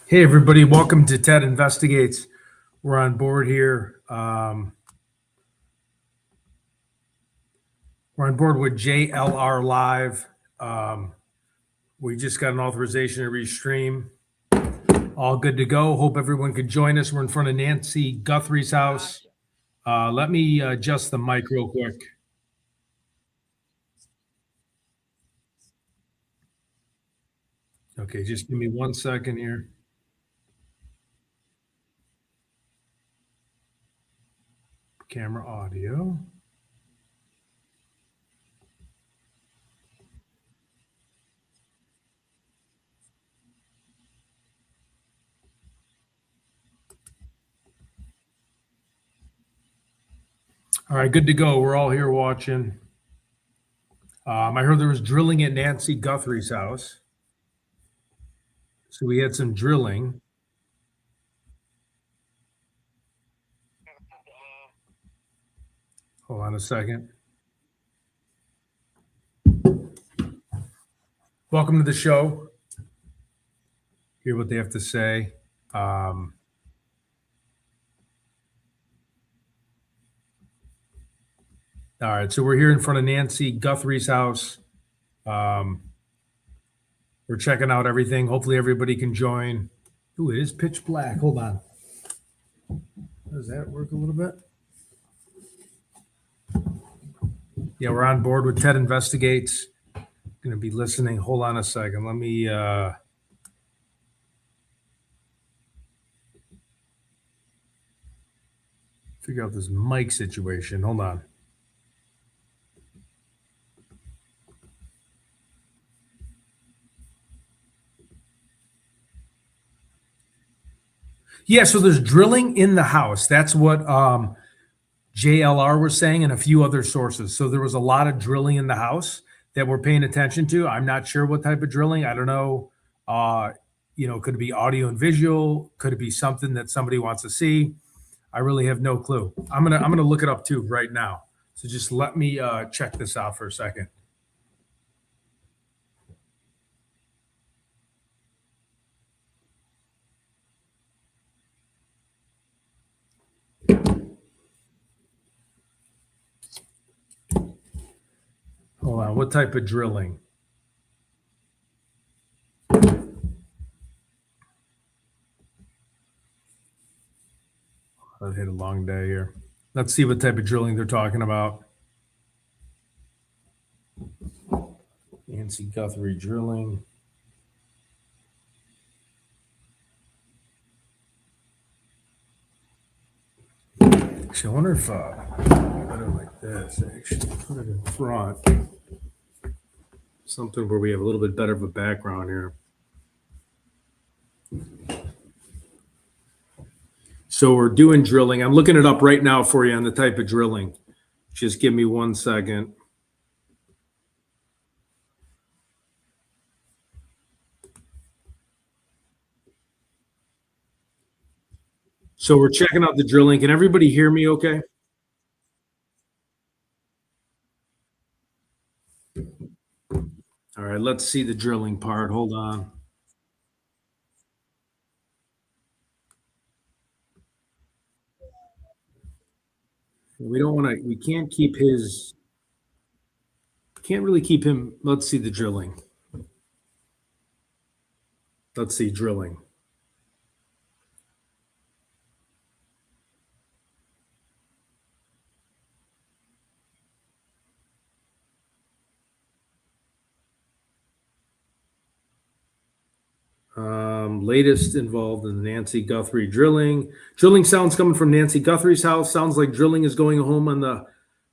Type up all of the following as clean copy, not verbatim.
Hey, everybody. Welcome to Ted Investigates. We're on board here. We're on board with JLR Live. We just got an authorization to restream. All good to go. Hope everyone could join us. We're in front of Nancy Guthrie's house. Let me adjust the mic real quick. Okay, just give me 1 second here. Camera audio. All right, good to go. We're all here watching. I heard there was drilling at Nancy Guthrie's house. So we had some drilling. Hold on a second. Welcome to the show. Hear what they have to say. All right, so we're here in front of Nancy Guthrie's house. We're checking out everything. Hopefully, everybody can join. Ooh, it is pitch black. Hold on. Does that work a little bit? Yeah, we're on board with Ted Investigates. Going to be listening. Hold on a second. Let me figure out this mic situation. Hold on. Yeah, so there's drilling in the house. That's what JLR was saying and a few other sources. So there was a lot of drilling in the house that we're paying attention to. I'm not sure what type of drilling. I don't know. Could it be audio and visual? Could it be something that somebody wants to see? I really have no clue. I'm gonna look it up too right now. So just let me check this out for a second. Hold on. What type of drilling? I've had a long day here. Let's see what type of drilling they're talking about. Nancy Guthrie drilling. Actually, I wonder if better like this. Actually, put it in front. Something where we have a little bit better of a background here. So we're doing drilling. I'm looking it up right now for you on the type of drilling. Just give me 1 second. So we're checking out the drilling. Can everybody hear me okay? All right, let's see the drilling part. Hold on. We don't want to, we can't keep his, can't really keep him. Let's see the drilling. Let's see drilling. Latest involved in Nancy Guthrie drilling. Drilling sounds coming from Nancy Guthrie's house. Sounds like drilling is going home on the.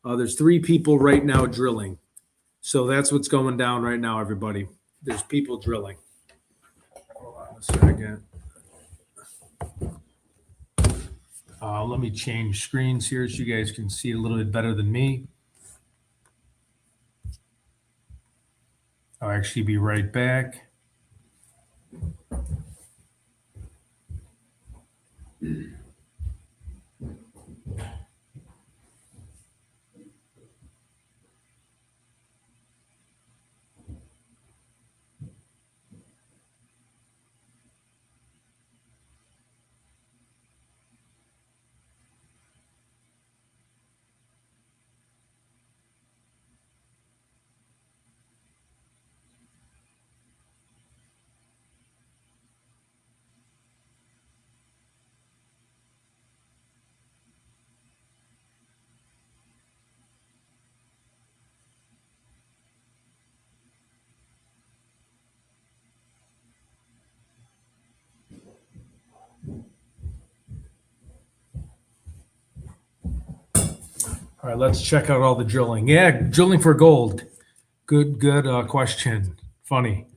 There's 3 people right now drilling, so that's what's going down right now. Everybody, there's people drilling. Hold on a second. Let me change screens here so you guys can see it a little bit better than me. I'll actually be right back. All right, let's check out all the drilling. Yeah, drilling for gold. Good question. Funny.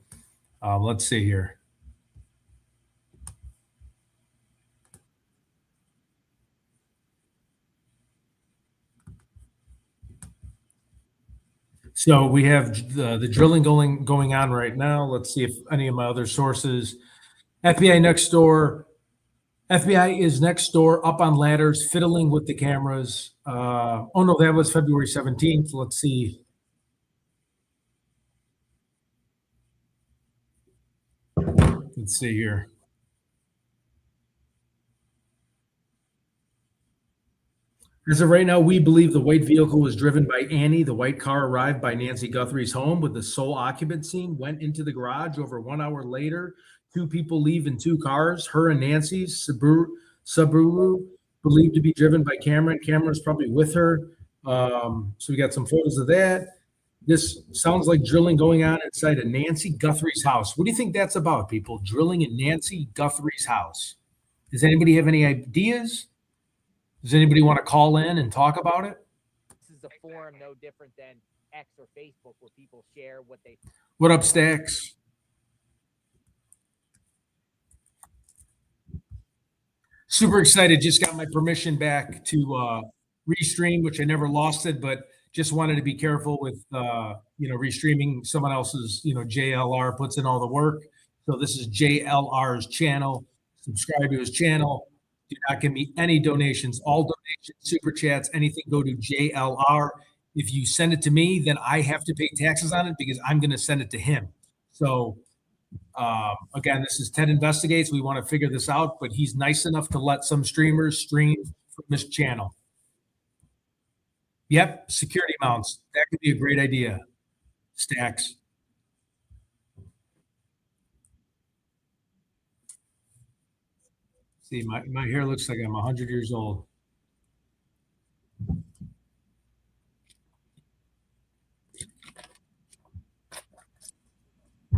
Let's see here. So we have the drilling going on right now. Let's see if any of my other sources. FBI next door. FBI is next door, up on ladders, fiddling with the cameras. Oh no, that was February 17th. Let's see. Let's see here. As of right now, we believe the white vehicle was driven by Annie. The white car arrived by Nancy Guthrie's home with the sole occupant scene, went into the garage. Over 1 hour later, two people leave in two cars, her and Nancy's Subaru, believed to be driven by Cameron. Cameron's probably with her. So we got some photos of that. This sounds like drilling going on inside of Nancy Guthrie's house. What do you think that's about, people? Drilling in Nancy Guthrie's house. Does anybody have any ideas? Does anybody want to call in and talk about it? This is a forum no different than X or Facebook where people share what they. What up, Stacks? Super excited. Just got my permission back to restream, which I never lost it, but just wanted to be careful with restreaming someone else's. JLR puts in all the work. So this is JLR's channel. Subscribe to his channel. Do not give me any donations. All donations, super chats, anything go to JLR. If you send it to me, then I have to pay taxes on it because I'm going to send it to him. So again, this is Ted Investigates. We want to figure this out, but he's nice enough to let some streamers stream from this channel. Yep, security mounts. That could be a great idea. Stacks. See, my hair looks like I'm 100 years old.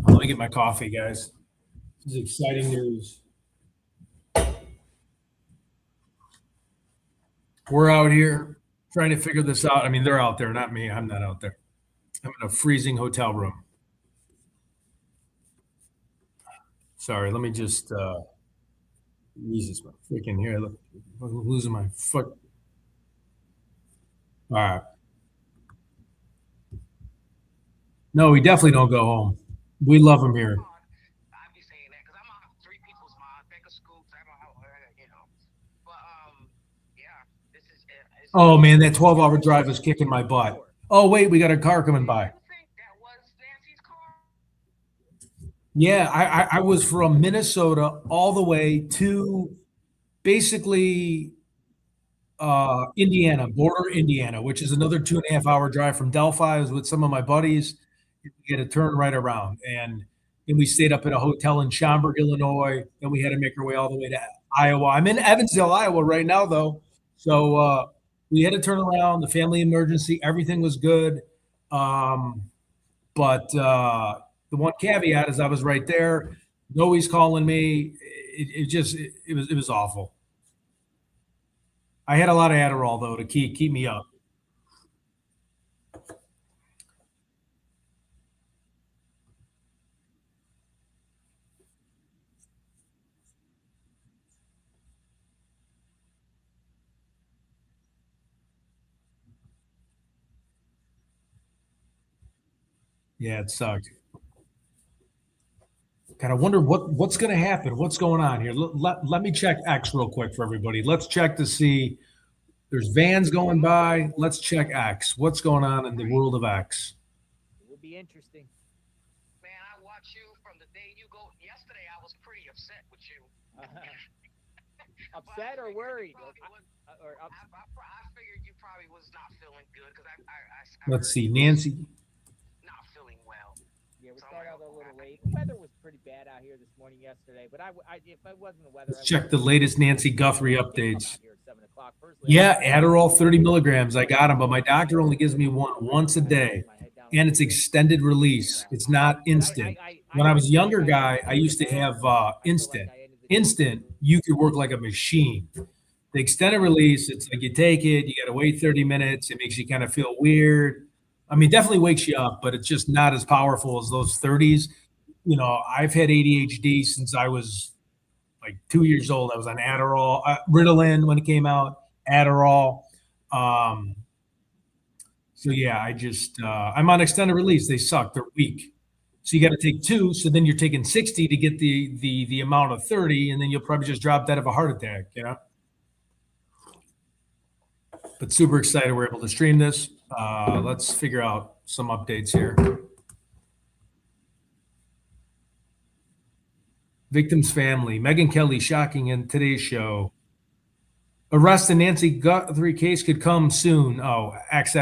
Let me get my coffee, guys. This is exciting news. We're out here trying to figure this out. I mean, they're out there, not me. I'm not out there. I'm in a freezing hotel room. Sorry, let me just Jesus, my freaking hair. Look, I'm losing my foot. All right. No, we definitely don't go home. We love him here. I be saying that because I'm on three people's mind, Becca Scoops, I'm on, but yeah, this is. Oh man, that 12-hour drive is kicking my butt. Oh wait, we got a car coming by. I think that was Nancy's car. Yeah, I was from Minnesota all the way to basically Indiana, border Indiana, which is another 2.5-hour drive from Delphi. I was with some of my buddies. We had to turn right around, and then we stayed up at a hotel in Schaumburg, Illinois. Then we had to make our way all the way to Iowa. I'm in Evansville, Iowa right now, though. So we had to turn around. The family emergency, everything was good. But the one caveat is I was right there. Nobody's calling me. It was awful. I had a lot of Adderall though to keep me up. Yeah, it sucked. God, I wonder what's going to happen. What's going on here? Let me check X real quick for everybody. Let's check to see. There's vans going by. Let's check X. What's going on in the world of X? It will be interesting. Man, I watch you from the day you go. Yesterday, I was pretty upset with you. Upset or worried? I figured you probably was not feeling good because I Let's see, Nancy. Not feeling well. Yeah, we started out a little late. The weather was pretty bad out here this morning yesterday, but if it wasn't the weather, Let's check the latest Nancy Guthrie updates. Yeah, Adderall 30 milligrams. I got them, but my doctor only gives me one once a day, and it's extended release. It's not instant. When I was a younger guy, I used to have instant. Instant, you could work like a machine. The extended release, it's like you take it, you got to wait 30 minutes. It makes you kind of feel weird. I mean, definitely wakes you up, but it's just not as powerful as those 30s. I've had ADHD since I was like 2 years old. I was on Adderall, Ritalin when it came out, Adderall. Um, so yeah, I'm on extended release. They suck. They're weak. So you got to take two. So then you're taking 60 to get the amount of 30, and then you'll probably just drop dead of a heart attack. But super excited we're able to stream this. Let's figure out some updates here. Victim's family. Megyn Kelly shocking in today's show. Arrest in Nancy Guthrie case could come soon. Oh, ex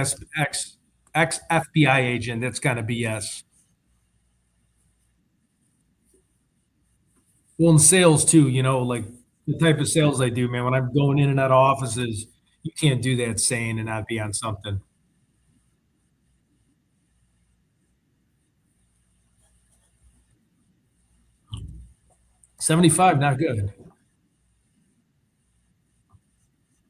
FBI agent. That's kind of BS. Well, in sales too, like the type of sales I do, man. When I'm going in and out of offices, you can't do that sane and not be on something. 75, not good.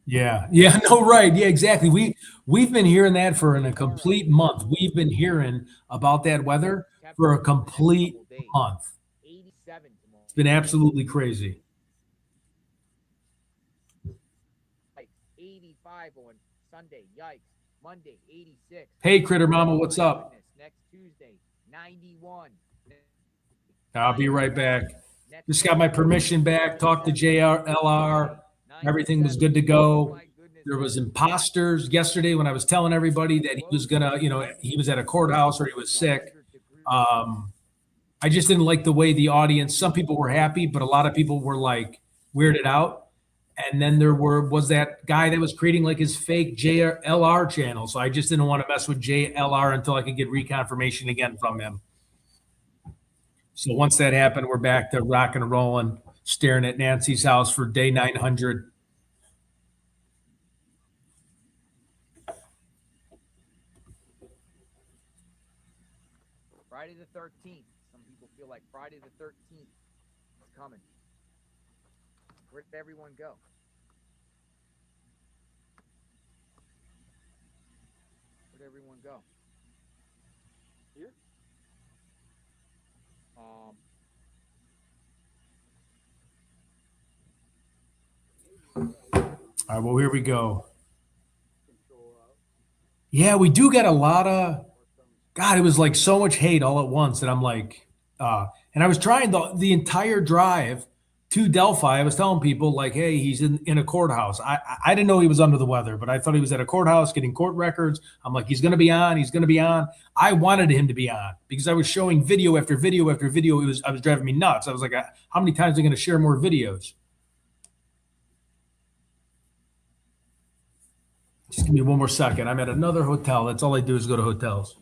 Yeah. Yeah. No, right. Yeah, exactly. We've been hearing that for a complete month. We've been hearing about that weather for a complete month. 87 tomorrow. It's been absolutely crazy. Like 85 on Sunday. Yikes. Monday, 86. Hey, Critter Mama, Oh what's my up? goodness. Next Tuesday, 91. I'll be right back. Next Just got my permission back. Talked to JLR. Everything was good to go. There was imposters yesterday when I was telling everybody that he was gonna, he was at a courthouse or he was sick. I just didn't like the way the audience. Some people were happy, but a lot of people were like weirded out. And then was that guy that was creating like his fake JLR channel. So I just didn't want to mess with JLR until I could get reconfirmation again from him. So once that happened, we're back to rocking and rolling, staring at Nancy's house for day 900. Friday the 13th. Some people feel like Friday the 13th is coming. Where did everyone go? Where'd everyone go? Here? All right, well, here we go. Yeah, we do get a lot of, God, it was like so much hate all at once that I'm like, and I was trying the entire drive to Delphi. I was telling people like, hey, he's in a courthouse. I didn't know he was under the weather, but I thought he was at a courthouse getting court records. I'm like, he's going to be on. He's going to be on. I wanted him to be on because I was showing video after video after video. I was driving me nuts. I was like, how many times are going to share more videos? Just give me one more second. I'm at another hotel. That's all I do is go to hotels.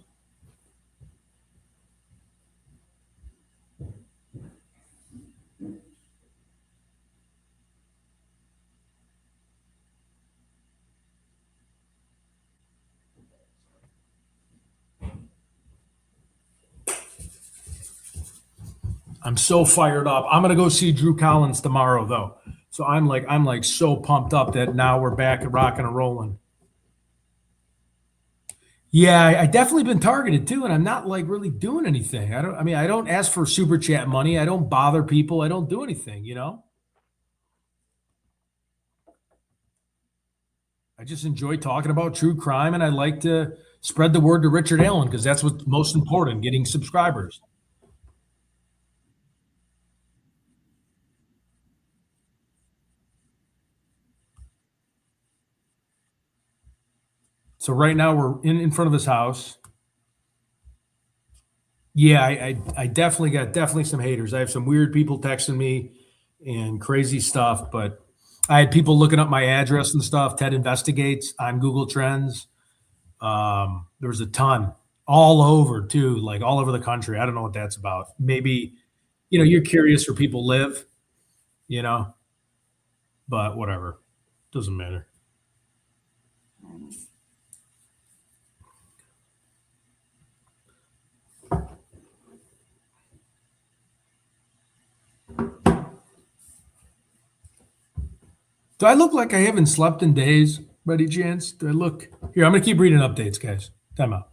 I'm so fired up. I'm gonna go see Drew Collins tomorrow, though. So I'm like so pumped up that now we're back at rocking and rolling. Yeah, I definitely been targeted too, and I'm not like really doing anything. I don't ask for super chat money. I don't bother people. I don't do anything. I just enjoy talking about true crime, and I like to spread the word to Richard Allen because that's what's most important, getting subscribers. So right now we're in front of his house. Yeah, I definitely got some haters. I have some weird people texting me and crazy stuff, but I had people looking up my address and stuff. Ted Investigates on Google Trends. There was a ton all over too, like all over the country. I don't know what that's about. Maybe, you're curious where people live, you know, but whatever. Doesn't matter. Do I look like I haven't slept in days? By any chance? Do I look? Here, I'm going to keep reading updates, guys. Time out.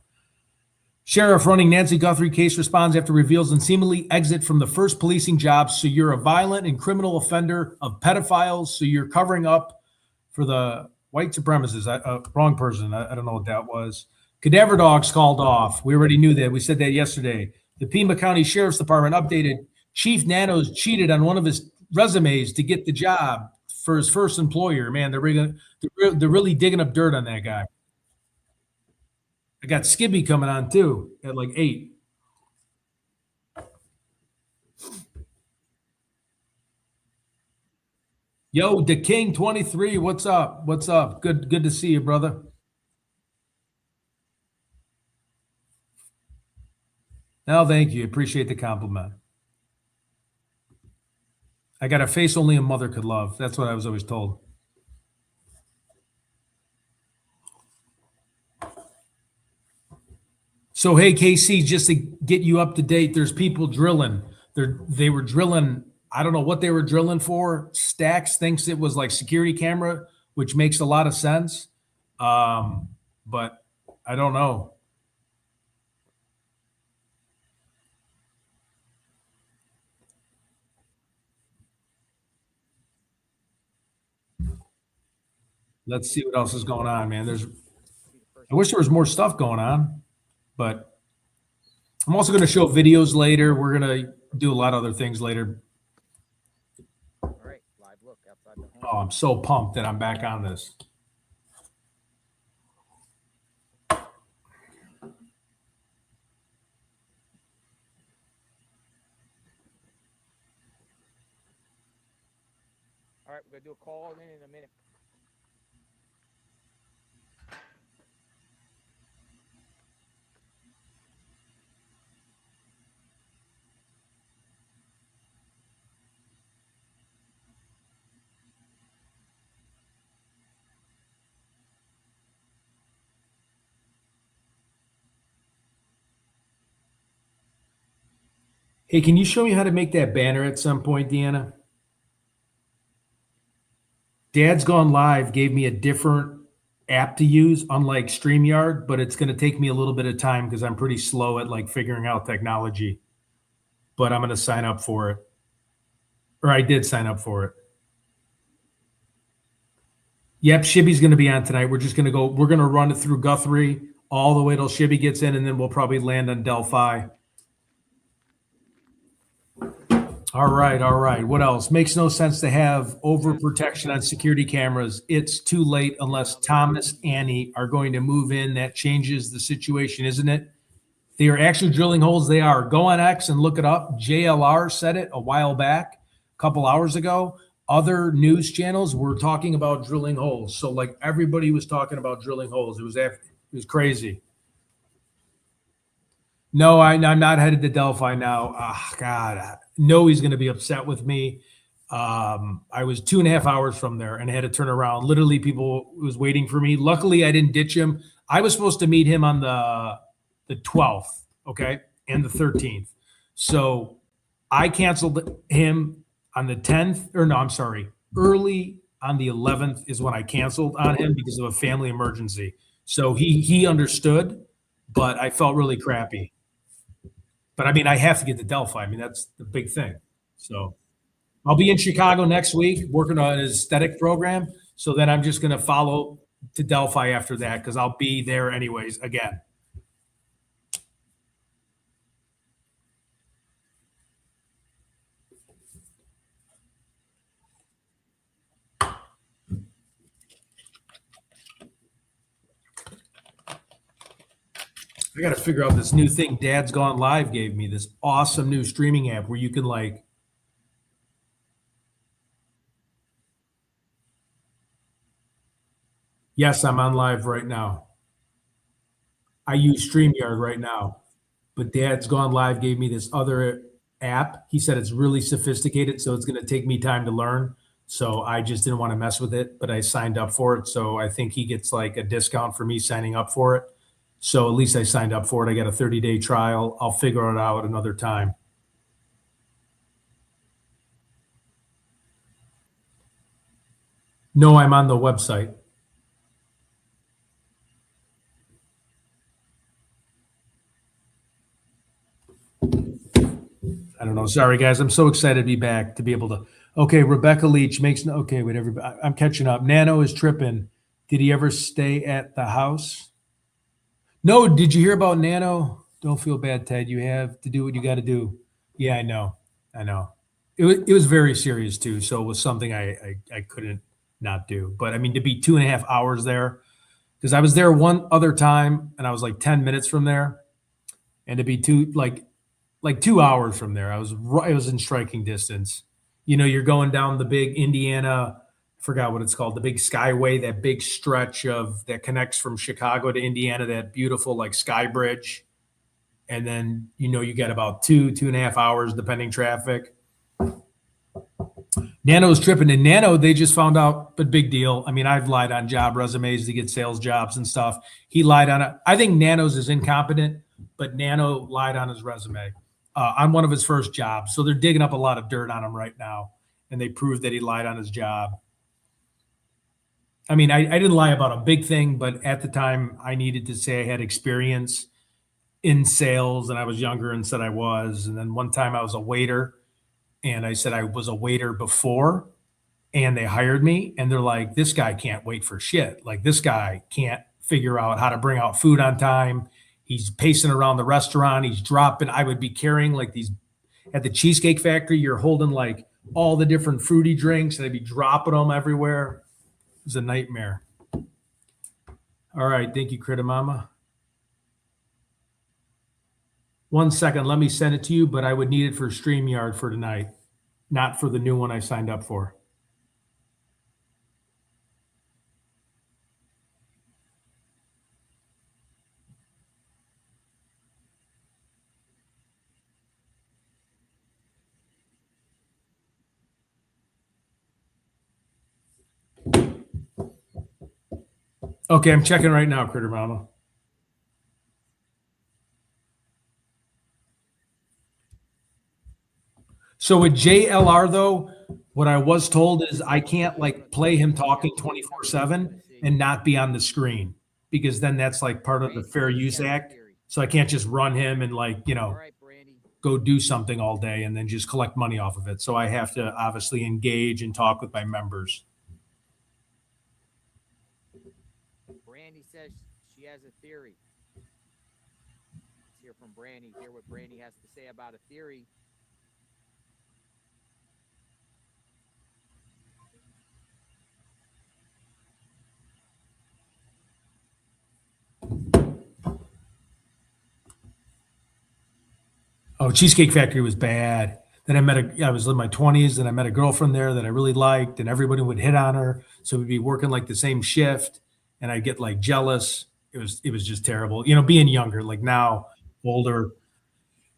Sheriff running Nancy Guthrie case responds after reveals and seemingly exit from the first policing job. So you're a violent and criminal offender of pedophiles. So you're covering up for the white supremacists. Wrong person. I don't know what that was. Cadaver dogs called off. We already knew that. We said that yesterday. The Pima County Sheriff's Department updated. Chief Nanos cheated on one of his resumes to get the job for his first employer. Man, they're really digging up dirt on that guy. I got Skibby coming on too at like 8. Yo, the King 23, what's up? What's up? Good to see you, brother. No, thank you. Appreciate the compliment. I got a face only a mother could love. That's what I was always told. So, hey, KC, just to get you up to date, there's people drilling. They were drilling. I don't know what they were drilling for. Stacks thinks it was like security camera, which makes a lot of sense. But I don't know. Let's see what else is going on, man. I wish there was more stuff going on, but I'm also going to show videos later. We're going to do a lot of other things later. All right, live look outside the home. Oh, I'm so pumped that I'm back on this. All right, we're gonna do a call in a minute. Hey, can you show me how to make that banner at some point, Deanna? Dad's Gone Live gave me a different app to use, unlike StreamYard, but it's going to take me a little bit of time because I'm pretty slow at like figuring out technology. But I'm going to sign up for it. Or I did sign up for it. Yep, Shibby's going to be on tonight. We're going to run it through Guthrie all the way till Shibby gets in, and then we'll probably land on Delphi. All right. What else? Makes no sense to have overprotection on security cameras. It's too late unless Thomas, Annie are going to move in. That changes the situation, isn't it? They are actually drilling holes. They are. Go on X and look it up. JLR said it a while back, a couple hours ago. Other news channels were talking about drilling holes. So like everybody was talking about drilling holes. It was crazy. No, I'm not headed to Delphi now. Oh, God, I know he's going to be upset with me. I was 2.5 hours from there and had to turn around. Literally, people was waiting for me. Luckily, I didn't ditch him. I was supposed to meet him on the 12th, okay, and the 13th. So I canceled him on the 10th, or no, I'm sorry, early on the 11th is when I canceled on him because of a family emergency. So he understood, but I felt really crappy. But I mean, I have to get to Delphi. I mean, that's the big thing. So I'll be in Chicago next week working on an aesthetic program. So then I'm just going to follow to Delphi after that because I'll be there anyways again. I got to figure out this new thing Dad's Gone Live gave me, this awesome new streaming app where you can like, yes, I'm on live right now. I use StreamYard right now, but Dad's Gone Live gave me this other app. He said it's really sophisticated, so it's going to take me time to learn. So I just didn't want to mess with it, but I signed up for it. So I think he gets like a discount for me signing up for it. So at least I signed up for it. I got a 30-day trial. I'll figure it out another time. No, I'm on the website. I don't know. Sorry, guys. I'm so excited to be back to be able to. Okay, Rebecca Leach makes no. Okay, wait, everybody. I'm catching up. Nano is tripping. Did he ever stay at the house? No. Did you hear about Nano? Don't feel bad, Ted. You have to do what you got to do. Yeah, I know. I know. It was very serious too. So it was something I couldn't not do. But I mean, to be 2.5 hours there, because I was there one other time and I was like 10 minutes from there, and to be like 2 hours from there. I was in striking distance. You know, you're going down the big Indiana, I forgot what it's called, the big Skyway, that big stretch of that connects from Chicago to Indiana, that beautiful like sky bridge. And then you get about 2.5 hours depending traffic. Nano's tripping, and Nano, they just found out, but big deal. I mean, I've lied on job resumes to get sales jobs and stuff. He lied on it. I think Nano's is incompetent, but Nano lied on his resume on one of his first jobs. So they're digging up a lot of dirt on him right now, and they proved that he lied on his job. I mean, I didn't lie about a big thing, but at the time I needed to say I had experience in sales and I was younger and said I was. And then one time I was a waiter and I said I was a waiter before, and they hired me, and they're like, this guy can't wait for shit. Like, this guy can't figure out how to bring out food on time. He's pacing around the restaurant. He's dropping. I would be carrying like these at the Cheesecake Factory. You're holding like all the different fruity drinks, and I'd be dropping them everywhere. It was a nightmare. All right. Thank you, Critter Mama. 1 second. Let me send it to you, but I would need it for StreamYard for tonight, not for the new one I signed up for. Okay, I'm checking right now, Critter Mama. So with JLR though, what I was told is I can't like play him talking 24/7 and not be on the screen, because then that's like part of the Fair Use Act. So I can't just run him and All right, Brandy. go do something all day and then just collect money off of it. So I have to obviously engage and talk with my members. Brandy says she has a theory. Let's hear from Brandy. Hear what Brandy has to say about a theory. Oh, Cheesecake Factory was bad. Then I was in my 20s, and I met a girlfriend there that I really liked, and everybody would hit on her. So we'd be working like the same shift, and I'd get like jealous. It was just terrible. Being younger, like now, older,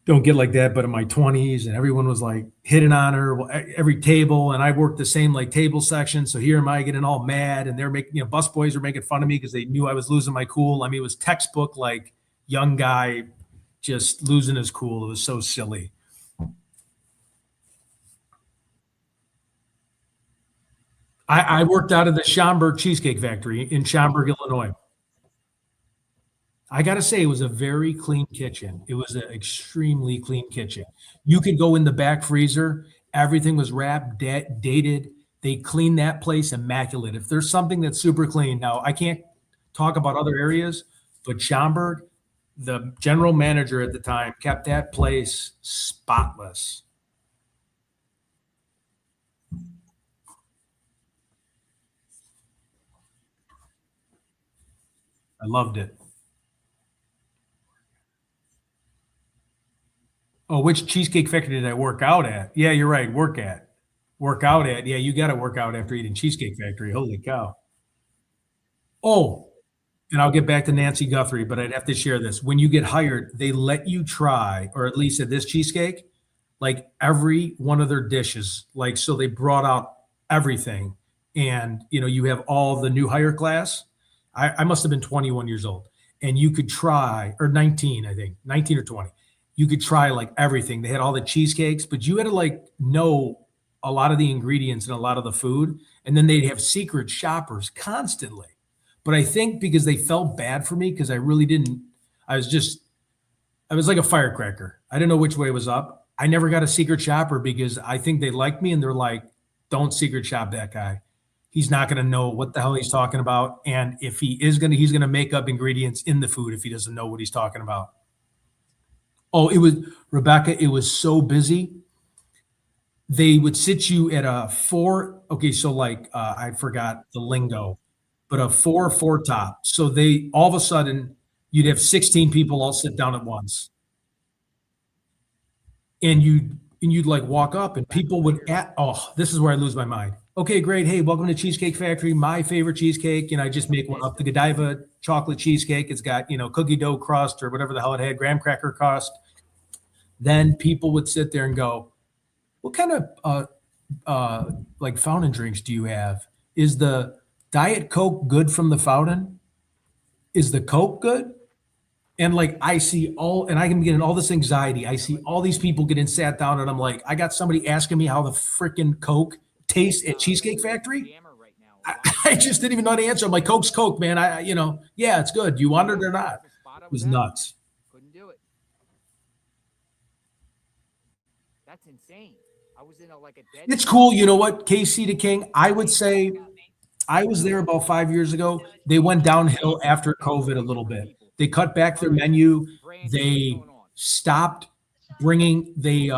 don't get like that. But in my 20s, and everyone was like hitting on her every table, and I worked the same like table section. So here am I getting all mad, and they're making, busboys were making fun of me because they knew I was losing my cool. I mean, it was textbook like young guy just losing his cool. It was so silly. I worked out of the Schaumburg Cheesecake Factory in Schaumburg, Illinois. I got to say, it was a very clean kitchen. It was an extremely clean kitchen. You could go in the back freezer. Everything was wrapped, dated. They cleaned that place immaculate. If there's something that's super clean, now I can't talk about other areas, but Schaumburg, the general manager at the time, kept that place spotless. I loved it. Oh, which Cheesecake Factory did I work out at? Yeah, you're right. Work out at. Yeah, you got to work out after eating Cheesecake Factory. Holy cow. Oh, and I'll get back to Nancy Guthrie, but I'd have to share this. When you get hired, they let you try, or at least at this cheesecake, like every one of their dishes. Like, so they brought out everything. And, you have all the new hire class. I must have been 21 years old. And you could try, or 19, I think, 19 or 20. You could try like everything. They had all the cheesecakes, but you had to like know a lot of the ingredients and a lot of the food. And then they'd have secret shoppers constantly. But I think because they felt bad for me, because I really didn't, I was like a firecracker. I didn't know which way was up. I never got a secret shopper because I think they liked me and they're like, don't secret shop that guy. He's not going to know what the hell he's talking about. And if he is going to, he's going to make up ingredients in the food if he doesn't know what he's talking about. Oh, it was, Rebecca, it was so busy. They would sit you at a four. Okay, so like, I forgot the lingo, but a 4 top. So they, all of a sudden, you'd have 16 people all sit down at once. And you'd like walk up and people would this is where I lose my mind. Okay, great. Hey, welcome to Cheesecake Factory. My favorite cheesecake. I just make one up, the Godiva chocolate cheesecake. It's got, cookie dough crust or whatever the hell it had, graham cracker crust. Then people would sit there and go, what kind of like fountain drinks do you have? Is the Diet Coke good from the fountain? Is the Coke good? And like I see and I can get in all this anxiety. I see all these people getting sat down, and I'm like, I got somebody asking me how the freaking Coke tastes at Cheesecake Factory. I just didn't even know how to answer. I'm like, Coke's Coke, man. Yeah, it's good. You want it or not? It was nuts. Couldn't do it. That's insane. I was in a dead. It's cool. You know what, KC to King? I would say I was there about 5 years ago. They went downhill after COVID a little bit. They cut back their menu. They stopped bringing. They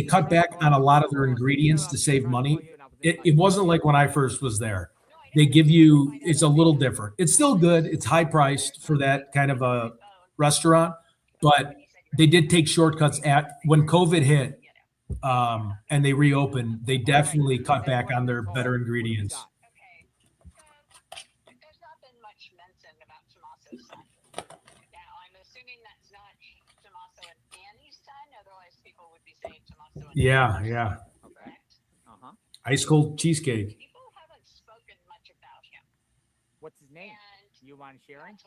cut back on a lot of their ingredients to save money. It wasn't like when I first was there. They give you. It's a little different. It's still good. It's high priced for that kind of a restaurant, but they did take shortcuts when COVID hit. And they reopened. They definitely cut back on their better ingredients. There's not been much mentioned about Tommaso's son. Now, I'm assuming that's not Tommaso and Annie's son. Otherwise, people would be saying Tommaso and Yeah. Okay. Ice cold cheesecake. People haven't spoken much about him. What's his name? And You mind sharing?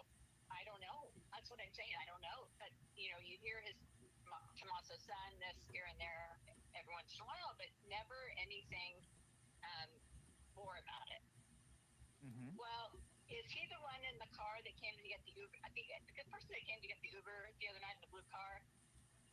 I don't know. That's what I'm saying. I don't know. But, you hear his Tommaso's son this here and there every once in a while, but never anything more about it. Mm-hmm. Well, is he the one in the car that came to get the Uber? I think the person that came to get the Uber the other night in the blue car,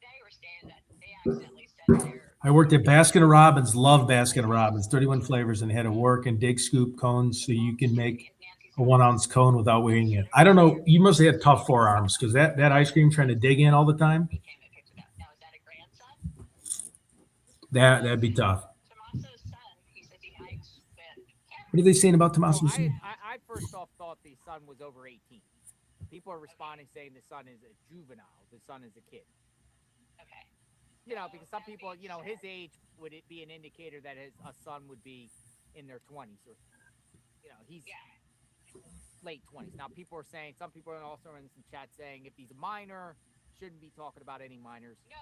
they were saying that they accidentally said their. I worked at Baskin-Robbins, love Baskin-Robbins, 31 flavors, and had to work and dig scoop cones so you can make a 1 ounce cone without weighing it. I don't know. You must have had tough forearms because that ice cream trying to dig in all the time. Now, is that a grandson? That'd be tough. Tommaso's son, he says he hikes with. What are they saying about So Tommaso's son? I first off thought the son was over 18. People are responding saying the son is a juvenile. The son is a kid. Okay. Because some people, his age would it be an indicator that a son would be in their 20s or, he's late 20s. Now people are saying, some people are also in some chat saying if he's a minor, shouldn't be talking about any minors. No.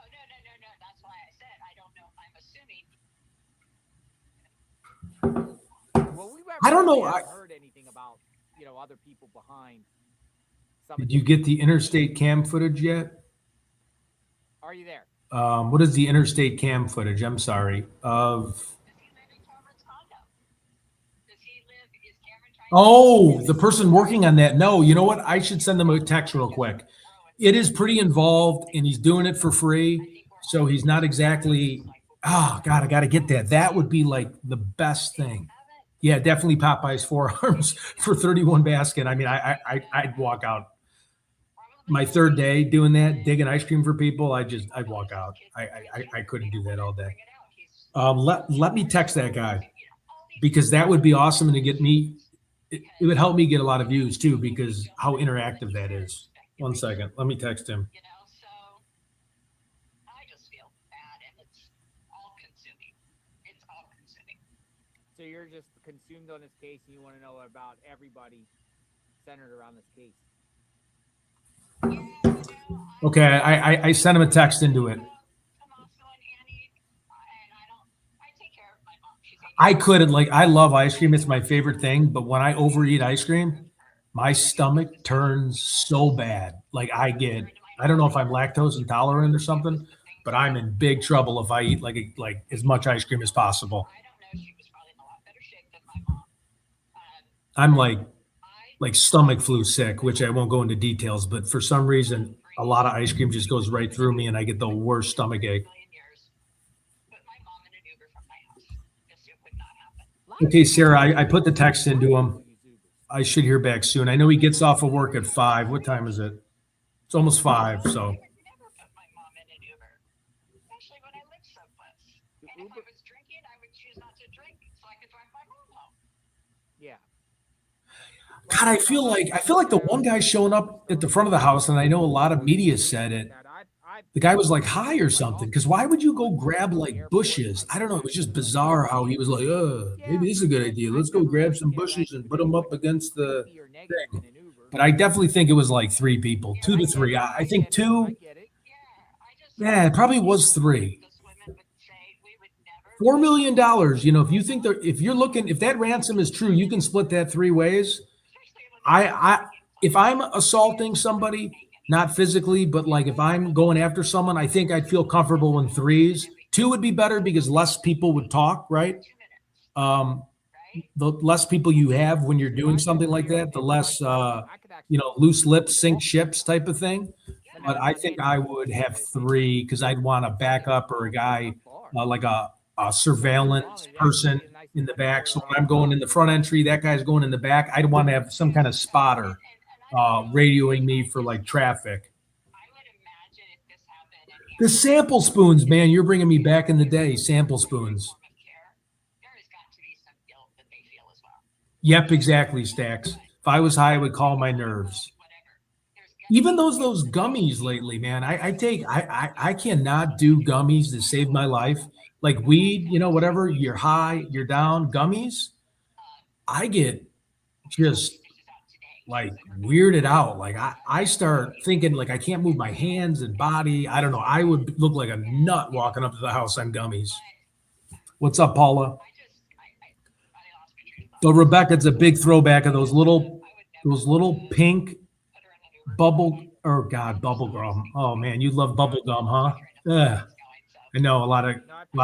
That's why I said I don't know. I'm assuming. Well, I don't know. I heard anything about, other people behind. Did you get the interstate cam footage yet? Are you there? What is the interstate cam footage? I'm sorry. Of. Does he live in Cameron's condo? Is Cameron trying Oh, the person working on that. No, you know what? I should send them a text real quick. It is pretty involved, and he's doing it for free. So he's not exactly. Oh God, I got to get that. That would be like the best thing. Yeah, definitely Popeye's forearms for 31 basket. I mean, I'd walk out. My third day doing that, digging ice cream for people, I'd walk out. I couldn't do that all day. Let me text that guy because that would be awesome, and to get me, it would help me get a lot of views too because how interactive that is. 1 second, let me text him. So I just feel bad, and it's all consuming. It's all consuming. So you're just consumed on this case, and you want to know about everybody centered around this case. Okay, I sent him a text into it. I couldn't I love ice cream. It's my favorite thing. But when I overeat ice cream, my stomach turns so bad. I don't know if I'm lactose intolerant or something, but I'm in big trouble if I eat like as much ice cream as possible. I don't know. She was probably in a lot better shape than my mom. I'm like stomach flu sick, which I won't go into details, but for some reason, a lot of ice cream just goes right through me and I get the worst stomach ache. Put my mom in an Uber from my house. Just it would not happen. A lot of Okay, people Sarah, don't I put the text into him. use Ubers. I should hear back soon. I know he gets off of work at 5. What time is it? It's almost 5, so. I would never put my mom in an Uber, especially when I live so close. The And if Uber- I was drinking, I would choose not to drink so I could drive my mom home. Yeah. God, I feel like the one guy showing up at the front of the house, and I know a lot of media said it. The guy was like high or something. Because why would you go grab like bushes? I don't know. It was just bizarre how he was like, maybe this is a good idea. Let's go grab some bushes and put them up against the thing. But I definitely think it was like 3 people, 2 to 3. I think 2. Yeah, I just Yeah, it probably was 3. those women would say we would never. $4 million. You know, if you think if that ransom is true, you can split that 3 ways. If I'm assaulting somebody, not physically, but like if I'm going after someone, I think I'd feel comfortable in 3s. 2 would be better because less people would talk, right? 2 minutes, The less people you have when you're doing something like that, the less, loose lips sink ships type of thing. But I think I would have 3 because I'd want a backup or a guy like a surveillance person in the back. So when I'm going in the front entry, that guy's going in the back. I'd want to have some kind of spotter radioing me for like traffic. I would imagine if this happened and The sample spoons, man, you're bringing me back in the day. Sample spoons. form of care, there has got to be some guilt that they feel as well. Yep, exactly, Stacks. If I was high, I would call my nerves. Whatever. There's got Even those gummies lately, man. I cannot do gummies to save my life. Like weed, whatever, you're high, you're down, gummies. I get just like weirded out. Like I start thinking like I can't move my hands and body. I don't know. I would look like a nut walking up to the house on gummies. What's up, Paula? I lost my train of thought. So Rebecca's a big throwback of those little pink Put her in an Uber. bubble gum. Oh man, you love bubble gum, huh? Yeah, I know a lot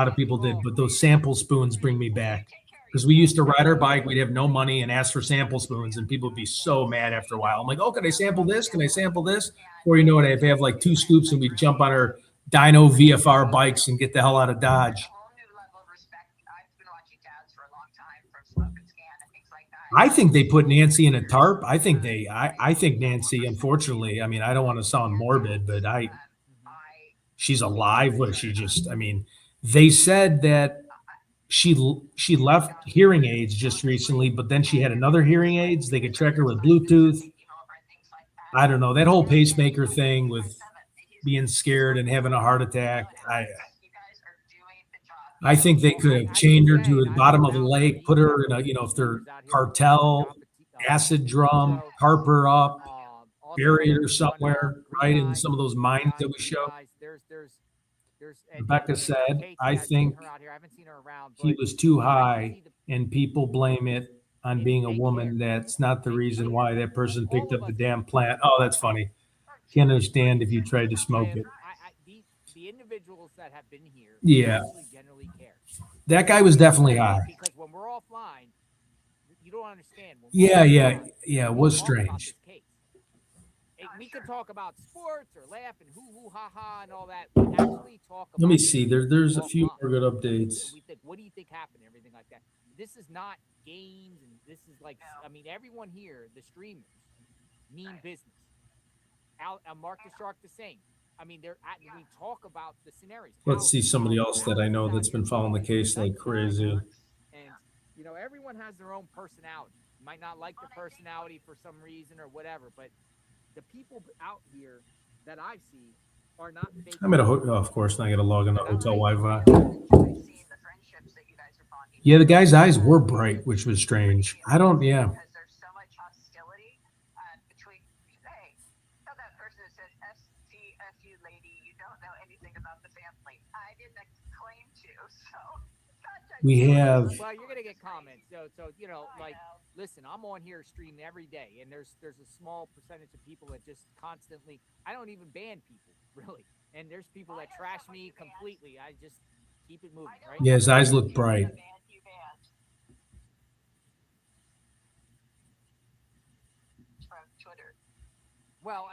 of people did, but those sample spoons bring me back. Because we used to ride our bike, we'd have no money and ask for sample spoons, and people would be so mad after a while. I'm like, oh, can I sample this? Can I sample this? Or you know what? I'd have like 2 scoops and we'd jump on our dyno VFR bikes and get the hell out of Dodge. A whole new level of respect. I've been watching dads for a long time from Smoke and Scan and things like that. I think they put Nancy in a tarp. I think Nancy, unfortunately, I mean, I don't want to sound morbid, but she's alive. What is she just, I mean, they said that she left hearing aids just recently, but then she had another hearing aids. They could track her with Bluetooth. I don't know. That whole pacemaker thing with being scared and having a heart attack. I think they could have chained her to the bottom of a lake, put her in if they're cartel, acid drum, tarp her up, bury her somewhere, right in some of those mines that we show. Rebecca said, I think he was too high and people blame it on being a woman. That's not the reason why that person picked up the damn plant. Oh, that's funny. Can't understand if you tried to smoke it. The individuals that have been here Yeah. generally care. That guy was definitely high. Because when we're offline, you don't understand. Yeah. It was strange. We could talk about sports or laugh and hoo ha ha and all that. We actually talk about Let me see. There's a few more good updates. We think, what do you think happened? Everything like that. This is not games, and this is like, I mean, everyone here, the streamers, mean business. Mark the Shark the same. I mean, we talk about the scenarios. Let's see somebody else that I know that's been following the case like crazy. And everyone has their own personality. You might not like the personality for some reason or whatever, but the people out here that I see are not fake. I'm at of course, I got to log into hotel Wi-Fi. I've seen the friendships that you guys are bonding. Yeah, the guy's eyes were bright, which was strange. I don't. Yeah. Because there's so much hostility between. Hey, tell that person that said STFU lady, you don't know anything about the family. I didn't claim to, so. We have. Well, you're gonna get comments, so like. Listen, I'm on here streaming every day, and there's a small percentage of people that just constantly. I don't even ban people, really, and there's people that trash me completely. I just keep it moving, right? Yeah, his eyes look bright. Well,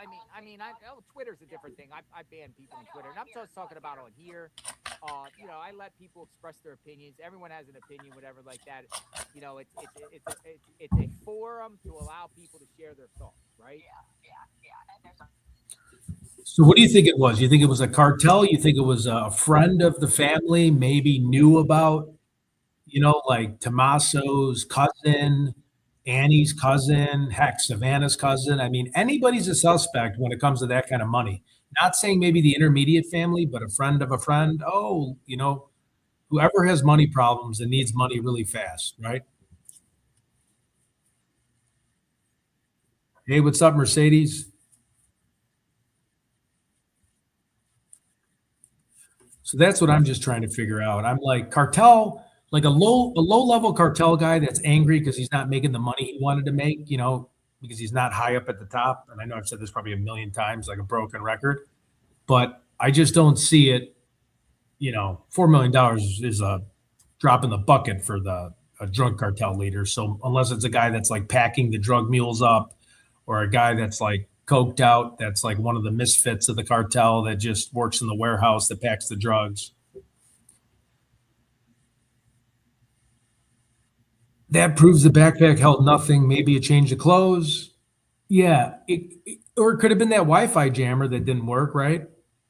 Twitter's a different thing. I ban people on Twitter, and I'm just talking about on here. I let people express their opinions. Everyone has an opinion, whatever, like that. It's a forum to allow people to share their thoughts, right? And there's a So what do you think it was? You think it was a cartel? You think it was a friend of the family, maybe knew about, like Tommaso's cousin, Annie's cousin, heck, Savannah's cousin. I mean, anybody's a suspect when it comes to that kind of money. Not saying maybe the intermediate family, but a friend of a friend. Oh, whoever has money problems and needs money really fast, right? Hey, what's up, Mercedes? So that's what I'm just trying to figure out. I'm like cartel, like a low level cartel guy that's angry because he's not making the money he wanted to make, because he's not high up at the top. And I know I've said this probably a million times, like a broken record, but I just don't see it. $4 million is a drop in the bucket for a drug cartel leader. So unless it's a guy that's like packing the drug mules up, or a guy that's like coked out, that's like one of the misfits of the cartel that just works in the warehouse that packs the drugs. That proves the backpack held nothing, maybe a change of clothes. Yeah. Or it could have been that Wi-Fi jammer that didn't work, right?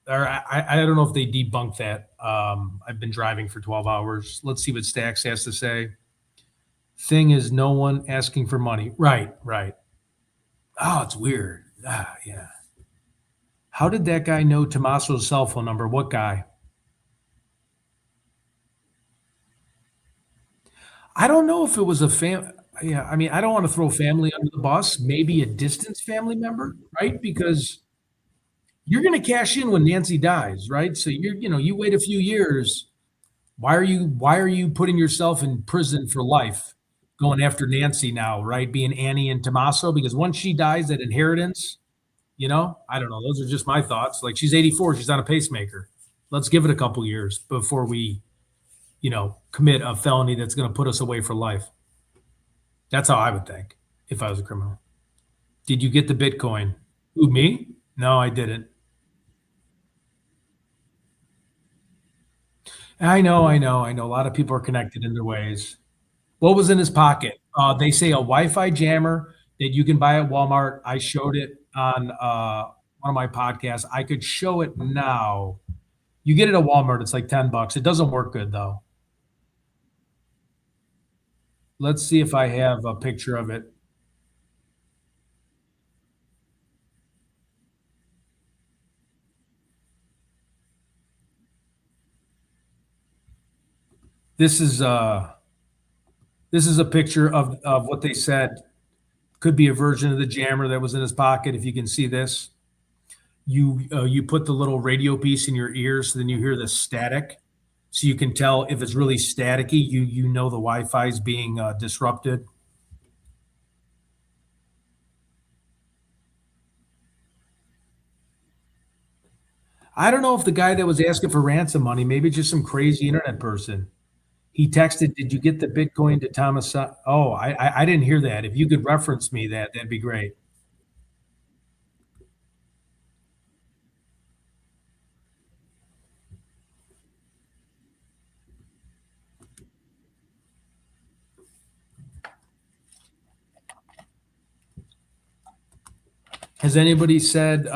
Or I don't know if they debunked that. I've been driving for 12 hours. Let's see what Stacks has to say. Thing is, no one asking for money. Right, right. Oh, it's weird. Yeah. How did that guy know Tommaso's cell phone number? What guy? I don't know if it was a fam. Yeah, I mean, I don't want to throw family under the bus. Maybe a distant family member, right? Because you're going to cash in when Nancy dies, right? So you wait a few years. Why are you putting yourself in prison for life, going after Nancy now, right? Being Annie and Tommaso, because once she dies, that inheritance, I don't know. Those are just my thoughts. Like she's 84, she's on a pacemaker. Let's give it a couple years before we, commit a felony that's going to put us away for life. That's how I would think if I was a criminal. Did you get the Bitcoin? Who, me? No, I didn't. I know. A lot of people are connected in their ways. What was in his pocket? They say a Wi-Fi jammer that you can buy at Walmart. I showed it on one of my podcasts. I could show it now. You get it at Walmart. It's like $10. It doesn't work good though. Let's see if I have a picture of it. This is a picture of what they said could be a version of the jammer that was in his pocket. If you can see this, you put the little radio piece in your ear, so then you hear the static, so you can tell if it's really staticky. You know the Wi-Fi is being disrupted. I don't know if the guy that was asking for ransom money, maybe just some crazy internet person. He texted, "Did you get the Bitcoin to Thomas?" Oh, I didn't hear that. If you could reference me that, that'd be great. Has anybody said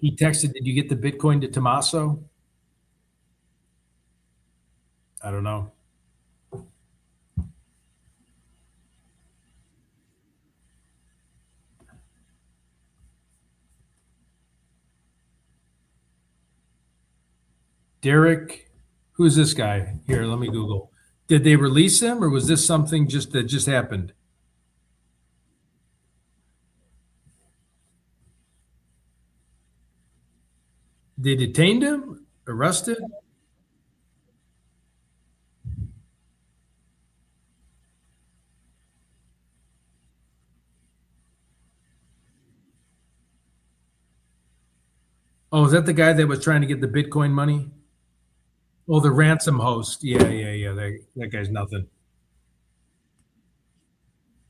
he texted, "Did you get the Bitcoin to Tommaso?" I don't know. Derek, who's this guy? Here, let me Google. Did they release him, or was this something that just happened? They detained him, arrested. Oh, is that the guy that was trying to get the Bitcoin money? Oh, the ransom host. Yeah. That guy's nothing.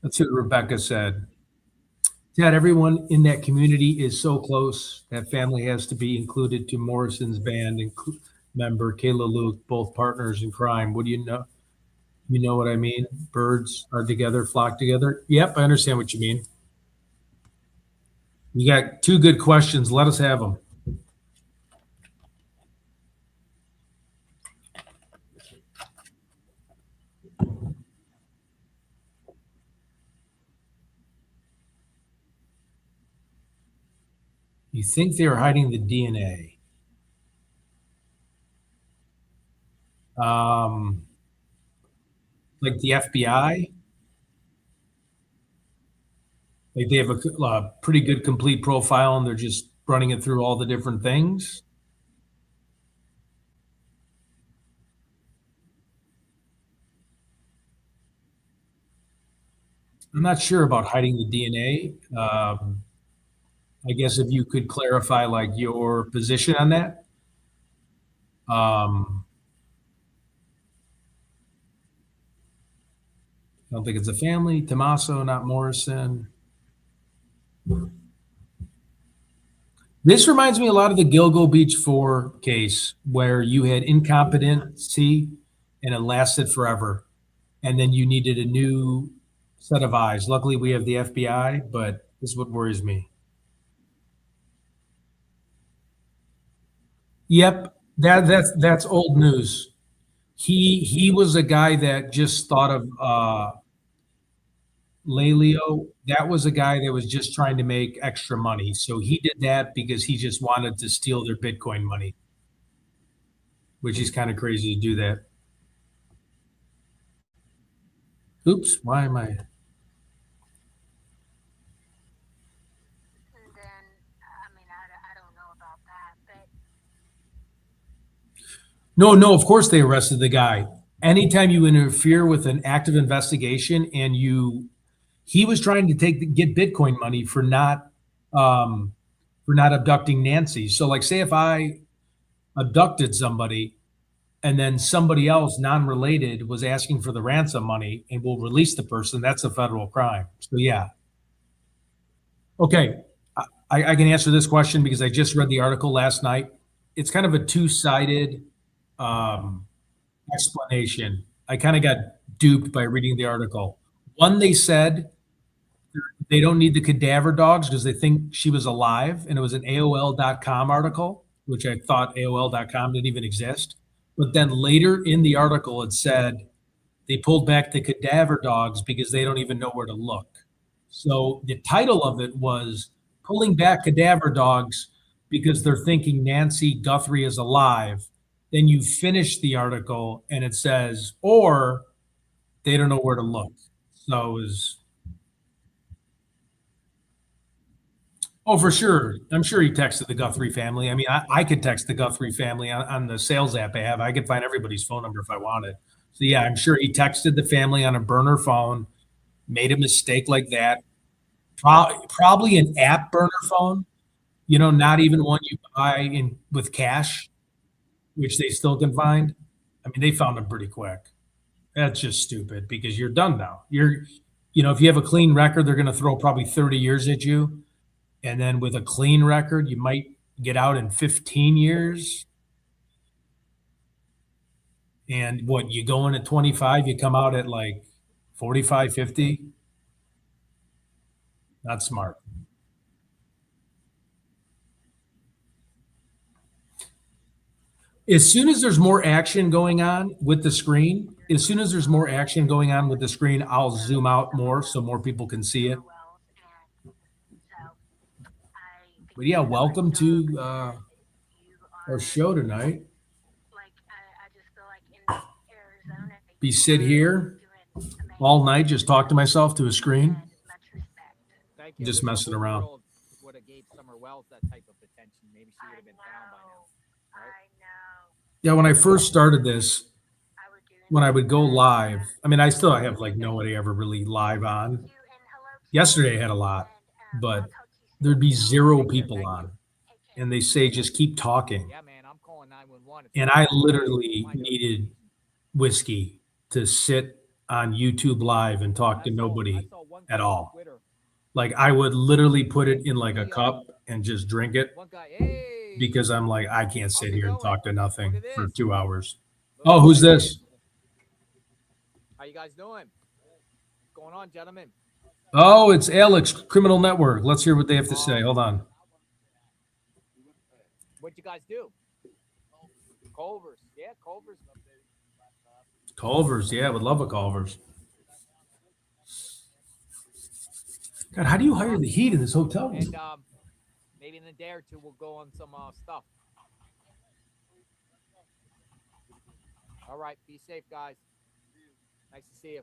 That's what Rebecca said. Ted, everyone in that community is so close. That family has to be included to Morrison's band member Kayla Luke, both partners in crime. What do you know? You know what I mean? Birds are together, flock together. Yep, I understand what you mean. You got two good questions. Let us have them. You think they are hiding the DNA? Like the FBI? Like they have a pretty good complete profile and they're just running it through all the different things? I'm not sure about hiding the DNA. I guess if you could clarify like your position on that. I don't think it's a family. Tommaso, not Morrison. This reminds me a lot of the Gilgo Beach 4 case where you had incompetency and it lasted forever. And then you needed a new set of eyes. Luckily, we have the FBI, but this is what worries me. Yep, that's old news. He was a guy that just thought of Lelio. That was a guy that was just trying to make extra money. So he did that because he just wanted to steal their Bitcoin money, which is kind of crazy to do that. Oops, why am I? And then, I mean, I don't know about that, but No, of course they arrested the guy. Anytime you interfere with an active investigation and he was trying to get Bitcoin money for not abducting Nancy. So like say if I abducted somebody and then somebody else non-related was asking for the ransom money and will release the person, that's a federal crime. So yeah. Okay. I can answer this question because I just read the article last night. It's kind of a two-sided explanation. I kind of got duped by reading the article. One, they said they don't need the cadaver dogs because they think she was alive, and it was an AOL.com article, which I thought AOL.com didn't even exist. But then later in the article, it said they pulled back the cadaver dogs because they don't even know where to look. So the title of it was Pulling Back Cadaver Dogs because they're thinking Nancy Guthrie is alive. Then you finish the article and it says, or they don't know where to look. So it was, oh, for sure. I'm sure he texted the Guthrie family. I mean, I could text the Guthrie family on the sales app I have. I could find everybody's phone number if I wanted. So yeah, I'm sure he texted the family on a burner phone, made a mistake like that. Probably an app burner phone, not even one you buy in with cash, which they still can find. I mean, they found them pretty quick. That's just stupid because you're done now. If you have a clean record, they're going to throw probably 30 years at you. And then with a clean record, you might get out in 15 years. And what, you go in at 25, you come out at like 45, 50. Not smart. As soon as there's more action going on with the screen, I'll zoom out more so more people can see it. But yeah, welcome to our show tonight. Be sit here all night, just talk to myself to a screen. Thank you. Just I wish messing the whole around. world would have gave Summer Wells that type of attention. Maybe she would have been found by now. Right? Yeah, when I first started this, when I would go live, I mean, I have like nobody ever really live on. Yesterday I had a lot, but there'd be zero people on. And they say just keep talking. Yeah, man, I'm calling 911. And I literally needed whiskey to sit on YouTube live and talk to nobody at all. Like I would literally put it in like a cup and just drink it One guy, hey, because I'm like, I can't how's sit it here and going? talk to nothing Look at for this. 2 hours. Look Oh, who who's I this? did. How you guys doing? What's going on, gentlemen? Oh, it's Alex, Criminal Network. Let's hear what they have to say. Hold on. What'd you guys do? Culver's. Yeah, Culver's. Culver's. Yeah, I would love a Culver's. God, how do you hire the heat in this hotel? And maybe in a day or two we'll go on some stuff. All right, be safe, guys. Nice to see you.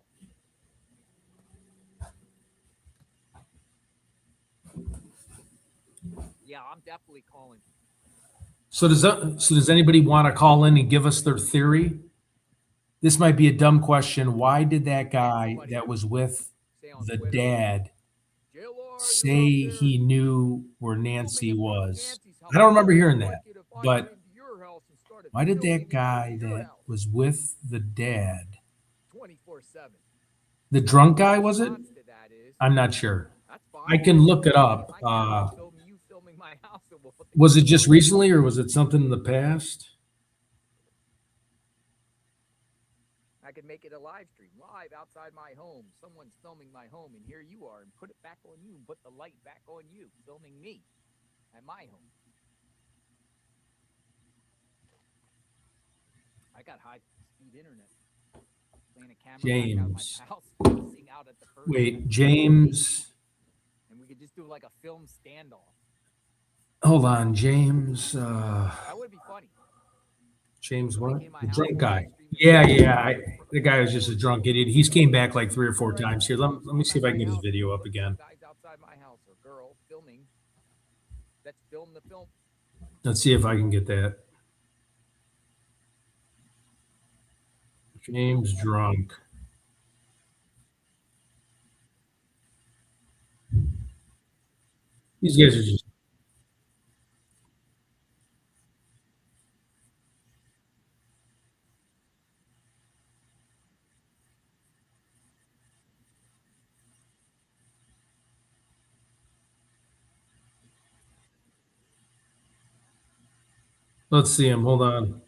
Yeah, I'm definitely calling. So does anybody want to call in and give us their theory? This might be a dumb question. Why did that guy that was with Say on the Twitter, dad JLR, you're say out there he knew where filming Nancy in front of was? Nancy's house. I don't remember hearing I'd that. like you to if I but came to your house and started Why did filming that in front guy of your that house was with the dad, 24/7? the drunk guy, was it? Response to that is, I'm not sure. that's I fine. can look it up. I can film you filming my house and we'll put the Was it just recently or was it something in the past? I could make it a live stream live outside my home. Someone's filming my home, and here you are, and put it back on you, and put the light back on you, filming me at my home. I got high-speed internet. Playing a camera back out of James. my house, facing out at the first. Wait, James. And we could just do like a film standoff. Hold on, James. That would be funny. James what? Came to my The house, drunk guy. live stream it. Yeah. The guy was just a drunk idiot. He's came back like 3 or 4 times here. Let me see if I can get his video up again. Guys outside my house or girl filming. Let's film the film. Let's see if I can get that. James drunk. These guys are just. Let's see him. Hold on.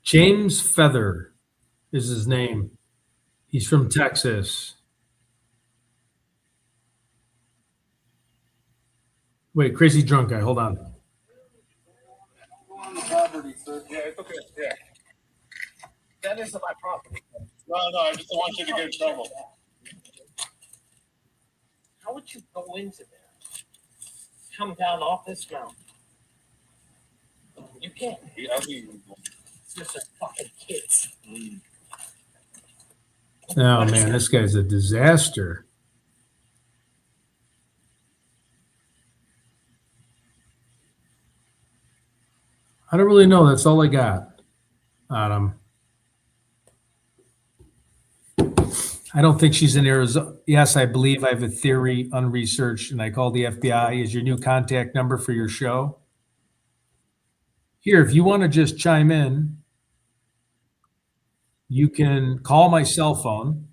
James Feather is his name. He's from Texas. Wait, crazy drunk guy. Hold on. On the property, sir. Yeah, it's okay. Yeah. That isn't my property. No, I just don't want you to get in trouble. How would you go into there? Come down off this ground. You can't. Yeah, I mean, It's just a fucking kids. Oh man, this guy's a disaster. I don't really know. That's all I got on him. I don't think she's in Arizona. Yes, I believe I have a theory unresearched, and I called the FBI. Is your new contact number for your show? Here, if you want to just chime in, you can call my cell phone,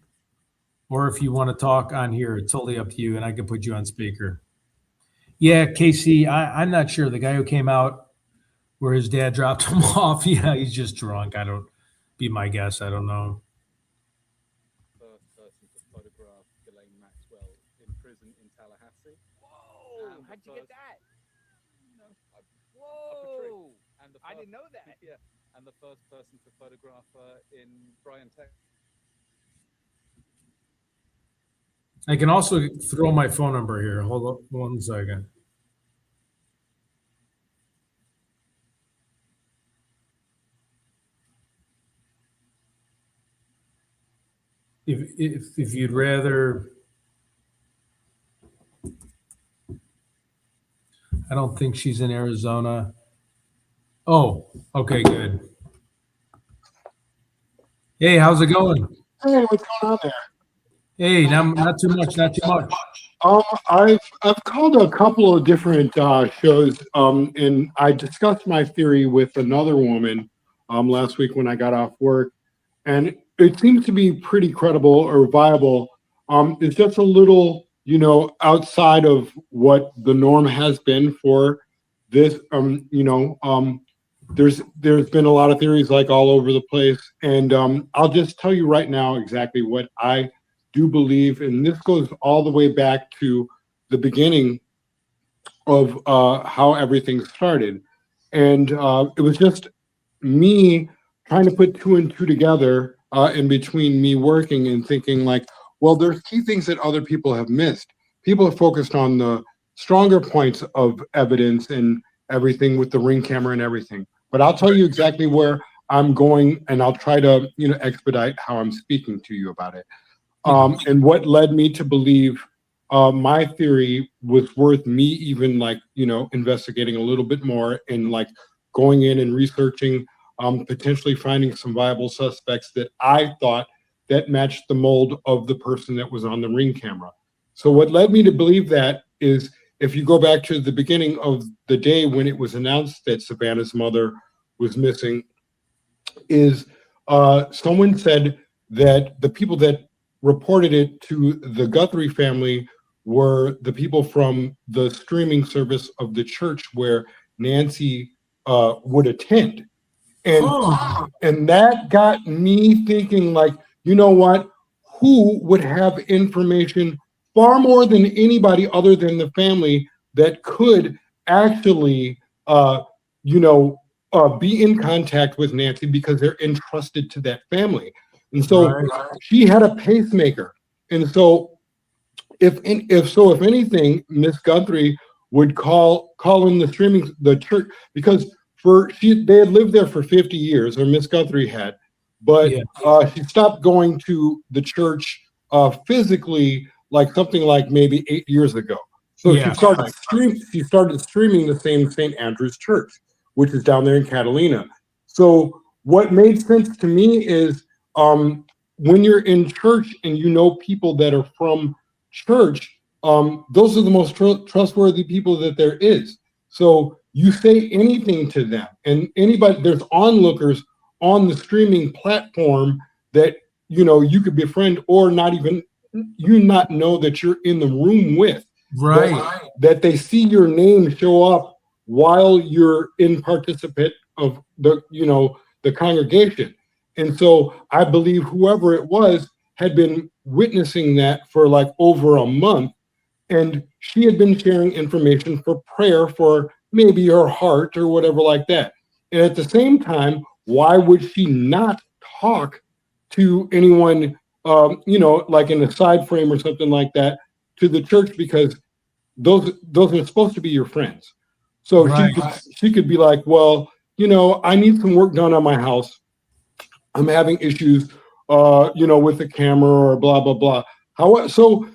or if you want to talk on here, it's totally up to you, and I can put you on speaker. Yeah, Casey, I'm not sure. The guy who came out where his dad dropped him off, yeah, he's just drunk. Be my guess. I don't know. First person to photograph Ghislaine Maxwell in prison in Tallahassee. Whoa! How'd you get that? I Whoa! And the I first- didn't know that. Yeah, and the first person to photograph her in Bryan, Texas. I can also throw my phone number here. Hold up 1 second. If you'd rather, I don't think she's in Arizona. Oh, okay, good. Hey, how's it going? hey, what's going on there? Hey, not too much, not too much. I've called a couple of different shows, and I discussed my theory with another woman last week when I got off work, and it seems to be pretty credible or viable. It's just a little, outside of what the norm has been for this. There's been a lot of theories like all over the place, and I'll just tell you right now exactly what I do believe, and this goes all the way back to the beginning of how everything started. And it was just me trying to put two and two together in between me working and thinking like, well, there's key things that other people have missed. People have focused on the stronger points of evidence and everything with the Ring camera and everything. But I'll tell you exactly where I'm going, and I'll try to, expedite how I'm speaking to you about it. And what led me to believe my theory was worth me even investigating a little bit more and going in and researching, potentially finding some viable suspects that I thought that matched the mold of the person that was on the Ring camera. So what led me to believe that is, if you go back to the beginning of the day when it was announced that Savannah's mother was missing, is someone said that the people that reported it to the Guthrie family were the people from the streaming service of the church where Nancy would attend. And that got me thinking, you know what? Who would have information far more than anybody other than the family that could actually, be in contact with Nancy because they're entrusted to that family. And so she had a pacemaker. And so if anything, Miss Guthrie would call in the church, because they had lived there for 50 years, or Miss Guthrie had, but she stopped going to the church physically, something like maybe 8 years ago. So she started streaming the same St. Andrew's Church, which is down there in Catalina. So what made sense to me is, when you're in church and people that are from church, those are the most trustworthy people that there is. So you say anything to them, and there's onlookers on the streaming platform that you could befriend, or not even not know that you're in the room with. That they see your name show up while you're in participant of the congregation. And so I believe whoever it was had been witnessing that for over a month, and she had been sharing information for prayer for maybe her heart or whatever like that. And at the same time, why would she not talk to anyone, in a side frame or something like that, to the church, because those are supposed to be your friends. So she could be like, well, I need some work done on my house. I'm having issues, with the camera or blah, blah, blah. So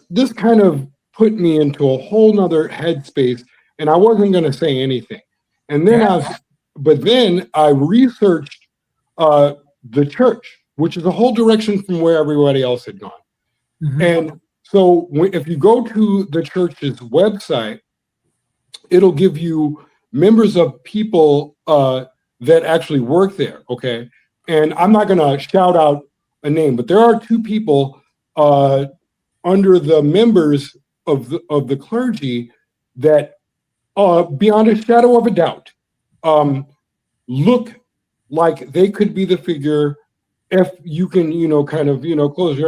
this kind of put me into a whole nother headspace, and I wasn't going to say anything. And then I researched the church, which is a whole direction from where everybody else had gone. Mm-hmm. And so if you go to the church's website, it'll give you members of people that actually work there, okay? And I'm not going to shout out a name, but there are two people under the members of the clergy that, beyond a shadow of a doubt, look like they could be the figure if you can, close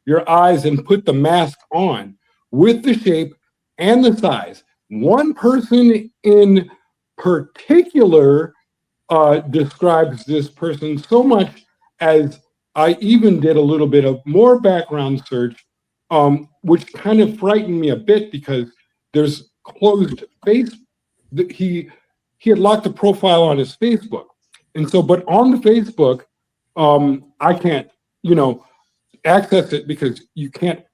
your eyes and put the mask on with the shape and the size. One person in particular describes this person so much as I even did a little bit of more background search, which kind of frightened me a bit, because there's closed face. He had locked the profile on his Facebook. And so, but on the Facebook, I can't, access it, because you can't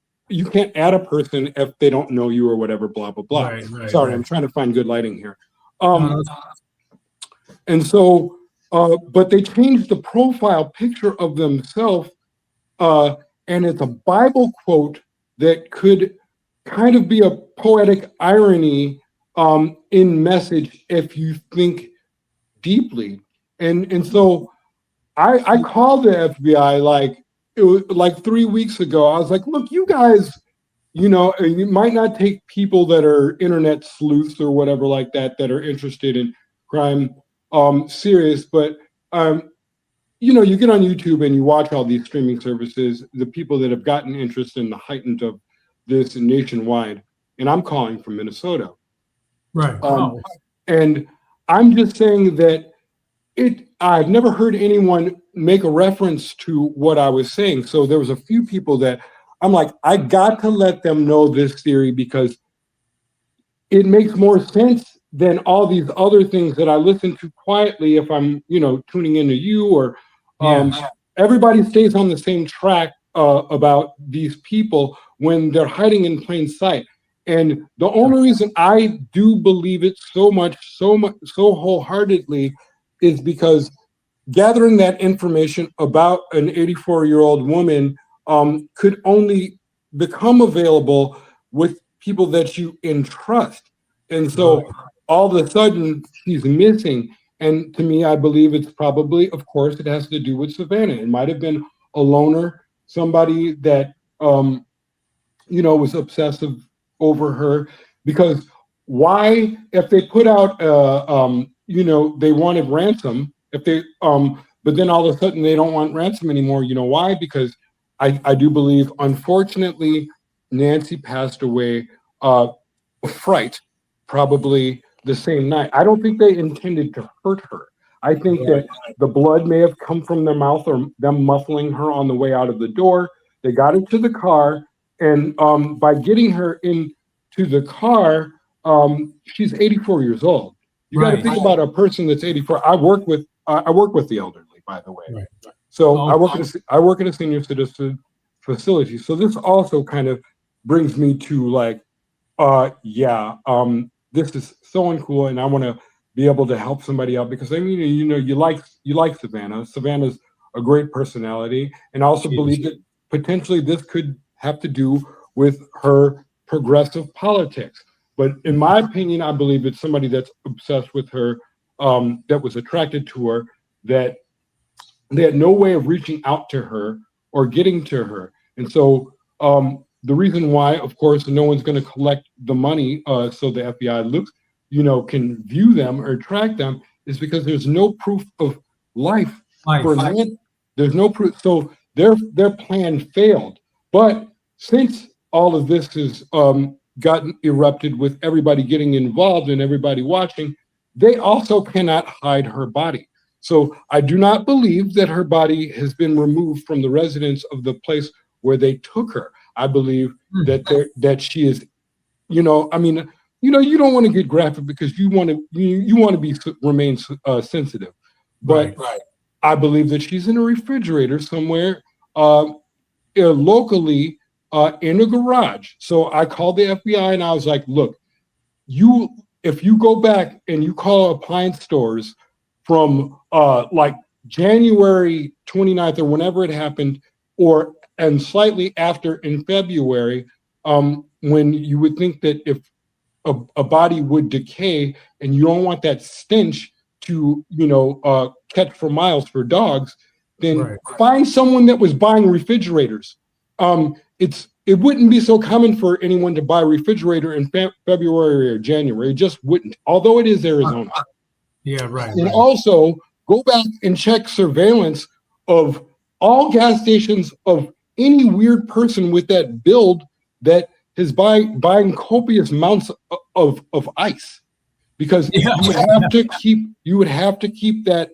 add a person if they don't know you or whatever, blah, blah, blah. Sorry, I'm trying to find good lighting here. And so, but they changed the profile picture of themselves, and it's a Bible quote that could kind of be a poetic irony in message if you think deeply. And so I called the FBI like it was like 3 weeks ago. I was like, look, you guys, you know, you might not take people that are internet sleuths or whatever like that are interested in crime serious, but you know, you get on YouTube and you watch all these streaming services, the people that have gotten interest in the heightened of this nationwide, and I'm calling from Minnesota. Right. And I'm just saying that I've never heard anyone make a reference to what I was saying. So there was a few people that I'm like, I got to let them know this theory because it makes more sense than all these other things that I listen to quietly if I'm, you know, tuning into you or everybody stays on the same track about these people when they're hiding in plain sight. And the only reason I do believe it so wholeheartedly is because gathering that information about an 84-year-old woman could only become available with people that you entrust. And so all of a sudden she's missing. And to me, I believe it's probably, of course, it has to do with Savannah. It might have been a loner, somebody that, you know, was obsessive over her. Because why, if they put out, you know, they wanted ransom, if they, but then all of a sudden they don't want ransom anymore. You know why? Because I do believe, unfortunately, Nancy passed away fright, probably the same night. I don't think they intended to hurt her. I think that the blood may have come from their mouth or them muffling her on the way out of the door. They got into the car, and by getting her into the car, she's 84 years old. You got to think about a person that's 84. I work with the elderly, by the way. Right. So I work at a senior citizen facility. So this also kind of brings me to like, this is so uncool, and I want to be able to help somebody out because I mean, you know, you like Savannah. Savannah's a great personality, and I also believe that potentially this could have to do with her progressive politics. But in my opinion, I believe it's somebody that's obsessed with her, that was attracted to her, that they had no way of reaching out to her or getting to her. And so the reason why, of course, no one's going to collect the money so the FBI looks, you know, can view them or track them is because there's no proof of life. There's no proof. So their plan failed. But since all of this has gotten erupted with everybody getting involved and everybody watching, they also cannot hide her body. So I do not believe that her body has been removed from the residence of the place where they took her. I believe that she is, you know, I mean, you know, you don't want to get graphic because you want to remain sensitive. But I believe that she's in a refrigerator somewhere locally in a garage. So I called the FBI and I was like, look, if you go back and you call appliance stores from like January 29th or whenever it happened, and slightly after in February, when you would think that if a body would decay and you don't want that stench to, you know, catch for miles for dogs, then find someone that was buying refrigerators. It wouldn't be so common for anyone to buy a refrigerator in February or January. It just wouldn't, although it is Arizona. And also go back and check surveillance of all gas stations of any weird person with that build that is buying copious amounts of ice, because you would have to keep that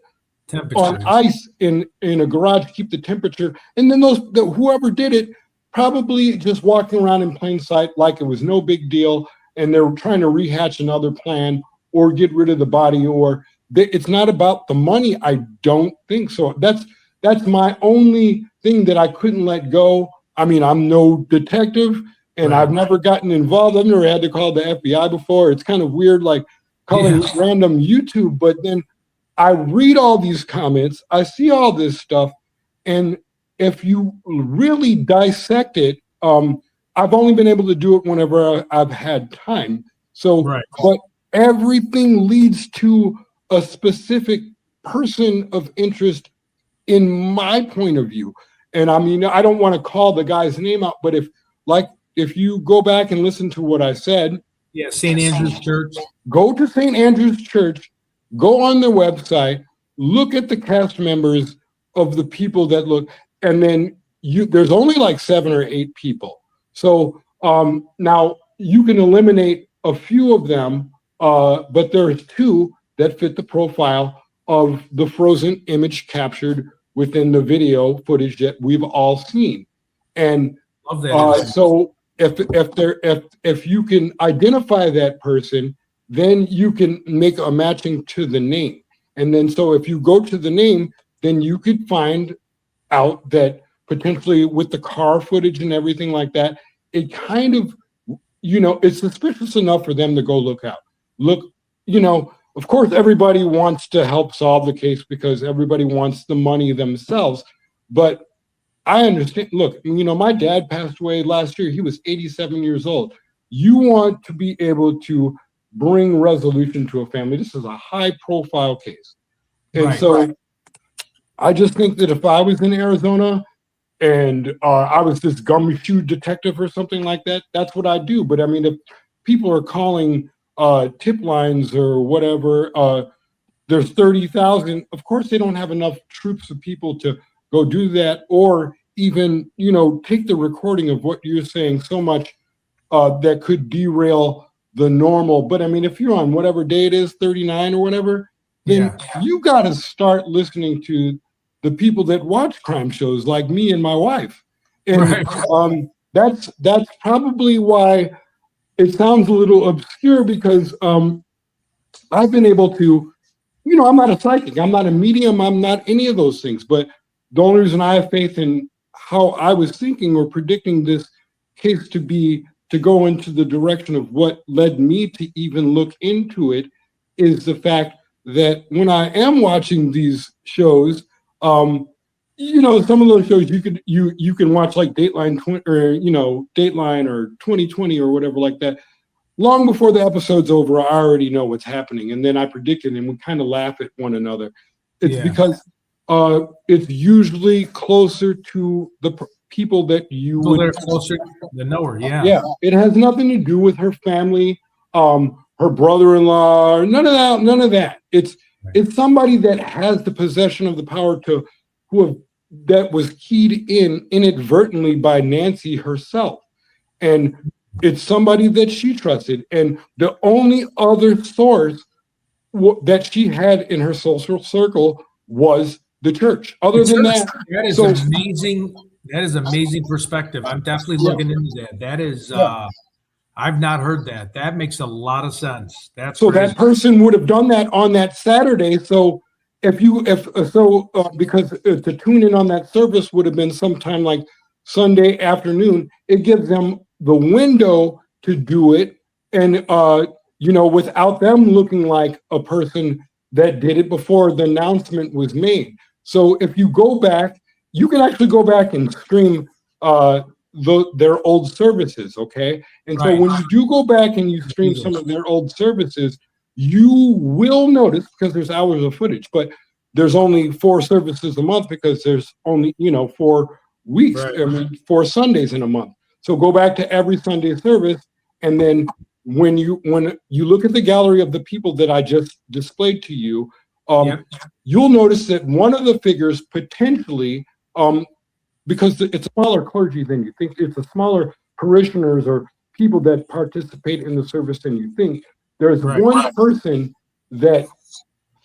on ice in a garage to keep the temperature. And then whoever did it probably just walking around in plain sight like it was no big deal, and they're trying to rehatch another plan or get rid of the body, or it's not about the money. I don't think so. That's my only thing that I couldn't let go. I mean, I'm no detective, and I've never gotten involved. I've never had to call the FBI before. It's kind of weird, like calling random YouTube, but then I read all these comments, I see all this stuff, and if you really dissect it, I've only been able to do it whenever I've had time. So, Right. but everything leads to a specific person of interest in my point of view. And I mean, I don't want to call the guy's name out, but if you go back and listen to what I said, Yeah, St. Andrew's Church. go to St. Andrew's Church, go on their website, look at the cast members of the people that look, and then there's only like 7 or 8 people. So now you can eliminate a few of them, but there's 2 that fit the profile of the frozen image captured within the video footage that we've all seen. And Love that. so if you can identify that person, then you can make a matching to the name. And then so if you go to the name, then you could find out that potentially with the car footage and everything like that, it kind of, it's suspicious enough for them to go look out. Look, of course, everybody wants to help solve the case because everybody wants the money themselves. But I understand. Look, my dad passed away last year. He was 87 years old. You want to be able to bring resolution to a family. This is a high-profile case. And I just think that if I was in Arizona and I was this gumshoe detective or something like that, that's what I'd do. But I mean, if people are calling tip lines or whatever, there's 30,000. Of course, they don't have enough troops of people to go do that, or even, take the recording of what you're saying so much that could derail the normal. But I mean, if you're on whatever day it is, 39 or whatever, then you got to start listening to the people that watch crime shows like me and my wife. And that's probably why it sounds a little obscure, because I've been able to, I'm not a psychic, I'm not a medium, I'm not any of those things. But the only reason I have faith in how I was thinking or predicting this case to go into the direction of what led me to even look into it is the fact that when I am watching these shows, some of those shows you can watch like Dateline Dateline or 2020 or whatever like that. Long before the episode's over, I already know what's happening, and then I predict it, and we kind of laugh at one another. It's because it's usually closer to the people that you would. They're closer to know her. Yeah, it has nothing to do with her family, her brother-in-law, none of that. It's somebody that has the possession of the power that was keyed in inadvertently by Nancy herself. And it's somebody that she trusted. And the only other source that she had in her social circle was the church. Other than that, that is amazing. That is amazing perspective. I'm definitely looking into that. That is, I've not heard that. That makes a lot of sense. That's so crazy. that person would have done that on that Saturday. So because to tune in on that service would have been sometime like Sunday afternoon, it gives them the window to do it, and without them looking like a person that did it before the announcement was made. So if you go back, you can actually go back and stream their old services, okay? And so when you do go back and you stream some of their old services, you will notice, because there's hours of footage, but there's only 4 services a month because there's only 4 weeks, 4 Sundays in a month. So go back to every Sunday service, and then when you look at the gallery of the people that I just displayed to you, you'll notice that one of the figures potentially, because it's a smaller clergy than you think, it's a smaller parishioners or people that participate in the service than you think. There's one person that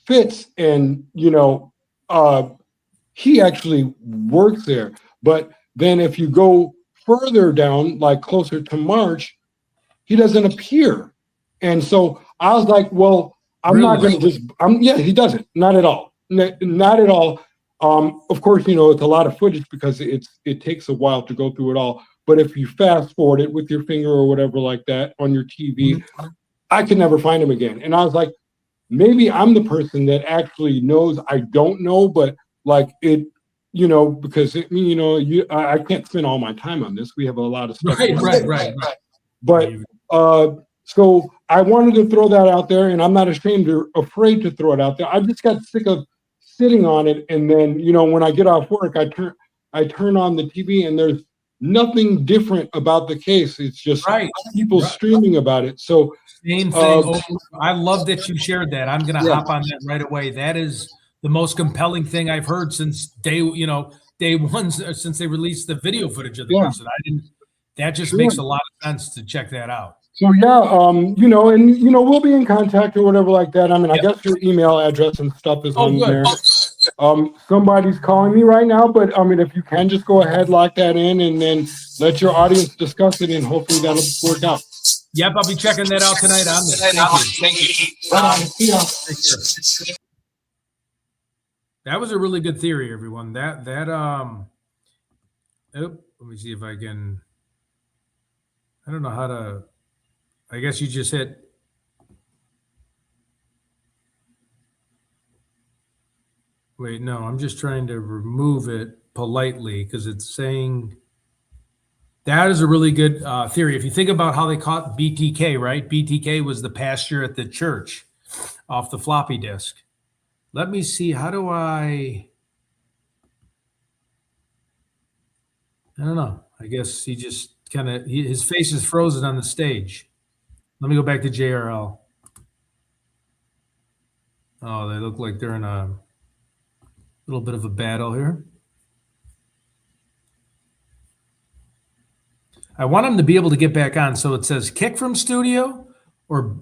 fits, and he actually works there. But then if you go further down, like closer to March, he doesn't appear. And so I was like, well, I'm not going to just, he doesn't, not at all. Not at all. Of course, it's a lot of footage because it takes a while to go through it all. But if you fast forward it with your finger or whatever like that on your TV, I could never find him again. And I was like, maybe I'm the person that actually knows. I don't know, but like it, because I can't spend all my time on this. We have a lot of stuff. Right. But so I wanted to throw that out there, and I'm not ashamed or afraid to throw it out there. I just got sick of sitting on it, and then when I get off work, I turn on the TV, and there's nothing different about the case. It's just people streaming about it. So same thing. I love that you shared that. I'm going to hop on that right away. That is the most compelling thing I've heard since day one, since they released the video footage of the person. That just makes a lot of sense to check that out. So we'll be in contact or whatever like that. I mean, I guess your email address and stuff is on there. Somebody's calling me right now, but I mean, if you can just go ahead, lock that in, and then let your audience discuss it, and hopefully that'll work out. Yep, I'll be checking that out tonight on this. Thank you. Take care. That was a really good theory, everyone. Let me see if I can. I don't know how to. I guess you just hit. Wait, no, I'm just trying to remove it politely because it's saying that is a really good theory. If you think about how they caught BTK, right? BTK was the pastor at the church off the floppy disk. Let me see. How do I don't know. I guess he just kind of, his face is frozen on the stage. Let me go back to JRL. Oh, they look like they're in a little bit of a battle here. I want him to be able to get back on. So it says kick from studio or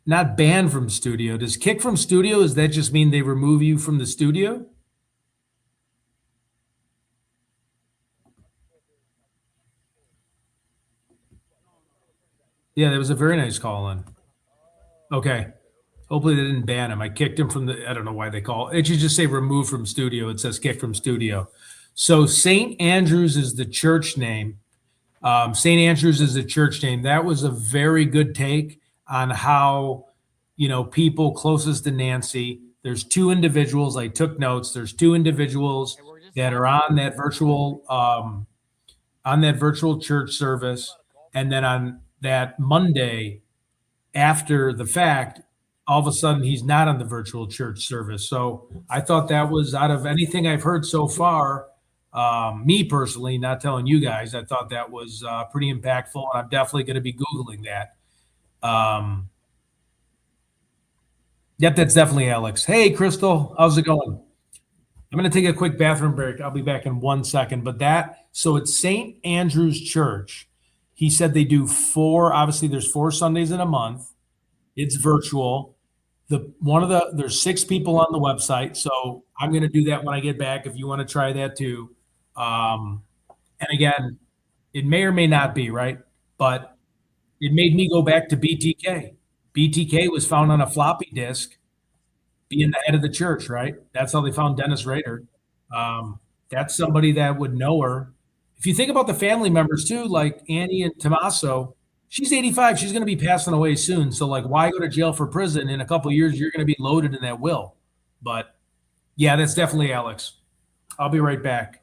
not banned from studio. Does kick from studio, does that just mean they remove you from the studio? Yeah, that was a very nice call in. Okay. Hopefully they didn't ban him. I kicked him from I don't know why they call it. It should just say remove from studio. It says kick from studio. So St. Andrews is the church name. St. Andrews is the church name. That was a very good take on how, people closest to Nancy. There's two individuals. I took notes. There's two individuals that are on that virtual church service. And then on that Monday after the fact, all of a sudden he's not on the virtual church service. So I thought that was, out of anything I've heard so far, me personally, not telling you guys, I thought that was pretty impactful, and I'm definitely going to be Googling that. Yep, that's definitely Alex. Hey, Crystal, how's it going? I'm going to take a quick bathroom break. I'll be back in 1 second. So it's St. Andrew's Church. He said they do obviously there's 4 Sundays in a month. It's virtual. There's 6 people on the website. So I'm going to do that when I get back if you want to try that too. And again, it may or may not be, right? But it made me go back to BTK. BTK was found on a floppy disk being the head of the church, right? That's how they found Dennis Rader. That's somebody that would know her. If you think about the family members too, like Annie and Tommaso, she's 85. She's going to be passing away soon. So why go to jail for prison? In a couple of years, you're going to be loaded in that will. But yeah, that's definitely Alex. I'll be right back.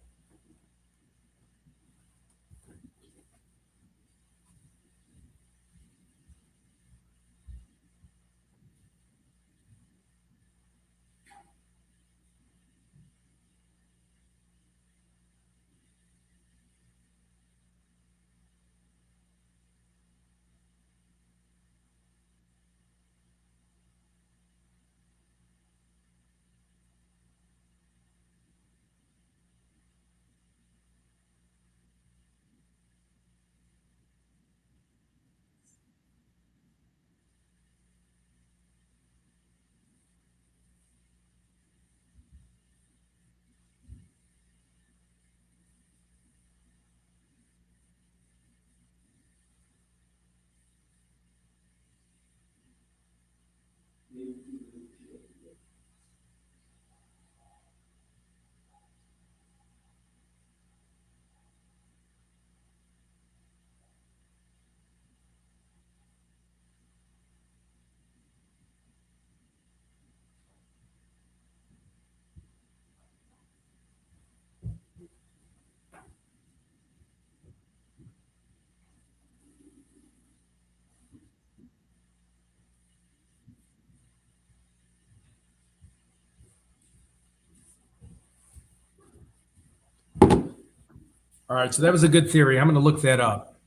All right, so that was a good theory. I'm going to look that up.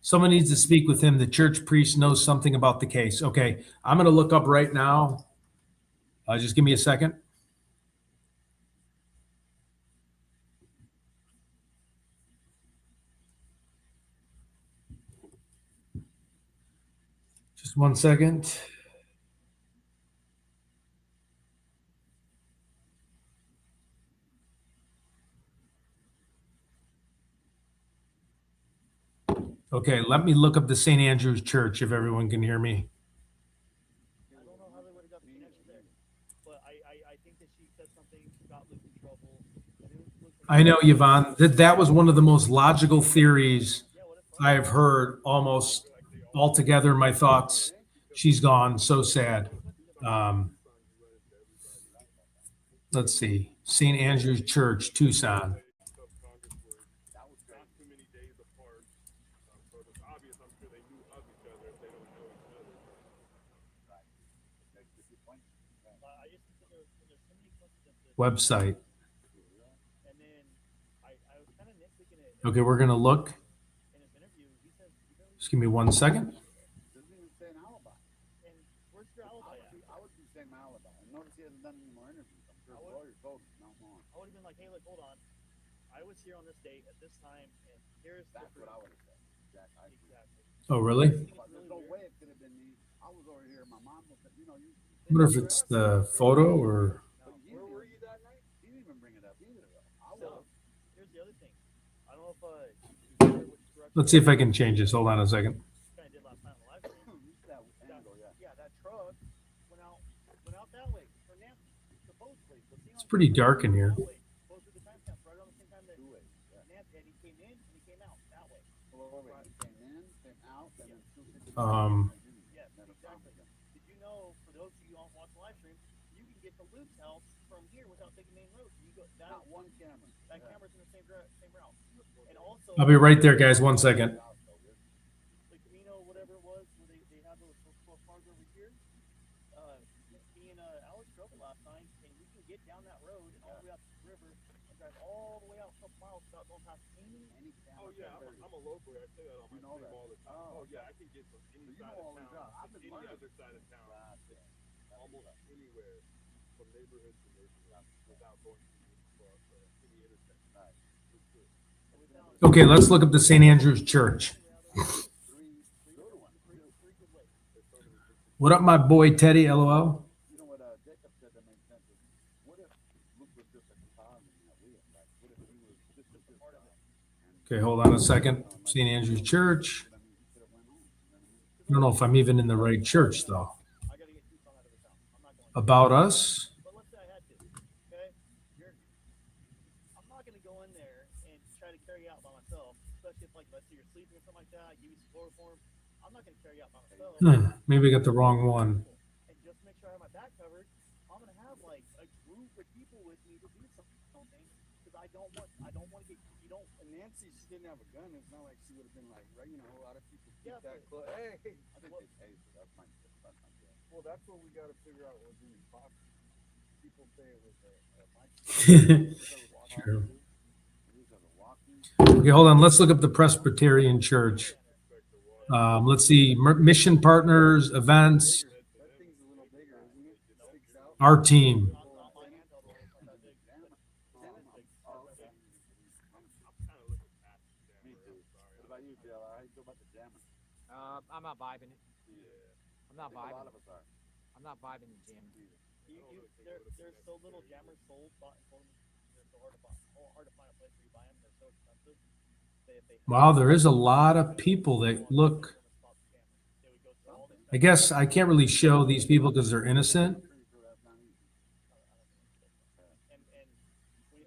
Someone needs to speak with him. The church priest knows something about the case. Okay, I'm going to look up right now. Just give me a second. Just 1 second. Okay, let me look up the St. Andrew's Church if everyone can hear me. I don't know how they would have got the connection there, but I think that she said something, got Luke in trouble. I know, Yvonne, that was one of the most logical theories I've heard almost altogether in my thoughts. She's gone, so sad. Let's see, St. Andrew's Church, Tucson. Website. Okay, we're gonna look. Just give me 1 second. I would have been like, hey, look, hold on. I was here on this date at this time, and here's that's what I would have said. Exactly. Oh, really? There's no way it could have been me. I was over here. My mom was, you know, I wonder if it's the photo or. Where were you that night? You didn't even bring it up either. So, here's the other thing. I don't know if Let's see if I can change this. Hold on a second. kind of did last time on the live stream. Yeah, that truck went out that way for Nancy, supposedly. It's pretty dark in here. Close to the timestamp, right on the same time that Nancy, and he came in and he came out that way. He came in, came out, and then yes, exactly. Did you know, for those of you who don't watch the live stream, you can get to Luke's house from here without taking main road. You go that not one camera. That camera's in the same route. And also, I'll be right there, guys. 1 second. the Camino, whatever it was, where they have those cars over here. Me and Alex drove it last time, and we can get down that road and all the way out to the river and drive all the way out a couple miles without going past any camera. Oh yeah, I'm a local. I say that on my stream all the time. Oh yeah, I can get from any side of town to any other side of town, almost anywhere from neighborhood to neighborhood without going to any intersection. Okay, let's look up the St. Andrew's Church. What up, my boy Teddy? LOL. You know what Jacob said that makes sense is, what if Luke was just a component in that wheel? Like, what if he was just a part of it? Okay, hold on a second. St. Andrew's Church. I don't know if I'm even in the right church, though. About us. But let's say I had to, okay? I'm not going to go in there and try to carry out by myself, especially if, like, let's say you're sleeping or something like that, you use chloroform. I'm not going to carry out by myself. Maybe I got the wrong one. And just make sure I have my back covered. I'm going to have, like, a group of people with me to do something, because I don't want to get, you don't. And Nancy, she didn't have a gun. It's not like she would have been like, right, you know, a lot of people keep that close. Hey, I think they taste it. That's my deal. Well, that's what we got to figure out what we pop. People say it was True. Okay, hold on. Let's look up the Presbyterian Church. Let's see. Mission partners, events. Our team. I'm not vibing it. I'm not vibing. I'm not vibing the jam. There's so little jammers sold, they're so hard to find a place where you buy them. They're so expensive. Wow, there is a lot of people that look. I guess I can't really show these people because they're innocent. And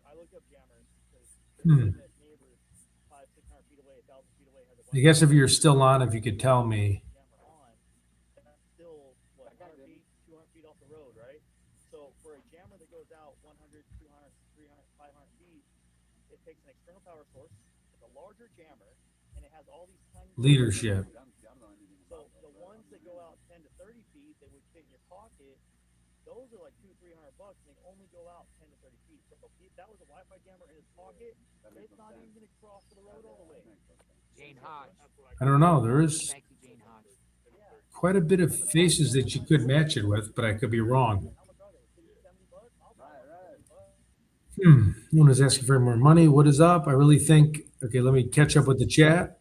I look up jammers. I guess if you're still on, if you could tell me. Still, what, 100 feet, 200 feet off the road, right? So for a jammer that goes out 100, 200, 300, 500 feet, it takes an external power source. It's a larger jammer, and it has all these tiny Leadership. So the ones that go out 10 to 30 feet that would fit in your pocket those are like $200-300, and they only go out 10 to 30 feet. So if that was a Wi-Fi jammer in his pocket, it's not even going to cross the road all the way. Jane Hodge. I don't know. There is Thank you, Jane Hodge. quite a bit of faces that you could match it with, but I could be wrong. How much are they? $70? I'll buy it. One is asking for more money. What is up? I really think, okay, let me catch up with the chat.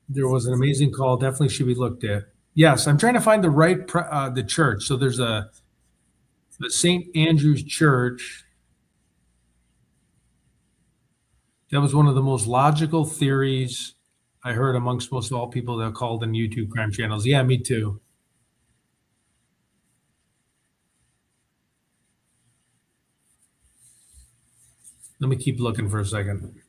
There was an amazing call. Definitely should be looked at. Yes, I'm trying to find the right, the church. So there's the St. Andrew's Church. That was one of the most logical theories I heard amongst most all people that called in YouTube crime channels. Yeah, me too. Let me keep looking for a second.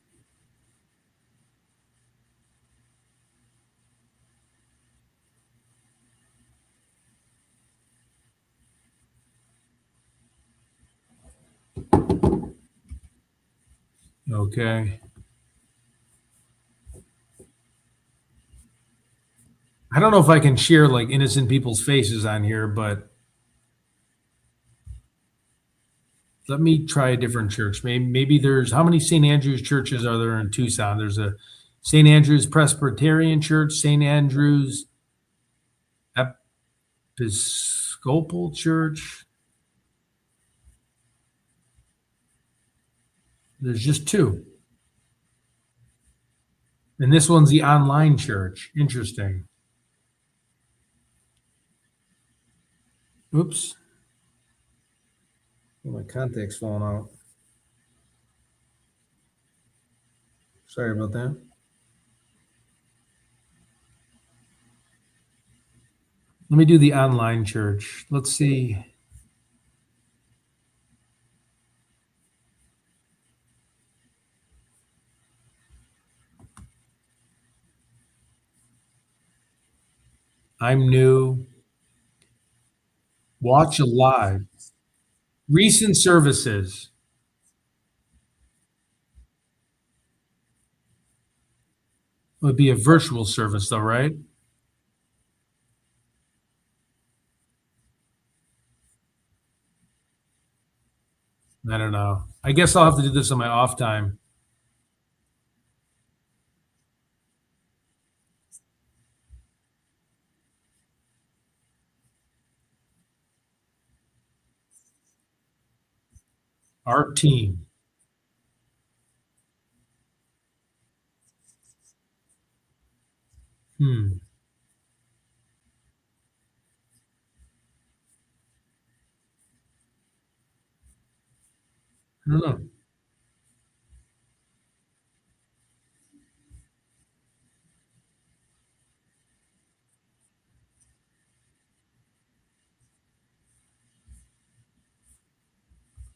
Okay. I don't know if I can share like innocent people's faces on here, but let me try a different church. Maybe there's, how many St. Andrew's churches are there in Tucson? There's a St. Andrew's Presbyterian Church, St. Andrew's Episcopal Church. There's just two. And this one's the online church. Interesting. Oops. Oh, my contact's falling out. Sorry about that. Let me do the online church. Let's see. I'm new. Watch a live. Recent services. It would be a virtual service though, right? I don't know. I guess I'll have to do this on my off time. Our team. I don't know.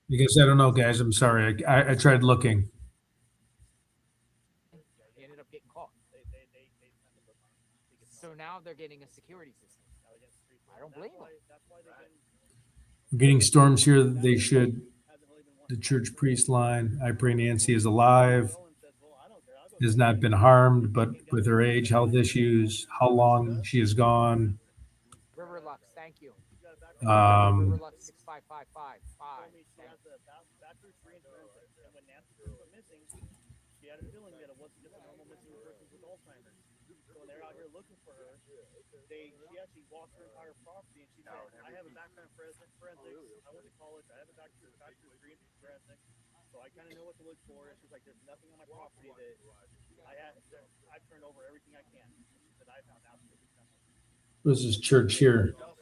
Because I don't know, guys. I'm sorry. I tried looking. He ended up getting caught. So now they're getting a security system. I don't blame them. I'm getting storms here. They should. The church priest line. I pray Nancy is alive. Has not been harmed, but with her age, health issues, how long she is gone. River Lux, thank you. Um, River Lux 65555. She had a feeling that it wasn't just a normal missing person with Alzheimer's. So when they're out here looking for her, she actually walked her entire property and she said, I have a background in forensics. I went to college. I have a bachelor's degree in forensics. So I kind of know what to look for. And she's like, there's nothing on my property that I've turned over everything I can that I found absolutely nothing. This is church here. Oh,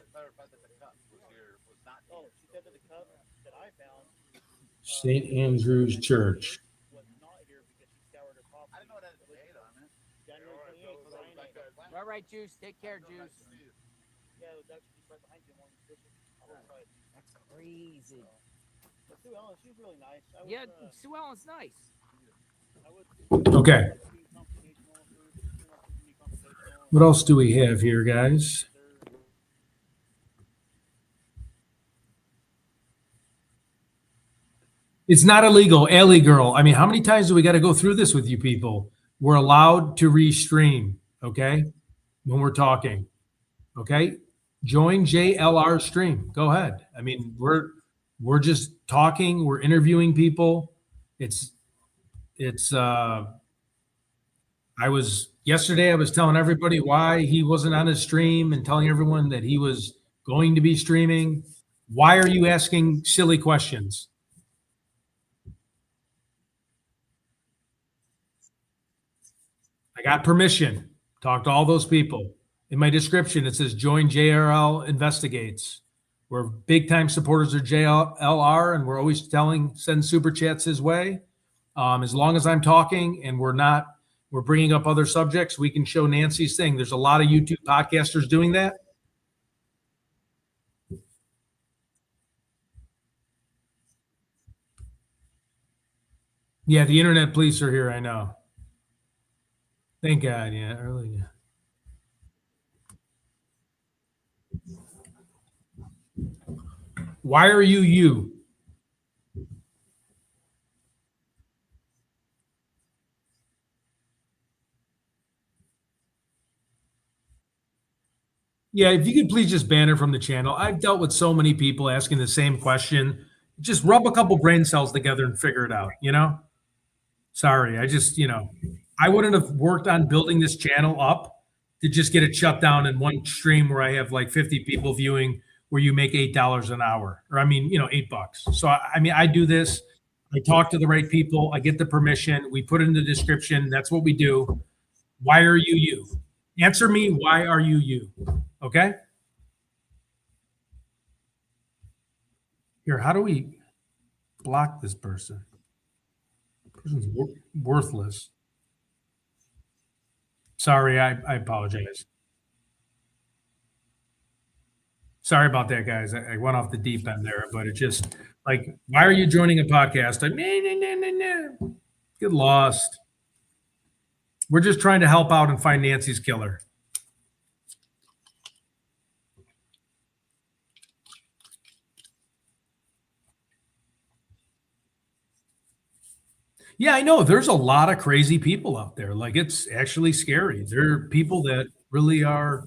she said that the cup that I found St. Andrew's Church. was not here because she scoured her property. I didn't know that had a date on it. January 28th. All right, Juice. Take care, Juice. Yeah, it was actually just right behind you on the dishes. That's crazy. But Sue Ellen, she's really nice. Yeah, Sue Ellen's nice. Okay. What else do we have here, guys? It's not illegal, Alley Girl. I mean, how many times do we got to go through this with you people? We're allowed to restream, okay? When we're talking, okay? Join JLR stream. Go ahead. I mean, we're just talking, we're interviewing people. It's yesterday I was telling everybody why he wasn't on his stream and telling everyone that he was going to be streaming. Why are you asking silly questions? I got permission. Talk to all those people. In my description, it says join JRL Investigates. We're big time supporters of JLR, and we're always send super chats his way. As long as I'm talking and we're bringing up other subjects, we can show Nancy's thing. There's a lot of YouTube podcasters doing that. Yeah, the internet police are here. I know. Thank God. Yeah, early. Why are you you? Yeah, if you could please just ban her from the channel. I've dealt with so many people asking the same question. Just rub a couple brain cells together and figure it out, you know? Sorry, I wouldn't have worked on building this channel up to just get it shut down in one stream where I have like 50 people viewing where you make $8 an hour. Or I mean, $8. So I mean, I do this, I talk to the right people, I get the permission, we put it in the description, that's what we do. Why are you you? Answer me, why are you you? Okay? Here, how do we block this person? Person's worthless. Sorry, I apologize. Sorry about that, guys. I went off the deep end there, but it just like, why are you joining a podcast? Like, nah. Get lost. We're just trying to help out and find Nancy's killer. Yeah, I know. There's a lot of crazy people out there. Like, it's actually scary. There are people that really are,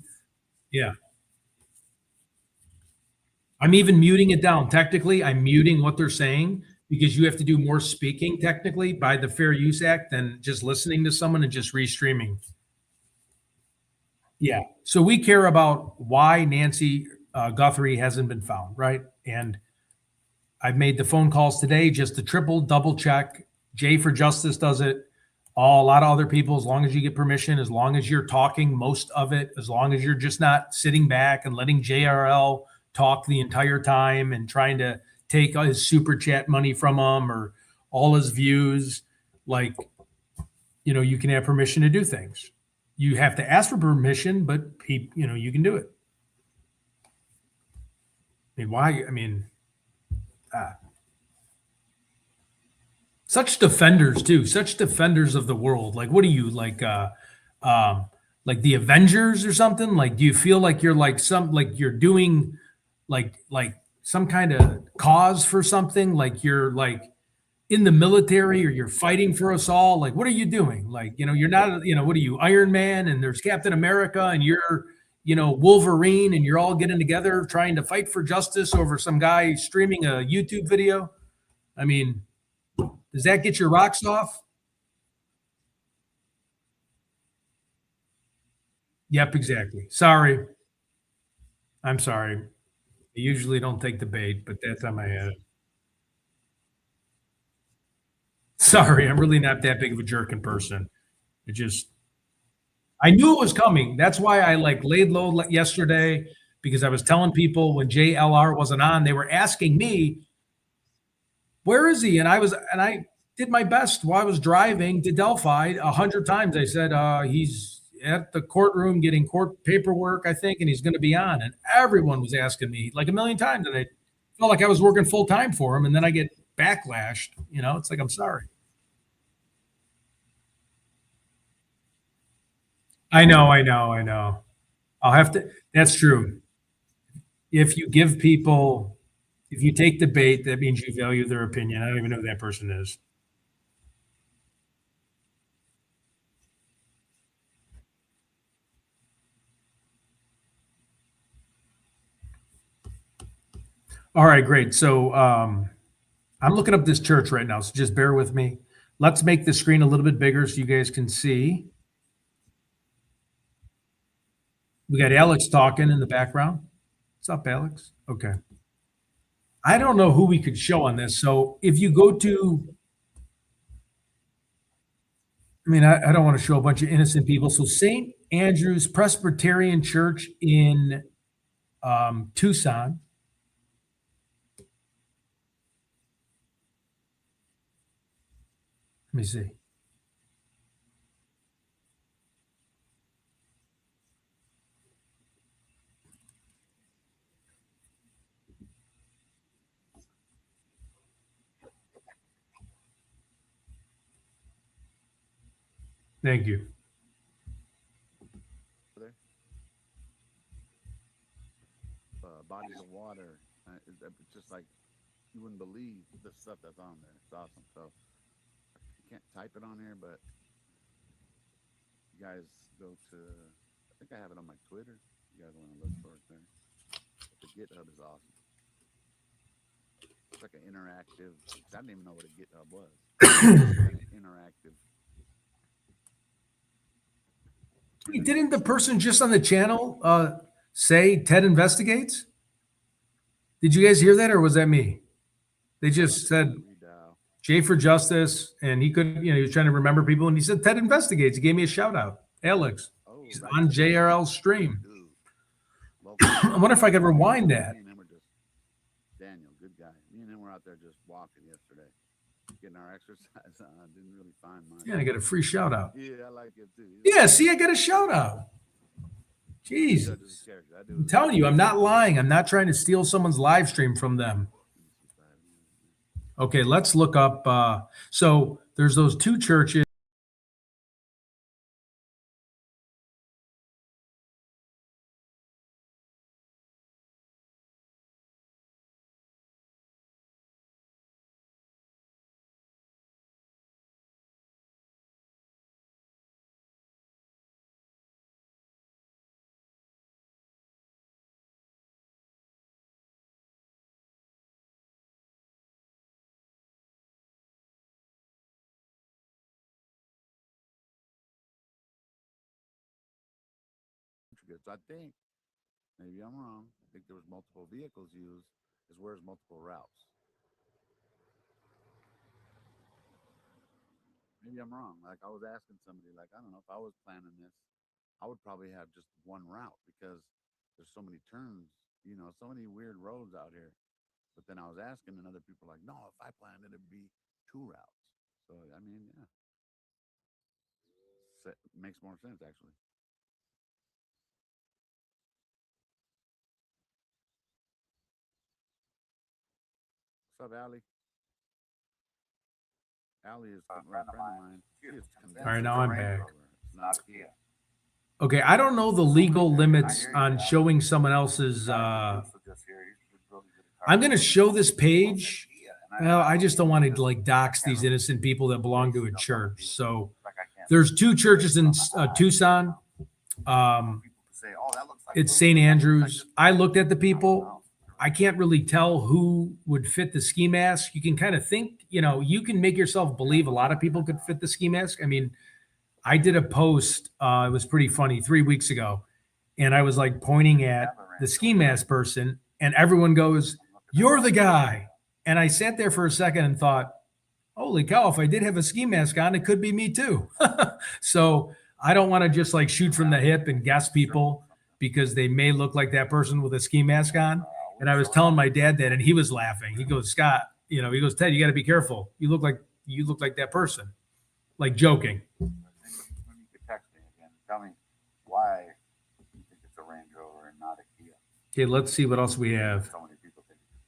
yeah. I'm even muting it down. Technically, I'm muting what they're saying because you have to do more speaking technically by the Fair Use Act than just listening to someone and just restreaming. Yeah. So we care about why Nancy Guthrie hasn't been found, right? And I've made the phone calls today just to double check. Jay for Justice does it. A lot of other people, as long as you get permission, as long as you're talking most of it, as long as you're just not sitting back and letting JRL talk the entire time and trying to take his super chat money from him or all his views, like, you can have permission to do things. You have to ask for permission, but you can do it. I mean, why? I mean, such defenders too, such defenders of the world. Like, what are you like the Avengers or something? Like, do you feel like you're like you're doing like some kind of cause for something? Like you're like in the military or you're fighting for us all? Like, what are you doing? Like, you're not, what are you, Iron Man and there's Captain America and you're, Wolverine and you're all getting together trying to fight for justice over some guy streaming a YouTube video? I mean, does that get your rocks off? Yep, exactly. Sorry. I'm sorry. I usually don't take the bait, but that time I had it. Sorry, I'm really not that big of a jerk in person. I knew it was coming. That's why I laid low yesterday, because I was telling people when JLR wasn't on, they were asking me, where is he? And I did my best while I was driving to Delphi 100 times. I said, he's at the courtroom getting court paperwork, I think, and he's going to be on. And everyone was asking me like a million times. And I felt like I was working full time for him. And then I get backlashed. It's like, I'm sorry. I know. I'll have to. That's true. If you take the bait, that means you value their opinion. I don't even know who that person is. All right, great. So I'm looking up this church right now, so just bear with me. Let's make the screen a little bit bigger so you guys can see. We got Alex talking in the background. What's up, Alex? Okay. I don't know who we could show on this. So if you go to, I mean, I don't want to show a bunch of innocent people. So St. Andrew's Presbyterian Church in Tucson. Let me see. Thank you. Bodies of water. It's just like you wouldn't believe the stuff that's on there. It's awesome. So you can't type it on here, but you guys go to. I think I have it on my Twitter. You guys want to look for it there. The GitHub is awesome. It's like an interactive. I didn't even know what a GitHub was. Interactive. Didn't the person just on the channel say Ted Investigates? Did you guys hear that, or was that me? They just said J for Justice, and he couldn't, he was trying to remember people, and he said Ted Investigates. He gave me a shout out. Alex, he's on JRL's stream. I wonder if I could rewind that. Daniel, good guy. Me and him were out there just walking yesterday, getting our exercise on. I didn't really find mine. Yeah, I got a free shout out. Yeah, I like it too. Yeah, see, I got a shout out. Jesus. I'm telling you, I'm not lying. I'm not trying to steal someone's live stream from them. Okay, let's look up. So there's those two churches. So I think, maybe I'm wrong, I think there was multiple vehicles used as well as multiple routes. Maybe I'm wrong. Like I was asking somebody, like, I don't know, if I was planning this, I would probably have just one route because there's so many turns, so many weird roads out here. But then I was asking, and other people were like, no, if I planned it, it'd be 2 routes. So, I mean, yeah. Makes more sense, actually. What's up, Allie? Allie is a friend of mine. All right, now I'm back. Okay, I don't know the legal limits on showing someone else's. I'm going to show this page. Well, I just don't want to like dox these innocent people that belong to a church. So there's 2 churches in Tucson. It's St. Andrew's. I looked at the people. I can't really tell who would fit the ski mask. You can kind of think, you can make yourself believe a lot of people could fit the ski mask. I mean, I did a post, it was pretty funny 3 weeks ago. And I was like pointing at the ski mask person and everyone goes, "You're the guy." And I sat there for a second and thought, holy cow, if I did have a ski mask on, it could be me too. So I don't want to just like shoot from the hip and guess people because they may look like that person with a ski mask on. And I was telling my dad that, and he was laughing. He goes, "Scott, he goes, Ted, you got to be careful. You look like that person," like joking. You could text me again. Tell me why you think it's a Range Rover and not a Kia. Okay, let's see what else we have. So many people think it's a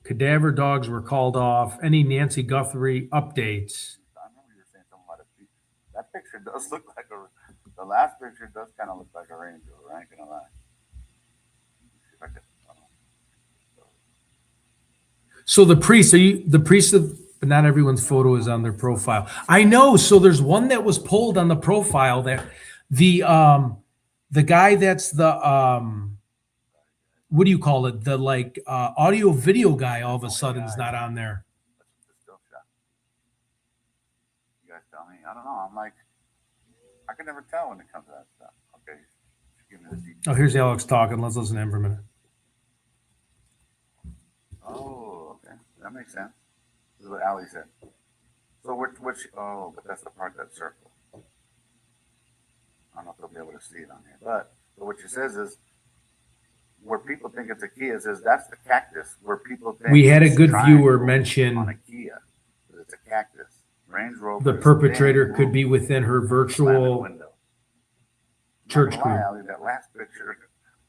Kia. Cadaver dogs were called off. Any Nancy Guthrie updates? I remember you were saying something about a Kia. That picture does look like the last picture does kind of look like a Range Rover. I ain't gonna lie. So the priest, but not everyone's photo is on their profile. I know. So there's one that was pulled on the profile that the guy that's the what do you call it? The like audio video guy all of a sudden is not on there. That's the still shot. You guys tell me. I don't know. I'm like, I can never tell when it comes to that stuff. Okay, just give me the details. Oh, here's Alex talking. Let's listen to him for a minute. Oh, okay, that makes sense. This is what Ali said. So which? Oh, but that's the part that's circle. I don't know if they'll be able to see it on here, but what she says is, where people think it's a Kia, it says that's the cactus. Where people think We had a it's good viewer triangle mention on a Kia, but it's a cactus. Range Rover. the is perpetrator thin, could be within her slanted virtual window. church Not gonna lie, group, Ali, that last picture.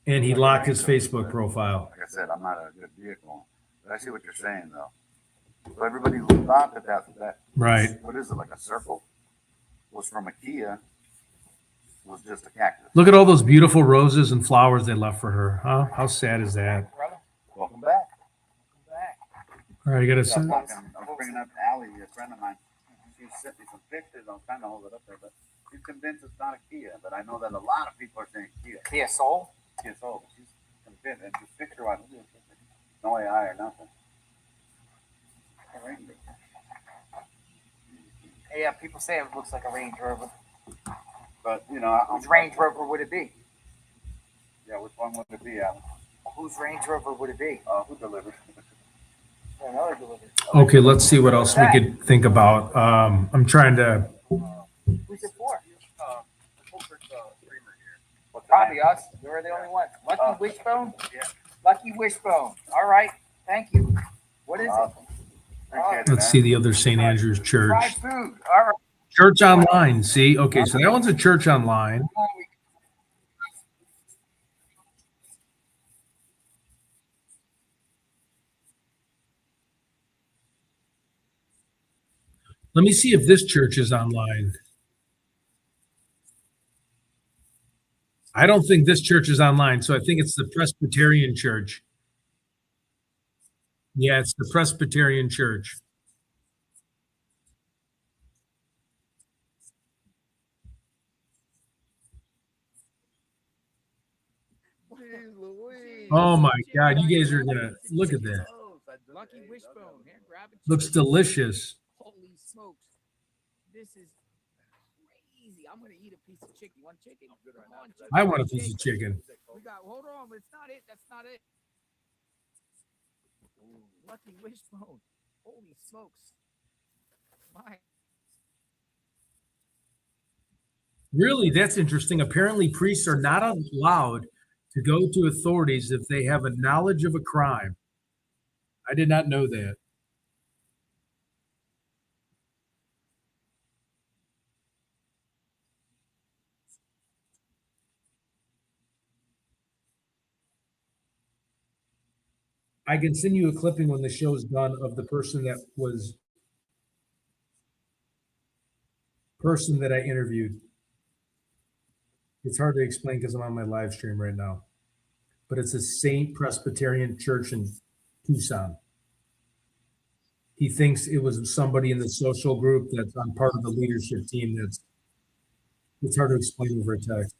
and he like a locked his Range Rover, Facebook but profile. Like I said, I'm not a good vehicle, but I see what you're saying though. So everybody who thought that Right. what is it, like a circle, was from a Kia, was just a cactus. Look at all those beautiful roses and flowers they left for her. Huh? How sad is that? Brother, Welcome back. come back. All right, you got I to. was bringing up Allie, a friend of mine. She sent me some pictures. I'm trying to hold it up there, but she's convinced it's not a Kia. But I know that a lot of people are saying Kia. Kia Soul. Kia Soul. But she's convinced. And just picture wise, no AI or nothing. Yeah, people say it looks like a Range Rover. But you know, Whose Range Rover would it be? Yeah, which one would it be, Alan? Whose Range Rover would it be? Who delivered? Another delivery. Okay, let's see what else we could think about. I'm trying to. Who's it for? What's the Probably name? us. We're the only ones. Lucky Wishbone? Yeah. Lucky Wishbone. All right. Thank you. What is Awesome. Appreciate it, Let's man. see the other St. Andrew's it? Church. Fried food. All right. Church online. See, okay, so that one's a church online. Let me see if this church is online. I don't think this church is online, so I think it's the Presbyterian Church. Yeah, it's the Presbyterian Church. Jeez Louise. Oh my God, you guys are gonna look at that. Lucky Wishbone. Here, grab it. Looks delicious. Holy smokes. This is crazy. I'm going to eat a piece of chicken. You want chicken? Come on, chicken. I want a piece of chicken. We got, hold on, but it's not it. That's not it. Lucky Wishbone. Holy smokes. My. Really, that's interesting. Apparently, priests are not allowed to go to authorities if they have a knowledge of a crime. I did not know that. I can send you a clipping when the show's done of the person that I interviewed. It's hard to explain because I'm on my live stream right now. But it's a Saint Presbyterian Church in Tucson. He thinks it was somebody in the social group that's on part of the leadership team it's hard to explain over a text.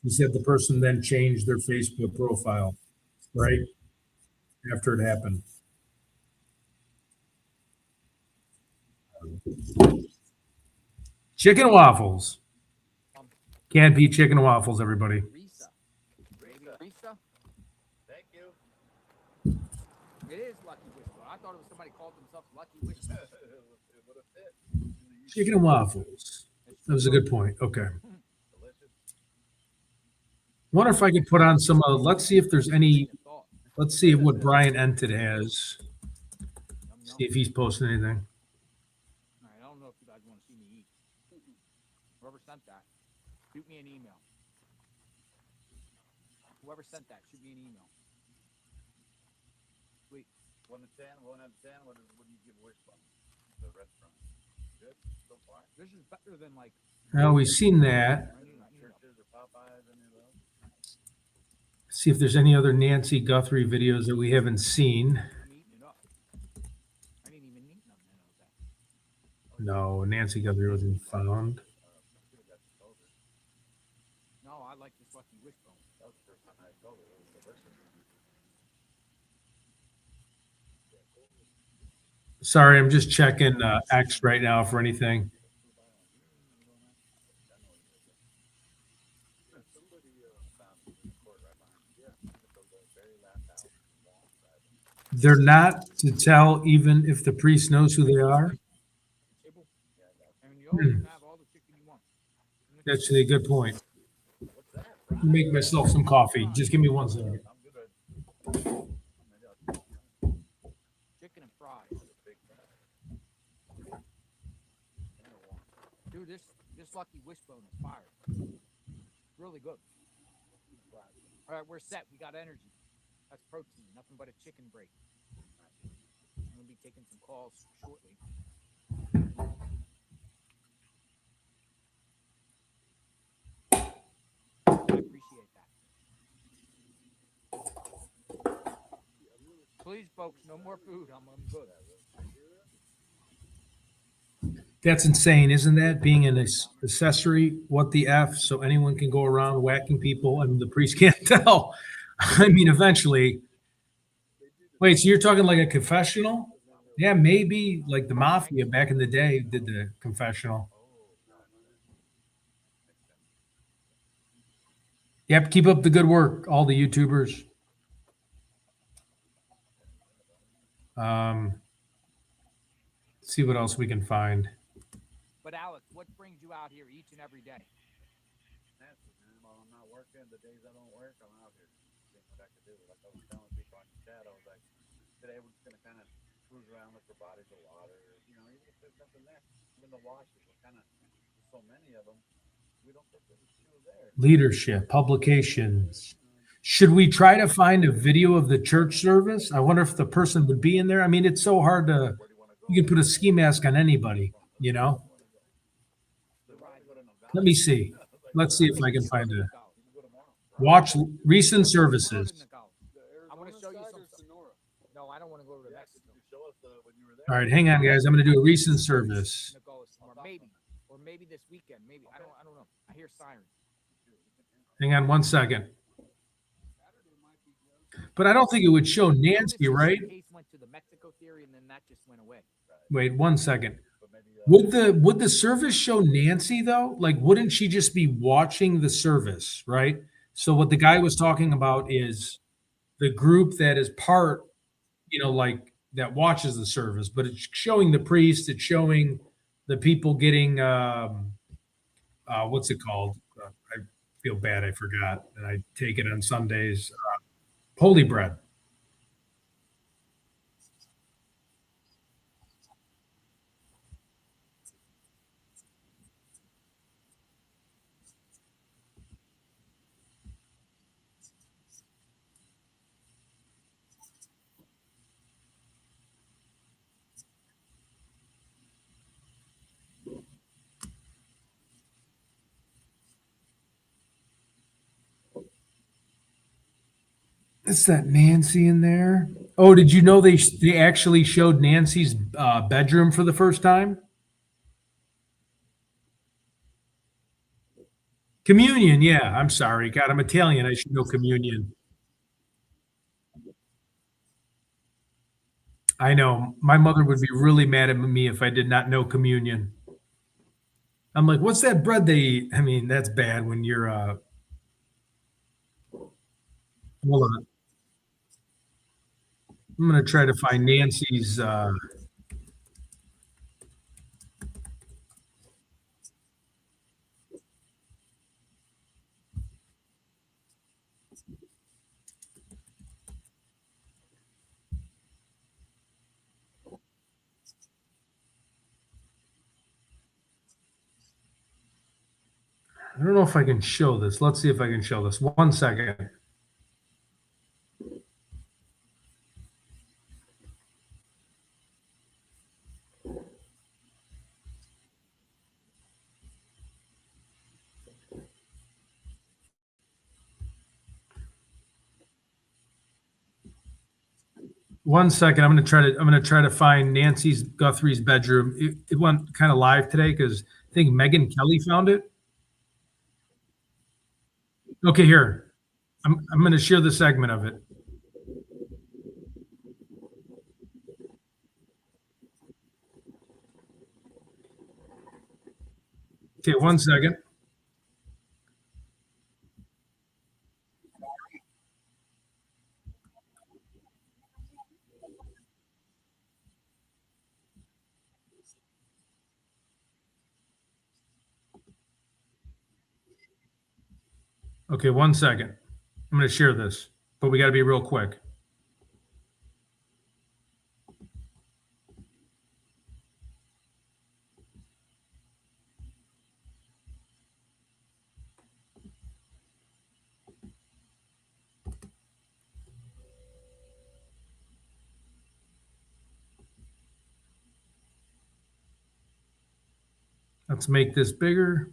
He said the person then changed their Facebook profile, right? After it happened. Chicken waffles. Can't beat chicken waffles, everybody. Risa. Maybe Risa? Thank you. It is Lucky Wishbone. I thought it was somebody called themselves Lucky Wishbone. Chicken and waffles. That was a good point. Okay. Wonder if I could put on some, let's see if there's any, let's see what Brian Ented has. See if he's posting anything. All right, I don't know if you guys want to see me eat. Whoever sent that, shoot me an email. Whoever sent that, shoot me an email. Sweet. 1 to 10, 1 out of 10. What do you give Wishbone? The restaurant. Good so far. This is better than like. Now we've seen that. Churches or Popeyes, any of those? See if there's any other Nancy Guthrie videos that we haven't seen. I'm eating it up. I didn't even eat nothing of that. No, Nancy Guthrie wasn't found. No, I like this Lucky Wishbone. That was the first time I told her. It was the Sorry, I'm just checking X right now for anything. They're not to tell even if the priest knows who they are. And you always have all the chicken you want. That's a good point. Make myself some coffee. Just give me 1 second. Chicken and fries. Dude, this Lucky Wishbone is fire. Really good. All right, we're set. We got energy. That's protein. Nothing but a chicken break. I'm gonna be taking some calls shortly. I appreciate that. Please, folks, no more food. I'm good. That's insane, isn't that? Being an accessory, what the F, so anyone can go around whacking people and the priest can't tell. I mean, eventually. Wait, so you're talking like a confessional? Yeah, maybe like the mafia back in the day did the confessional. Yep, keep up the good work, all the YouTubers. See what else we can find. But Alex, what brings you out here each and every day? While I'm not working, the days I don't work, I'm out here seeing what I can do. Like I was telling people on the chat, I was like, today we're just gonna kind of cruise around, look for bodies of water. You know, even if there's nothing there, even the washes, we're kind of so many of them. We don't put the shoes there. Leadership, publications. Should we try to find a video of the church service? I wonder if the person would be in there. I mean, it's so hard to, you can put a ski mask on anybody, you know? Let me see. Let's see if I can find a watch recent services. I want to show you something. No, I don't want to go to Mexico. All right, hang on, guys. I'm going to do a recent service. Or maybe this weekend. Maybe I don't know. I hear sirens. Hang on 1 second. But I don't think it would show Nancy, right? Went to the Mexico theory, and then that just went away. Wait 1 second. Would the service show Nancy though? Like, wouldn't she just be watching the service, right? So what the guy was talking about is the group that is part, you know, like that watches the service, but it's showing the priest, it's showing the people getting what's it called? I feel bad, I forgot, and I take it on Sundays. Holy bread. Is that Nancy in there? Oh, did you know they actually showed Nancy's bedroom for the first time? Communion, yeah. I'm sorry. God, I'm Italian. I should know communion. I know. My mother would be really mad at me if I did not know communion. I'm like, what's that bread they eat? I mean, that's bad when you're hold on. I'm gonna try to find Nancy's I don't know if I can show this. Let's see if I can show this. 1 second. One second. I'm gonna try to find Nancy's Guthrie's bedroom. It went kind of live today because I think Megan Kelly found it. Okay, here. I'm gonna share the segment of it. Okay, 1 second. Okay, 1 second. I'm going to share this, but we got to be real quick. Let's make this bigger.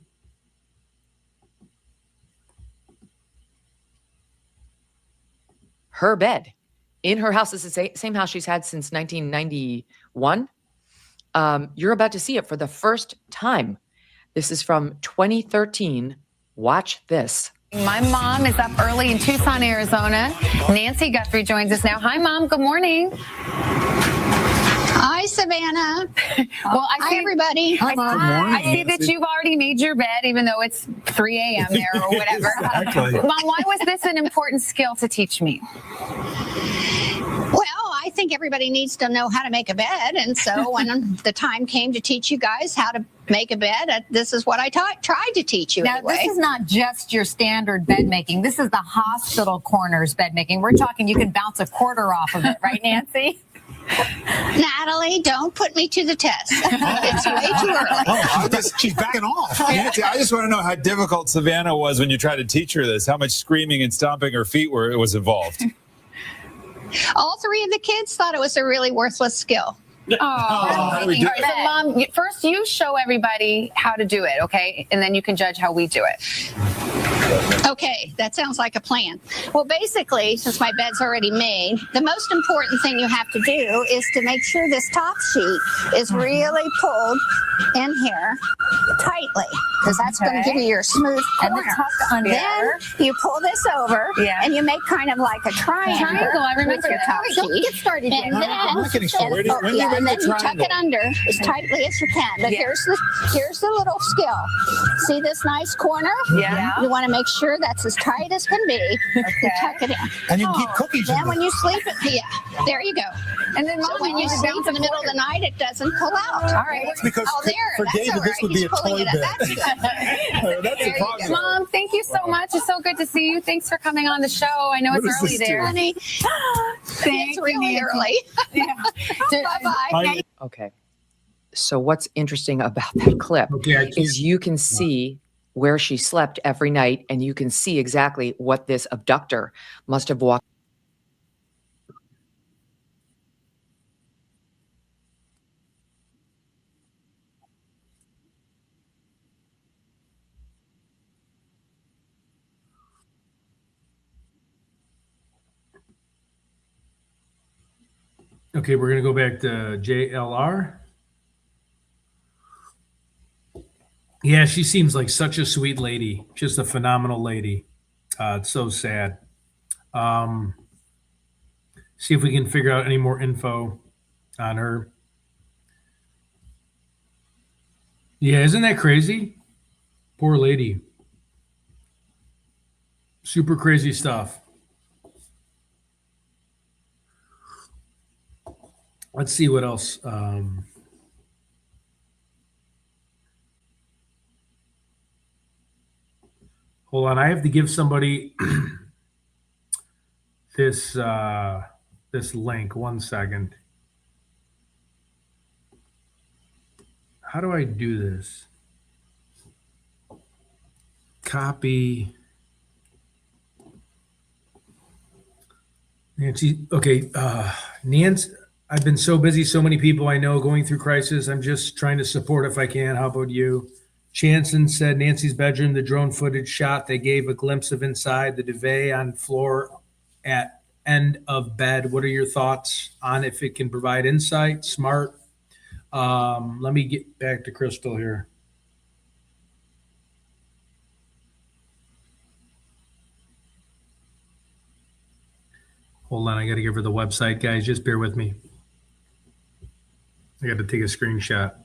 Her bed in her house is the same house she's had since 1991. You're about to see it for the first time. This is from 2013. Watch this. My mom is up early in Tucson, Arizona. Nancy Guthrie joins us now. Hi, Mom. Good morning. Hi, Savannah. Well, Hi, everybody. I see that you've already made your bed, even though it's 3 a.m. there or whatever. Exactly. Mom, why was this an important skill to teach me? Well, I think everybody needs to know how to make a bed. And so when the time came to teach you guys how to make a bed, this is what I tried to teach you. Now, anyway. This is not just your standard bed making. This is the hospital corners bed making. We're talking you can bounce a quarter off of it, right, Nancy? Natalie, don't put me to the test. It's way too early. She's backing off. Nancy, I just want to know how difficult Savannah was when you tried to teach her this. How much screaming and stomping her feet was involved? All three of the kids thought it was a really worthless skill. Oh, all right, so Mom, first you show everybody how to do it, okay? And then you can judge how we do it. Okay, that sounds like a plan. Well, basically, since my bed's already made, the most important thing you have to do is to make sure this top sheet is really pulled in here tightly, because that's going to give you your smooth corner. And the tuck under. Then you pull this over, and you make kind of like a triangle. I remember your top sheet. Don't get started yet. And then, and then you tuck it under as tightly as you can. But here's the little skill. See this nice corner? Yeah. You want to make sure that's as tight as can be. You tuck it in. And you keep cookies in Then when there. you sleep, there you go. And then, Mom, So when you sleep in the middle of the night, it doesn't pull out. All right. Because Oh, there. for That's David, all this right. would be He's a pulling toy it bed. up. That's good. That's There the you problem. go. Mom, thank you so much. It's so good to see you. Thanks for coming on the show. I know What it's does early this do? there. Honey, Thank it's really you, early. Bye-bye. Okay. So what's interesting about that clip is you can see where she slept every night, and you can see exactly what this abductor must have walked. Okay, we're going to go back to JLR. Yeah, she seems like such a sweet lady, just a phenomenal lady. It's so sad. See if we can figure out any more info on her. Yeah, isn't that crazy? Poor lady. Super crazy stuff. Let's see what else. Hold on, I have to give somebody this this link. 1 second. How do I do this? Copy. Nancy, okay. Nancy, I've been so busy, so many people I know going through crisis. I'm just trying to support if I can. How about you? Chanson said Nancy's bedroom, the drone footage shot, they gave a glimpse of inside the duvet on floor at end of bed. What are your thoughts on if it can provide insight? Smart. Let me get back to Crystal here. Hold on, I got to give her the website, guys. Just bear with me. I got to take a screenshot.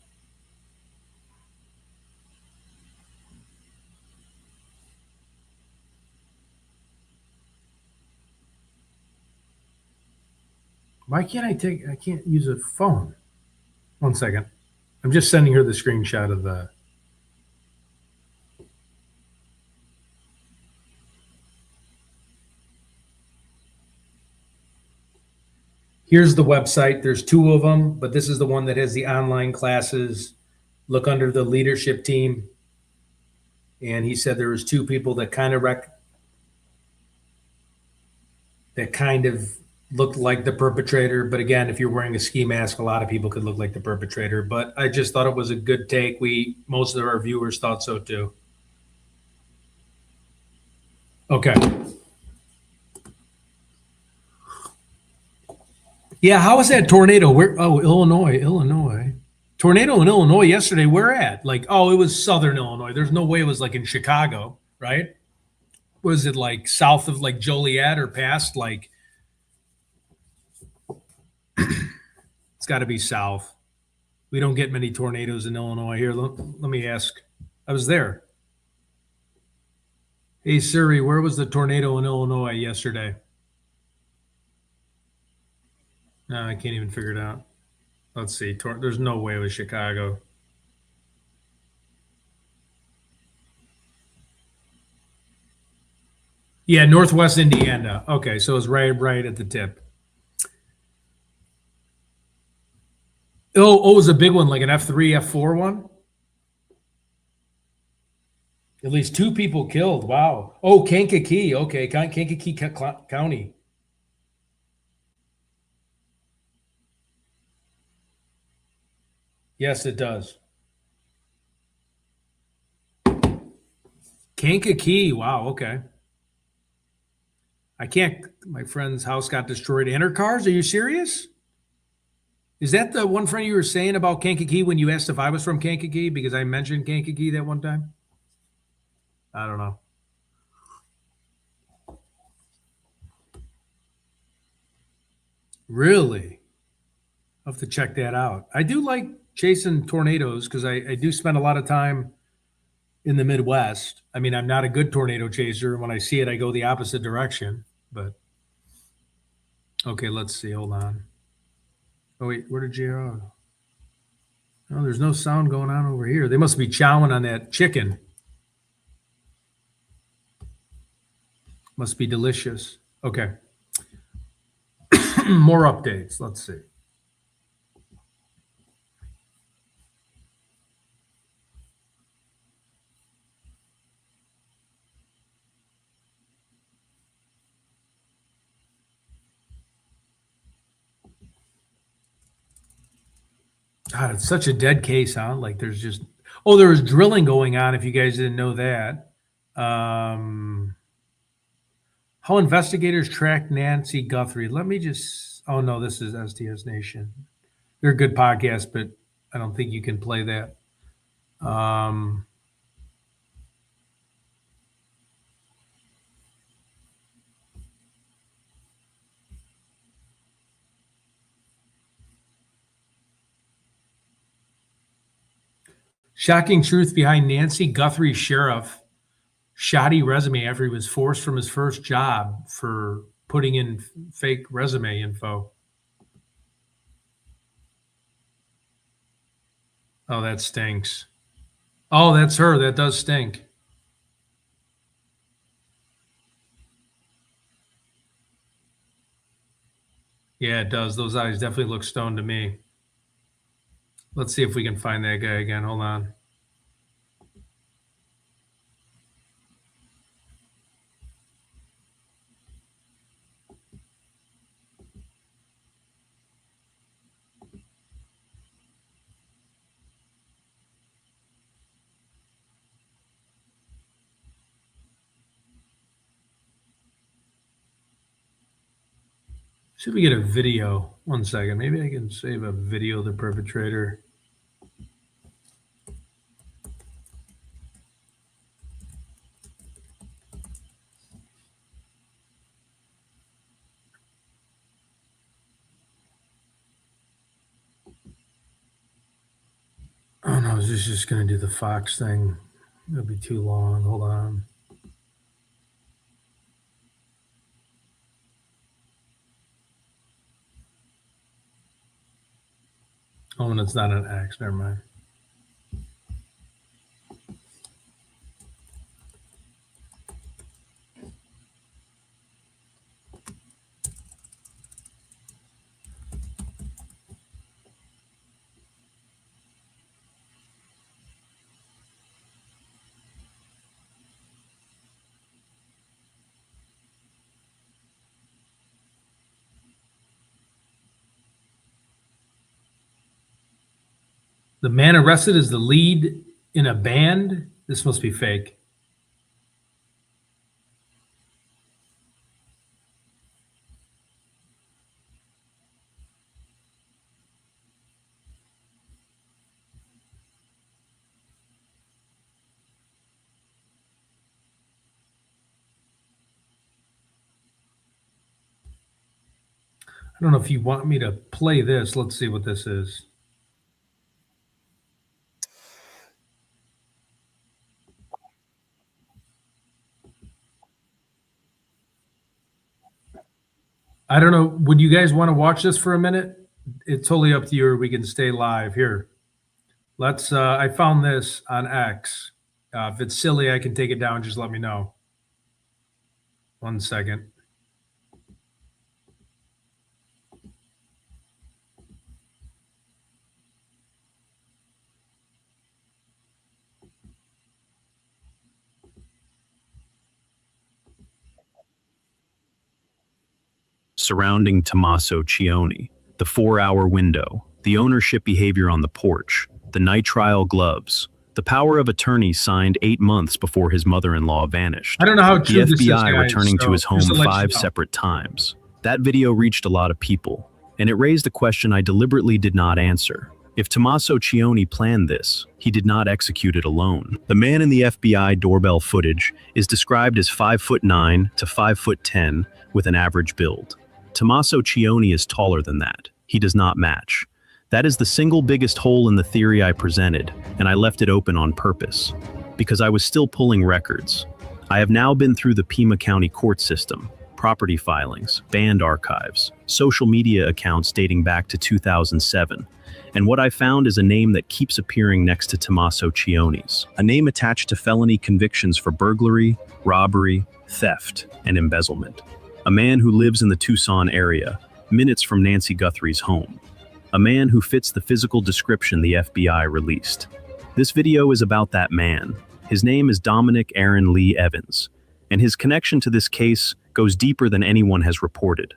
Why can't I can't use a phone? 1 second. I'm just sending her the screenshot of the. Here's the website. There's 2 of them, but this is the one that has the online classes. Look under the leadership team. And he said there was 2 people that kind of looked like the perpetrator. But again, if you're wearing a ski mask, a lot of people could look like the perpetrator. But I just thought it was a good take. Most of our viewers thought so too. Okay. Yeah, how was that tornado? Where? Oh, Illinois. Tornado in Illinois yesterday. Where at? Like, oh, it was southern Illinois. There's no way it was like in Chicago, right? Was it like south of like Joliet or past like? It's got to be south. We don't get many tornadoes in Illinois. Here, let me ask. I was there. Hey Siri, where was the tornado in Illinois yesterday? No, I can't even figure it out. Let's see. There's no way it was Chicago. Yeah, Northwest Indiana. Okay, so it's right at the tip. Oh, it was a big one, like an F3, F4 one? At least 2 people killed. Wow. Oh, Kankakee. Okay, Kankakee County. Yes, it does. Kankakee. Wow, okay. I can't. My friend's house got destroyed. And her cars? Are you serious? Is that the one friend you were saying about Kankakee when you asked if I was from Kankakee? Because I mentioned Kankakee that one time? I don't know. Really? I'll have to check that out. I do like chasing tornadoes because I do spend a lot of time in the Midwest. I mean, I'm not a good tornado chaser. When I see it, I go the opposite direction. But okay, let's see. Hold on. Oh wait, where did JR? Oh, there's no sound going on over here. They must be chowing on that chicken. Must be delicious. Okay. More updates. Let's see. God, it's such a dead case, huh? Like there's just, oh, there was drilling going on if you guys didn't know that. How investigators tracked Nancy Guthrie. Let me just, oh no, this is STS Nation. They're a good podcast, but I don't think you can play that. Shocking truth behind Nancy Guthrie sheriff shoddy resume after he was forced from his first job for putting in fake resume info. Oh, that stinks. Oh, that's her. That does stink. Yeah, it does. Those eyes definitely look stoned to me. Let's see if we can find that guy again. Hold on. See if we get a video. 1 second. Maybe I can save a video of the perpetrator. Oh no, this is just going to do the Fox thing. It'll be too long. Hold on. Oh, and it's not an X. Never mind. The man arrested is the lead in a band. This must be fake. I don't know if you want me to play this. Let's see what this is. I don't know. Would you guys want to watch this for a minute? It's totally up to you, or we can stay live here. Let's, I found this on X. If it's silly, I can take it down. Just let me know. 1 second. Surrounding Tommaso Cioni, the 4-hour window, the ownership behavior on the porch, the nitrile gloves, the power of attorney signed 8 months before his mother-in-law vanished. I don't know how true the this is, FBI guys, returning so to his home just to let you 5 know. separate times. That video reached a lot of people, and it raised a question I deliberately did not answer. If Tommaso Cioni planned this, he did not execute it alone. The man in the FBI doorbell footage is described as 5'9" to 5'10" with an average build. Tommaso Cioni is taller than that. He does not match. That is the single biggest hole in the theory I presented, and I left it open on purpose, because I was still pulling records. I have now been through the Pima County court system, property filings, band archives, social media accounts dating back to 2007, and what I found is a name that keeps appearing next to Tommaso Cioni's, a name attached to felony convictions for burglary, robbery, theft, and embezzlement. A man who lives in the Tucson area, minutes from Nancy Guthrie's home. A man who fits the physical description the FBI released. This video is about that man. His name is Dominic Aaron Lee Evans, and his connection to this case goes deeper than anyone has reported.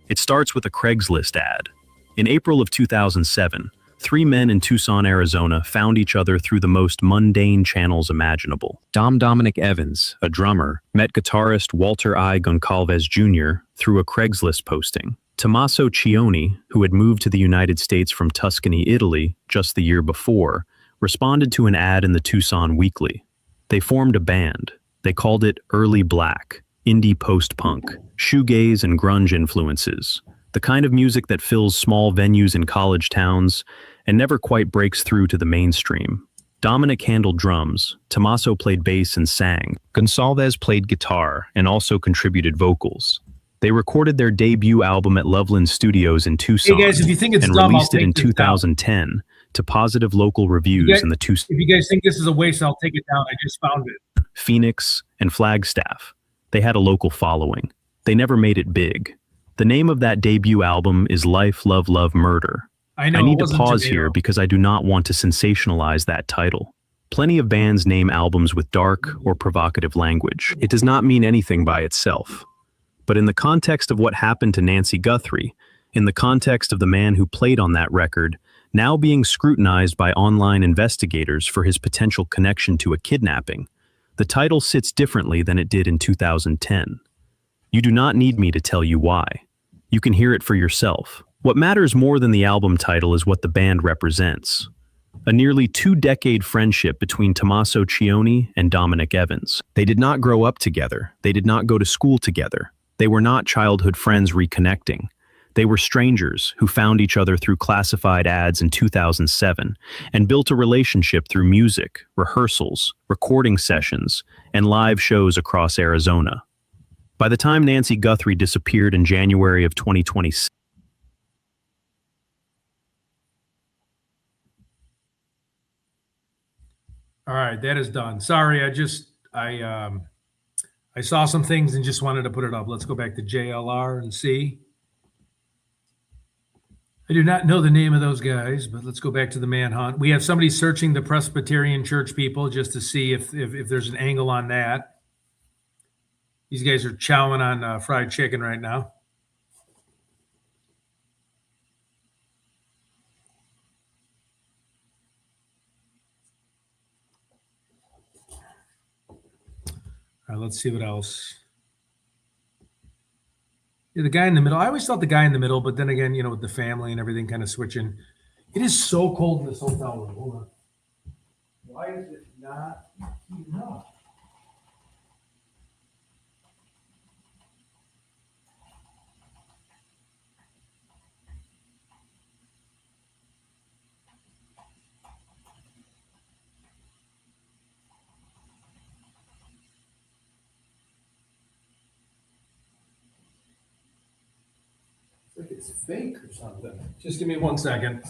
It starts with a Craigslist ad. In April of 2007, 3 men in Tucson, Arizona found each other through the most mundane channels imaginable. Dominic Evans, a drummer, met guitarist Walter I. Goncalves Jr. through a Craigslist posting. Tommaso Cioni, who had moved to the United States from Tuscany, Italy, just the year before, responded to an ad in the Tucson Weekly. They formed a band. They called it Early Black, indie post-punk, shoegaze and grunge influences, the kind of music that fills small venues in college towns and never quite breaks through to the mainstream. Dominic handled drums, Tommaso played bass and sang, Goncalves played guitar and also contributed vocals. They recorded their debut album at Loveland Studios in Tucson, Hey guys, if you think it's and dumb, released I'll it in take this down. 2010 to positive local reviews guys- in the Tucson, If you guys think this is a waste, I'll take it down. I just found it. Phoenix, and Flagstaff. They had a local following. They never made it big. The name of that debut album is Life, Love, Love, Murder. I know. I it need to wasn't pause tomato. here because I do not want to sensationalize that title. Plenty of bands name albums with dark or provocative language. It does not mean anything by itself. But in the context of what happened to Nancy Guthrie, in the context of the man who played on that record, now being scrutinized by online investigators for his potential connection to a kidnapping, the title sits differently than it did in 2010. You do not need me to tell you why. You can hear it for yourself. What matters more than the album title is what the band represents. A nearly 2-decade friendship between Tommaso Cioni and Dominic Evans. They did not grow up together. They did not go to school together. They were not childhood friends reconnecting. They were strangers who found each other through classified ads in 2007 and built a relationship through music, rehearsals, recording sessions, and live shows across Arizona. By the time Nancy Guthrie disappeared in January of 2026, All right, that is done. Sorry, I saw some things and just wanted to put it up. Let's go back to JLR and see. I do not know the name of those guys, but let's go back to the manhunt. We have somebody searching the Presbyterian church people just to see if there's an angle on that. These guys are chowing on fried chicken right now. All right, let's see what else. Yeah, the guy in the middle. I always thought the guy in the middle, but then again, with the family and everything kind of switching. It is so cold in this hotel room. Hold on. Why is it not heating up? Like it's fake or something. Just give me 1 second.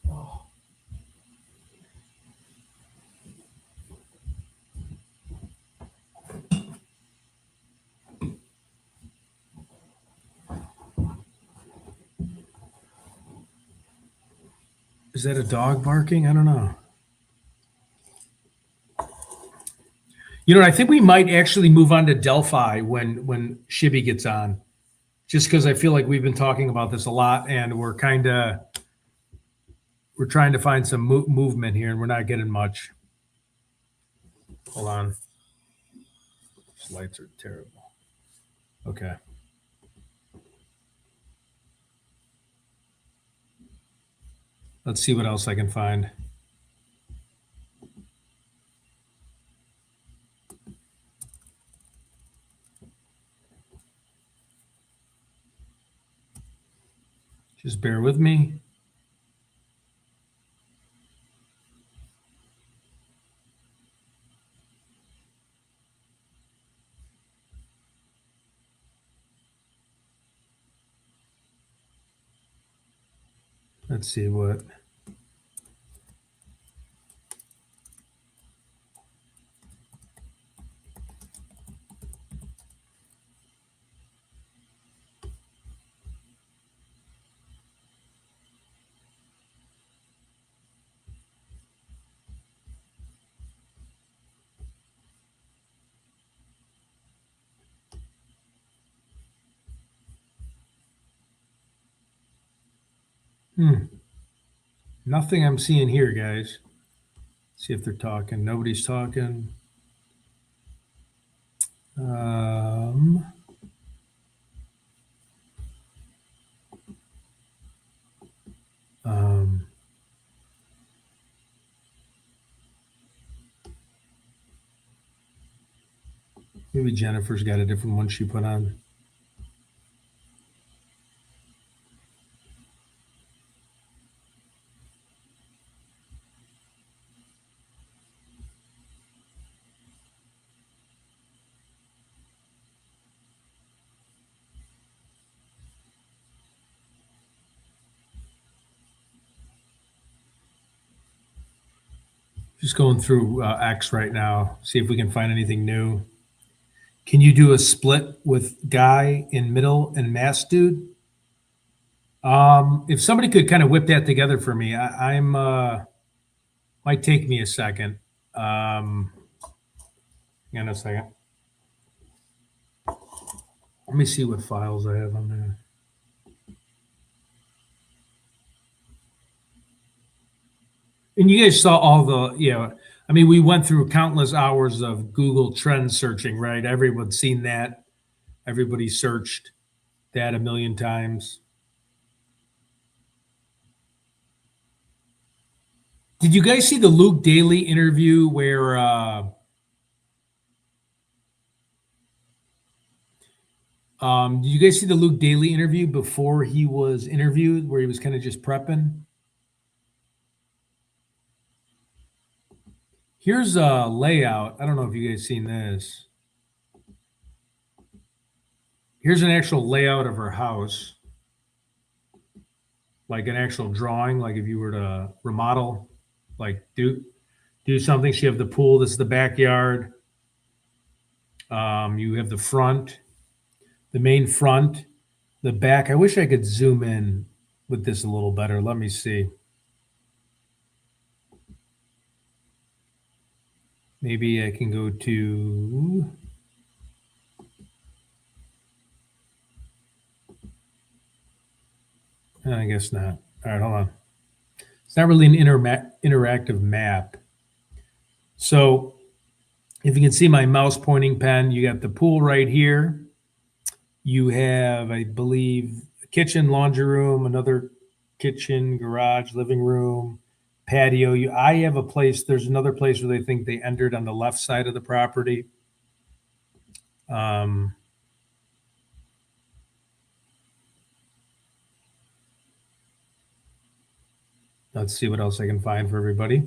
Oh. Is that a dog barking? I don't know. I think we might actually move on to Delphi when Shibby gets on, just because I feel like we've been talking about this a lot, and we're trying to find some movement here, and we're not getting much. Hold on. These lights are terrible. Okay. Let's see what else I can find. Just bear with me. Let's see what. Nothing I'm seeing here, guys. See if they're talking. Nobody's talking. Maybe Jennifer's got a different one she put on. Just going through X right now, see if we can find anything new. Can you do a split with Guy in middle and Mass Dude? If somebody could kind of whip that together for me, I'm might take me a second. Hang on a second. Let me see what files I have on there. And you guys saw all the, we went through countless hours of Google trend searching, right? Everyone's seen that. Everybody searched that a million times. Did you guys see the Luke Daly interview where Did you guys see the Luke Daly interview before he was interviewed, where he was kind of just prepping? Here's a layout. I don't know if you guys seen this. Here's an actual layout of her house, like an actual drawing. Like if you were to remodel, like do something. So you have the pool. This is the backyard. You have the front, the main front, the back. I wish I could zoom in with this a little better. Let me see. Maybe I can go to. I guess not. All right, hold on. It's not really an interactive map. So if you can see my mouse pointing pen, you got the pool right here. You have, I believe, a kitchen, laundry room, another kitchen, garage, living room, patio. I have a place. There's another place where they think they entered on the left side of the property. Let's see what else I can find for everybody.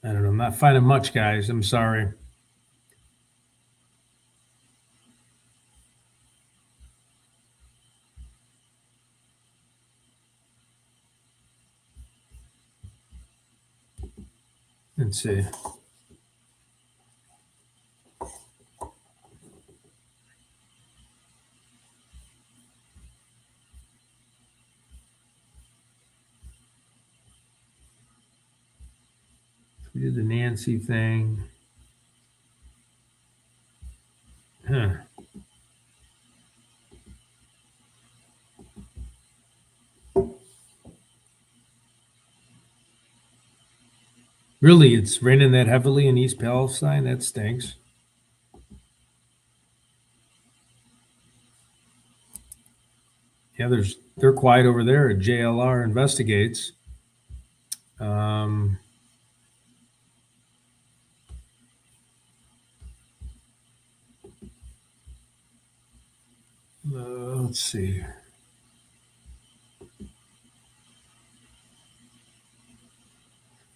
I don't know. I'm not finding much, guys. I'm sorry. Let's see. We did the Nancy thing. Huh. Really, it's raining that heavily in East Palestine? That stinks. Yeah, they're quiet over there at JLR Investigates. Let's see.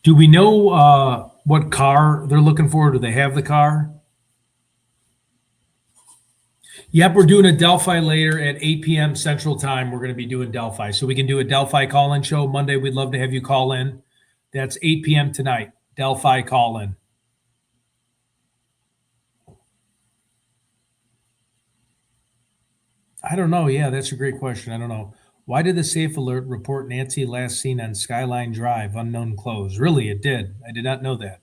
Do we know what car they're looking for? Do they have the car? Yep, we're doing a Delphi later at 8 p.m. Central Time. We're going to be doing Delphi. So we can do a Delphi call-in show Monday. We'd love to have you call in. That's 8 p.m. tonight. Delphi call-in. I don't know. Yeah, that's a great question. I don't know. Why did the Safe Alert report Nancy last seen on Skyline Drive, unknown clothes? Really, it did. I did not know that.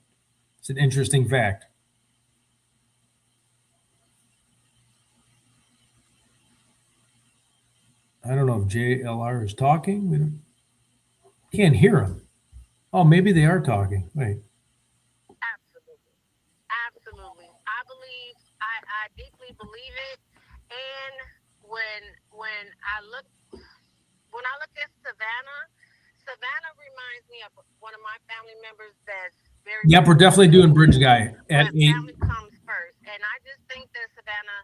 It's an interesting fact. I don't know if JLR is talking. We can't hear them. Oh, maybe they are talking. Wait. Absolutely. Absolutely. I deeply believe it. And when I look at Savannah reminds me of one of my family members that's very. Yep, we're definitely doing Bridge Guy at 8. Family comes first. And I just think that Savannah,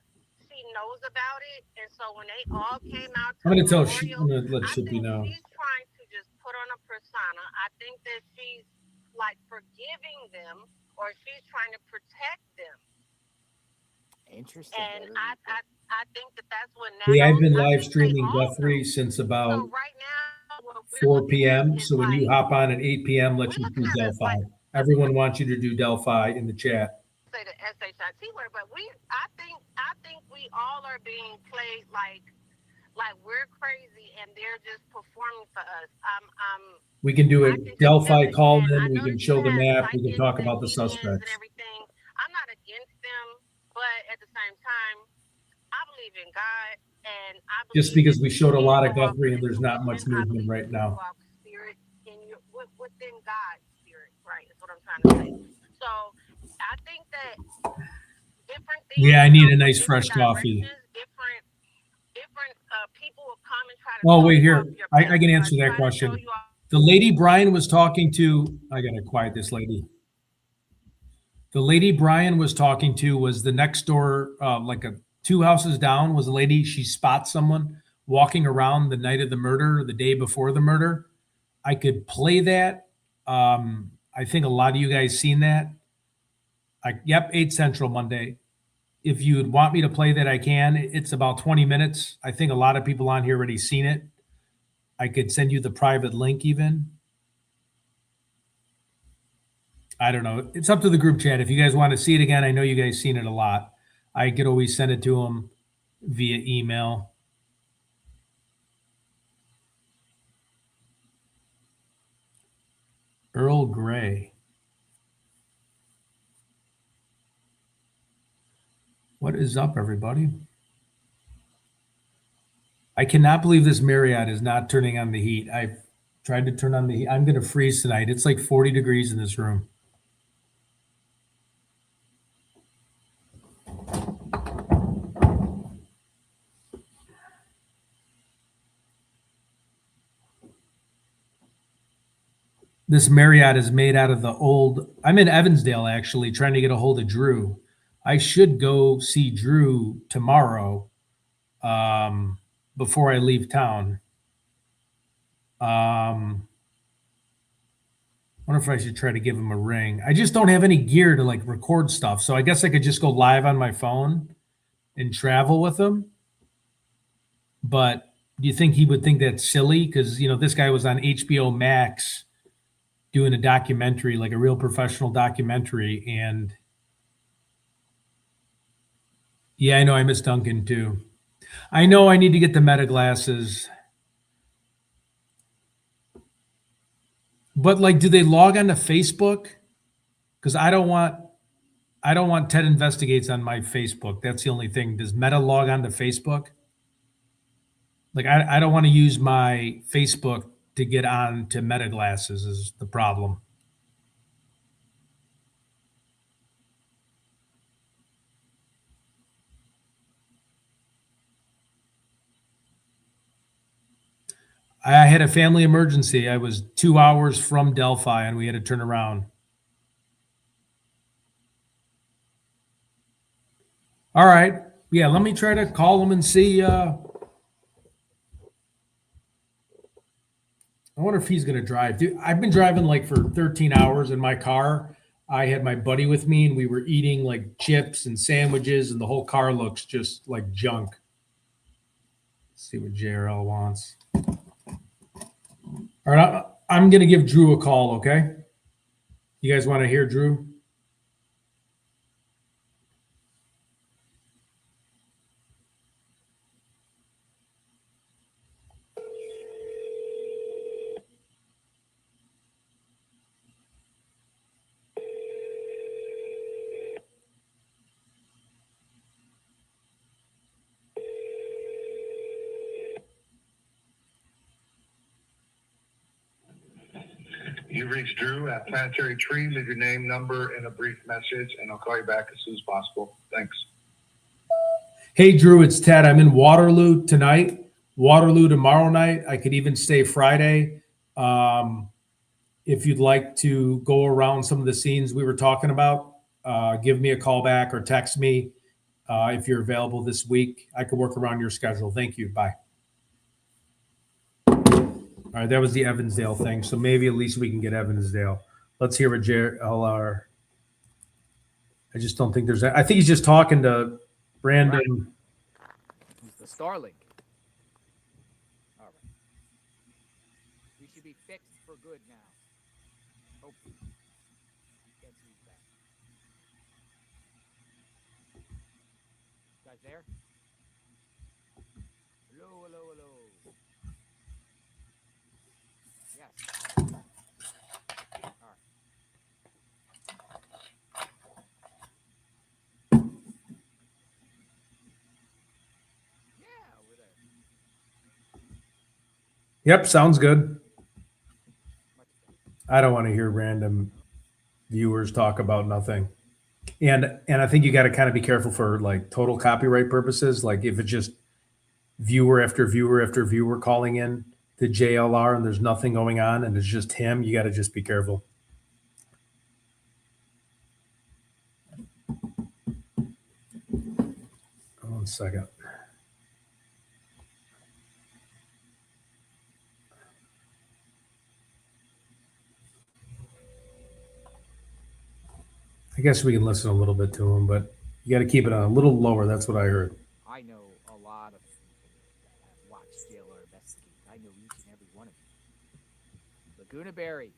she knows about it. And so when they all came out to I'm going to tell Memorial, I'm going to let Shippy know. she's trying to just put on a persona. I think that she's like forgiving them, or she's trying to protect them. Interesting. And I think that's what now. Yeah, I've been live streaming Guthrie since about So right now, 4 p.m. So when you hop on at 8 p.m., let's just do Delphi. Everyone wants you to do Delphi in the chat. Say the SHIT word, but I think we all are being played like we're crazy and they're just performing for us. We can do a Delphi call in. We can show the map. We can talk about the suspects. And everything. believe in God, and I Just believe because that we showed a you lot can of walk Guthrie and with there's not much intuition. I movement believe right that you can now. walk spirit in your within God's spirit, right? Is what I'm trying to say. So I think that different things Yeah, I need come a from nice different fresh coffee. directions, different people will come and try to Oh, throw wait you off here. your I path, can like answer that try to throw question. you off. The lady Brian was talking to, I gotta quiet this lady. The lady Brian was talking to was the next door, like two houses down, was a lady. She spots someone walking around the night of the murder, the day before the murder. I could play that. I think a lot of you guys seen that. Yep, 8 Central Monday. If you would want me to play that, I can. It's about 20 minutes. I think a lot of people on here already seen it. I could send you the private link even. I don't know. It's up to the group chat. If you guys want to see it again, I know you guys seen it a lot. I could always send it to them via email. Earl Grey. What is up, everybody? I cannot believe this Marriott is not turning on the heat. I've tried to turn on the heat. I'm going to freeze tonight. It's like 40 degrees in this room. This Marriott is made out of the old. I'm in Evansdale, actually, trying to get a hold of Drew. I should go see Drew tomorrow before I leave town. Wonder if I should try to give him a ring. I just don't have any gear to like record stuff. So I guess I could just go live on my phone and travel with him. But do you think he would think that's silly? Because, you know, this guy was on HBO Max doing a documentary, like a real professional documentary. And yeah, I know I miss Duncan too. I know I need to get the meta glasses. But like, do they log on to Facebook? Because I don't want Ted Investigates on my Facebook. That's the only thing. Does Meta log on to Facebook? Like, I don't want to use my Facebook to get on to Meta glasses is the problem. I had a family emergency. I was 2 hours from Delphi and we had to turn around. All right. Yeah, let me try to call him and see. I wonder if he's going to drive. Dude, I've been driving like for 13 hours in my car. I had my buddy with me and we were eating like chips and sandwiches and the whole car looks just like junk. Let's see what JRL wants. All right, I'm going to give Drew a call, okay? You guys want to hear Drew? You reached Drew at Planetary Tree. Leave your name, number, and a brief message, and I'll call you back as soon as possible. Thanks. Hey, Drew, it's Ted. I'm in Waterloo tonight, Waterloo tomorrow night. I could even stay Friday. If you'd like to go around some of the scenes we were talking about, give me a call back or text me if you're available this week. I could work around your schedule. Thank you. Bye. All right, that was the Evansdale thing. So maybe at least we can get Evansdale. Let's hear what JLR. I just don't think there's. I think he's just talking to random. Right. It's the Starlink. All right. We should be fixed for good now. Hopefully. Get feedback. You guys there? Hello, hello, hello. Yes. All right. Yep, sounds good. I don't want to hear random viewers talk about nothing. And I think you got to kind of be careful for like total copyright purposes. Like if it's just viewer after viewer after viewer calling in to JLR and there's nothing going on and it's just him, you got to just be careful. One second. I guess we can listen a little bit to him, but you got to keep it on a little lower. That's what I heard. I know a lot of people that have watched JLR Investigates. I know each and every one of you. Laguna Berry,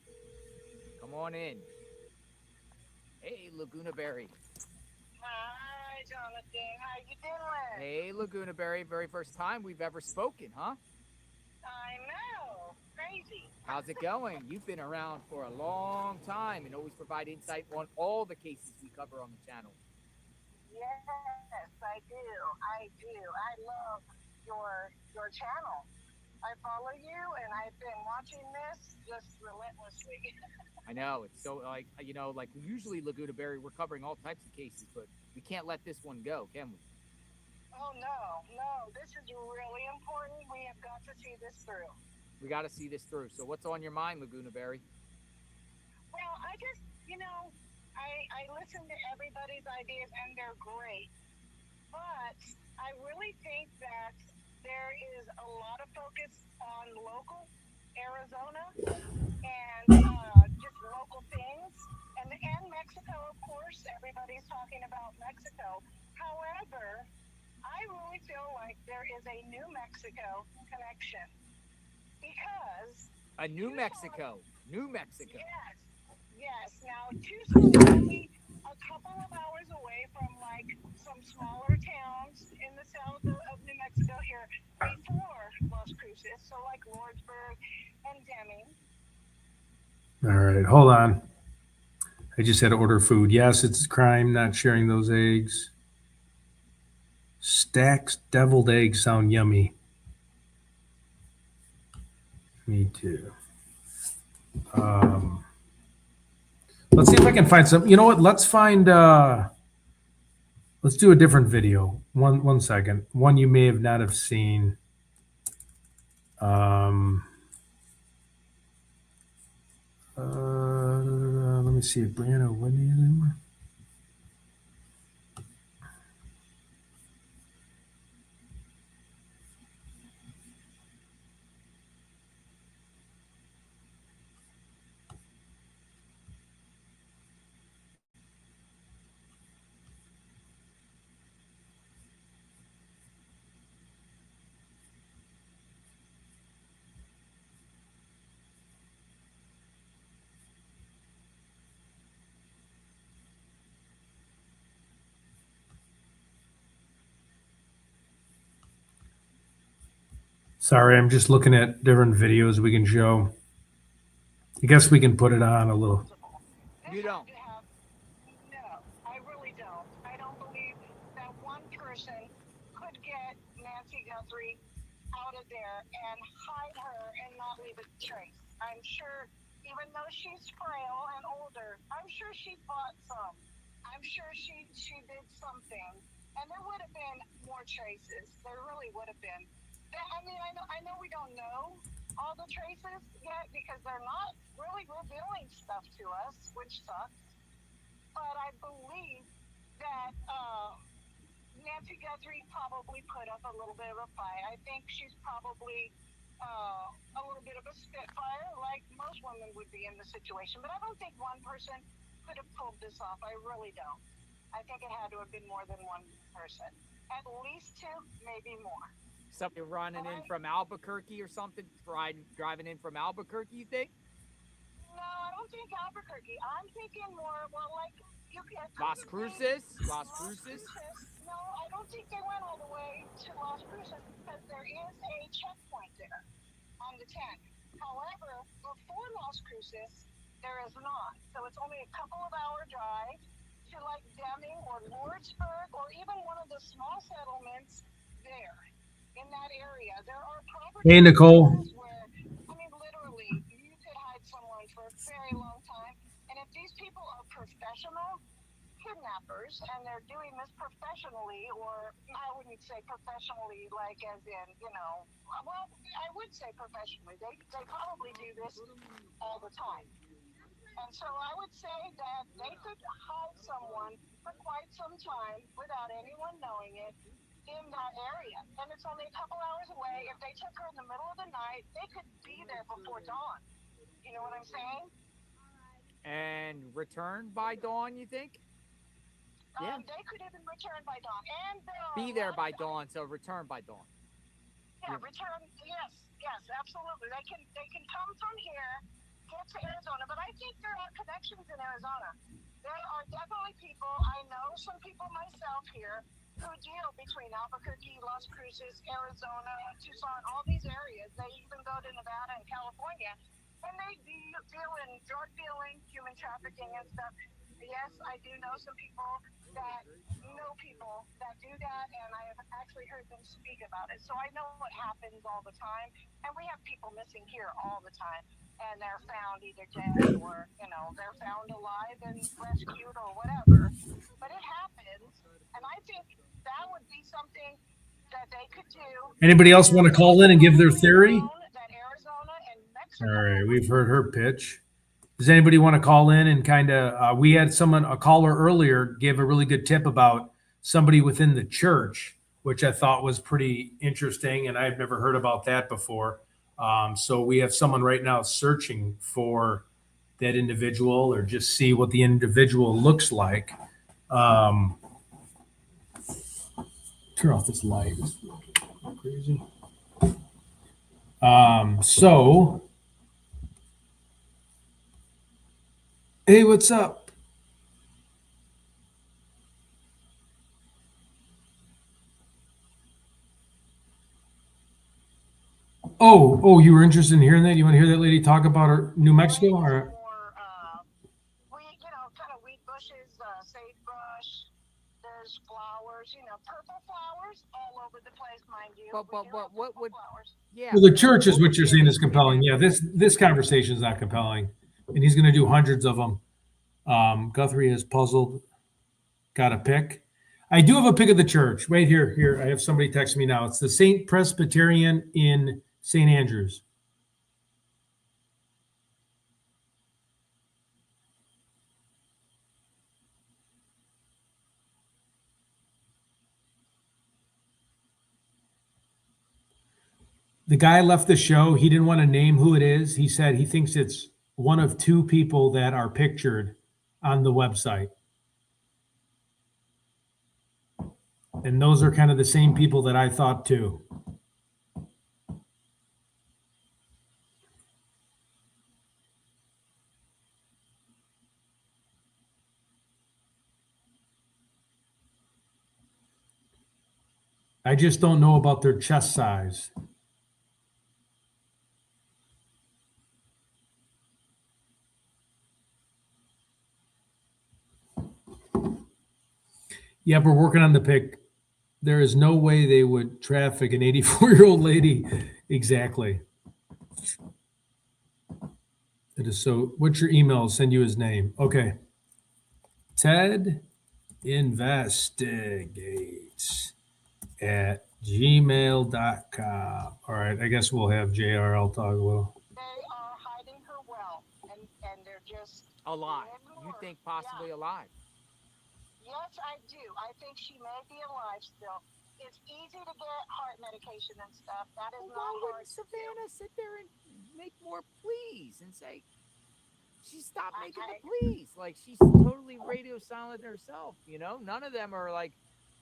come on in. Hey, Laguna Berry. Hi, Jonathan. How you doing? Hey, Laguna Berry. Very first time we've ever spoken, huh? I know. Crazy. How's it going? You've been around for a long time and always provide insight on all the cases we cover on the channel. Yes, I do. I love your channel. I follow you, and I've been watching this just relentlessly. I know, it's so like usually Laguna Berry, we're covering all types of cases, but we can't let this one go, can we? Oh no, this is really important. We have got to see this through. We got to see this through. So what's on your mind, Laguna Berry? Well, I just, I listen to everybody's ideas, and they're great. But I really think that there is a lot of focus on local Arizona and just local things. And Mexico, of course, everybody's talking about Mexico. However, I really feel like there is a New Mexico connection. Because New Mexico. Yes. Now, Tucson is only a couple of hours away from like some smaller towns in the south of New Mexico here before Las Cruces, so like Lordsburg and Deming. All right, hold on. I just had to order food. Yes, it's a crime not sharing those eggs. Stack's deviled eggs sound yummy. Me too. Let's see if I can find some. You know what? Let's find. Let's do a different video. One second. One you may have not have seen. Let me see if Brianna Wendy is anymore. Sorry, I'm just looking at different videos we can show. I guess we can put it on a little. You don't. No, I really don't. I don't believe that one person could get Nancy Guthrie out of there and hide her and not leave a trace. I'm sure, even though she's frail and older, I'm sure she bought some. I'm sure she did something. And there would have been more traces. There really would have been. I mean, I know we don't know all the traces yet because they're not really revealing stuff to us, which sucks. But I believe that Nancy Guthrie probably put up a little bit of a fight. I think she's probably a little bit of a spitfire, like most women would be in the situation. But I don't think one person could have pulled this off. I really don't. I think it had to have been more than one person. At least two, maybe more. Somebody running in from Albuquerque or something, driving in from Albuquerque, you think? No, I don't think Albuquerque. I'm thinking more, well, like, you can... Las Cruces? Las Cruces? No, I don't think they went all the way to Las Cruces because there is a checkpoint there on the 10. However, before Las Cruces, there is not. So it's only a couple of hour drive to like Deming or Lordsburg or even one of the small settlements there. In that area, there are properties. Hey, Nicole. Where hours, and they're doing this professionally, or I wouldn't say professionally, like as in, you know, well, I would say professionally. They probably do this all the time. And so I would say that they could hide someone for quite some time without anyone knowing it in that area. And it's only a couple hours away. If they took her in the middle of the night, they could be there before dawn. You know what I'm saying? And return by dawn, you think? Yeah. They could even return by dawn. And Be there by dawn, so return by dawn. Yeah, return. Yes, absolutely. They can come from here, get to Arizona, but I think there are connections in Arizona. There are definitely people. I know some people myself here who deal between Albuquerque, Las Cruces, Arizona, Tucson, all these areas. They even go to Nevada and California, and they deal in drug dealing, human trafficking, and stuff. Yes, I do know some people that know people that do that, and I have actually heard them speak about it. So I know what happens all the time, and we have people missing here all the time, and they're found either dead or, you know, they're found alive and rescued or whatever. But it happens, and I think that would be something that they could do. Anybody else want to call in and give their theory? All right, we've heard her pitch. Does anybody want to call in and kind of, we had a caller earlier gave a really good tip about somebody within the church, which I thought was pretty interesting, and I've never heard about that before. So we have someone right now searching for that individual, or just see what the individual looks like. Turn off this light. It's crazy. So, hey, what's up? Oh, you were interested in hearing that? You want to hear that lady talk about her New Mexico? Or Kind of weed bushes, sagebrush. There's flowers, purple flowers all over the place, mind you. But what would? Yeah. well, the church is what you're saying is compelling. Yeah, this conversation is not compelling, and he's going to do hundreds of them. Guthrie is puzzled. Got a pick. I do have a pick of the church right here. Here, I have somebody text me now. It's the St. Presbyterian in St. Andrews. The guy left the show. He didn't want to name who it is. He said he thinks it's one of two people that are pictured on the website. And those are kind of the same people that I thought too. I just don't know about their chest size. Yeah, we're working on the pick. There is no way they would traffic an 84-year-old lady. Exactly. It is so. What's your email? I'll send you his name. Okay. Ted Investigates at gmail.com. All right. I guess we'll have JRL talk a little. They are hiding her well, and they're just alive. You think possibly alive? Yes, I do. I think she may be alive still. It's easy to get heart medication and stuff. That is not hard. Savannah sit there and make more pleas and say she stopped making the pleas? Like, she's totally radio silent herself. None of them are like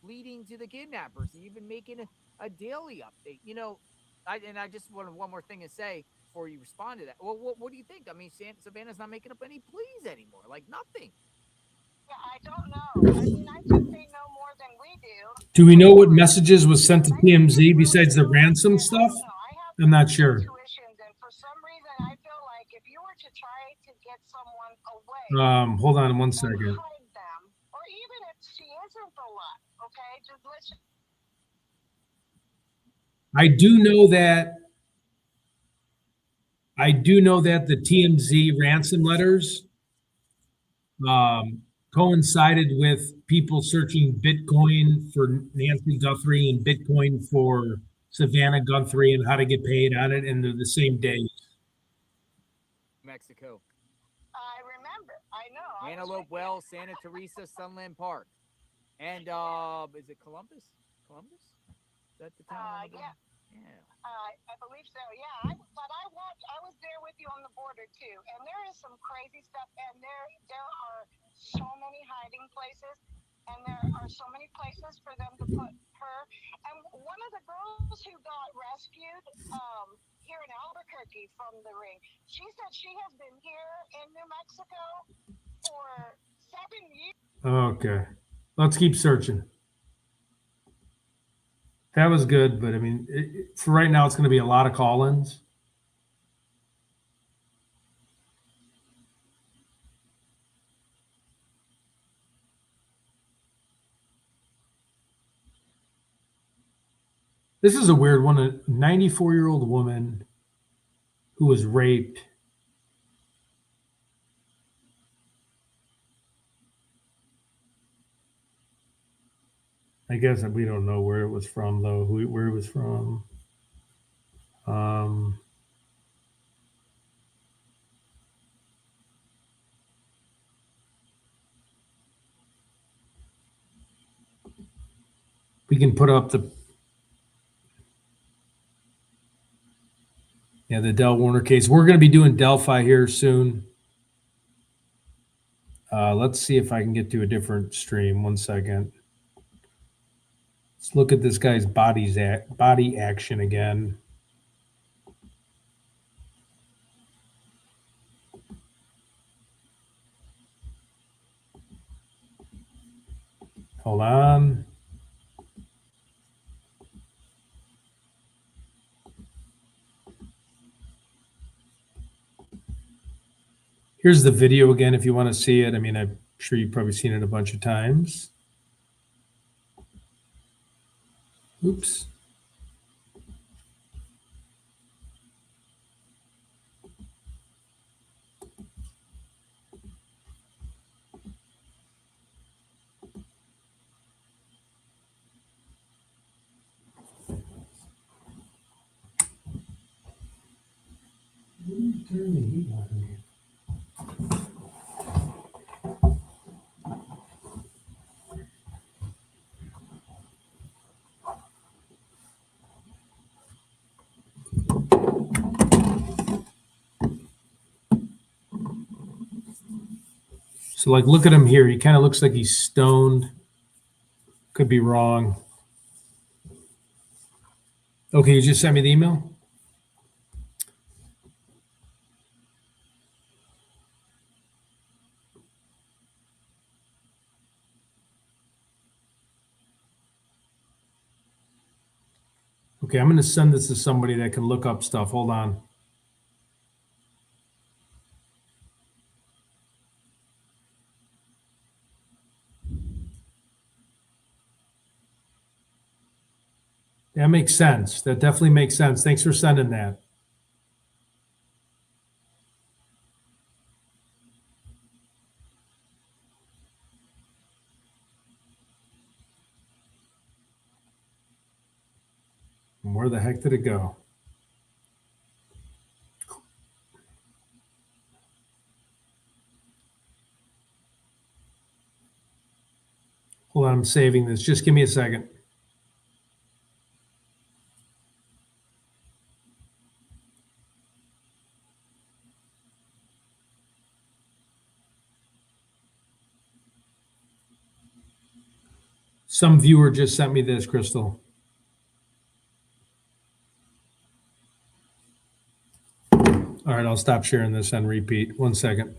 leading to the kidnappers, even making a daily update. I just wanted one more thing to say before you respond to that. Well, what do you think? I mean, Savannah's not making up any pleas anymore. Like, nothing. Yeah, I don't know. I mean, I think they know more than we do. Do we know what messages was sent to TMZ besides the ransom stuff? I'm not sure. And for some reason, I feel like if you were to try to get someone away, Hold on one second. hide them, or even if she isn't alive, okay, just listen. I do know that the TMZ ransom letters coincided with people searching Bitcoin for Nancy Guthrie and Bitcoin for Savannah Guthrie and how to get paid on it, and they're the same day. Mexico. I remember. I know. I was Antelope with you. Wells, Santa Teresa, Sunland Park. And is it Columbus? Columbus? Is that the town? Yeah. Yeah. I believe so. Yeah. But I was there with you on the border too, and there is some crazy stuff, and there are so many hiding places, and there are so many places for them to put her. And one of the girls who got rescued here in Albuquerque from the ring, she said she has been here in New Mexico for 7 years. Okay. Let's keep searching. That was good, but I mean, for right now, it's going to be a lot of call-ins. This is a weird one. A 94-year-old woman who was raped. I guess we don't know where it was from, though, where it was from. We can put up the Del Warner case. We're going to be doing Delphi here soon. Let's see if I can get to a different stream. 1 second. Let's look at this guy's body action again. Hold on. Here's the video again if you want to see it. I mean, I'm sure you've probably seen it a bunch of times. Oops. Turn the heat on here. So, like, look at him here. He kind of looks like he's stoned. Could be wrong. Okay, you just sent me the email? Okay, I'm going to send this to somebody that can look up stuff. Hold on. That makes sense. That definitely makes sense. Thanks for sending that. And where the heck did it go? Hold on, I'm saving this. Just give me a second. Some viewer just sent me this, Crystal. All right, I'll stop sharing this and repeat. 1 second.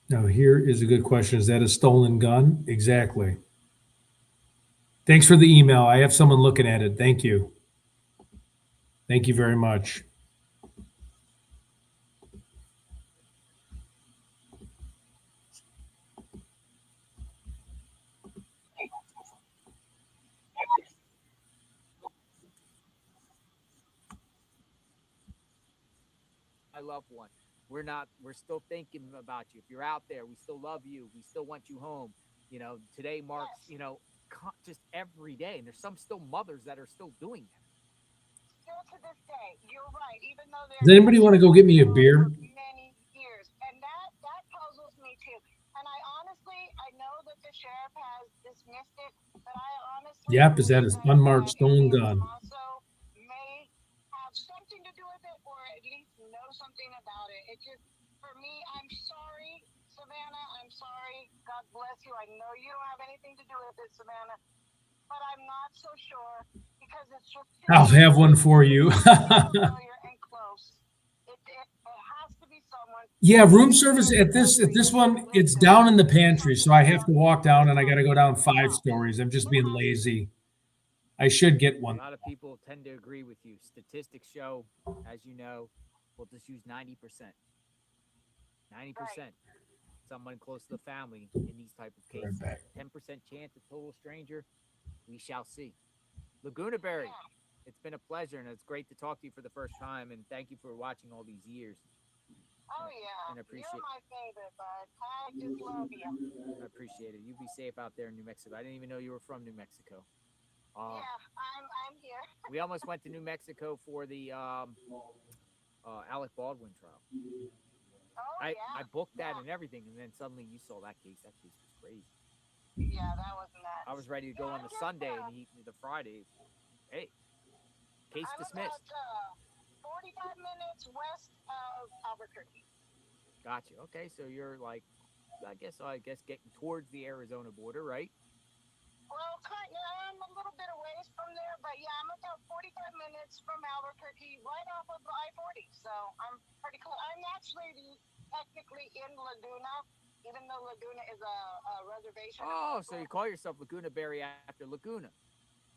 Now, here is a good question. Is that a stolen gun? Exactly. Thanks for the email. I have someone looking at it. Thank you. Thank you very much. my loved one. We're still thinking about you. If you're out there, we still love you. We still want you home. You know, today marks, you know, just every day. And there's some still mothers that are still doing that. Still to this day, you're right. Even though Does anybody want to go get me a beer? many years, and that puzzles me too. And I honestly, I know that the sheriff has dismissed it, but I honestly Yep, is that his unmarked stolen gun? also may have something to do with it, or at least know something about it. It just, for me, I'm sorry, Savannah. I'm sorry. God bless you. I know you don't have anything to do with it, Savannah, but I'm not so sure because it's just. I'll have one for you. familiar and close. It has to be someone. Yeah, room service at this one, it's down in the pantry, so I have to walk down and I got to go down 5 stories. I'm just being lazy. I should get A one. lot of people tend to agree with you. Statistics show, as you know, we'll just use 90%. 90%. Someone close to the family in these type of cases. 10% chance a total stranger. We shall see. Laguna Berry, it's been a pleasure, and it's great to talk to you for the first time. And thank you for watching all these years. Oh yeah, and appreciate. You're my favorite, bud. I just love you. I appreciate it. You be safe out there in New Mexico. I didn't even know you were from New Mexico. Yeah, I'm here. We almost went to New Mexico for the Alec Baldwin trial. Oh, I booked that and everything, and then suddenly you saw that case. That case was crazy. Yeah, that was nuts. I was ready to go on the Sunday and the Friday. Hey, case dismissed. About, 45 minutes west of Albuquerque. Gotcha. Okay, so you're like, I guess getting towards the Arizona border, right? Well, I'm a little bit away from there, but yeah, I'm about 45 minutes from Albuquerque, right off of I-40. So I'm pretty close. I'm actually technically in Laguna, even though Laguna is a reservation. Oh, so you call yourself Laguna Berry after Laguna.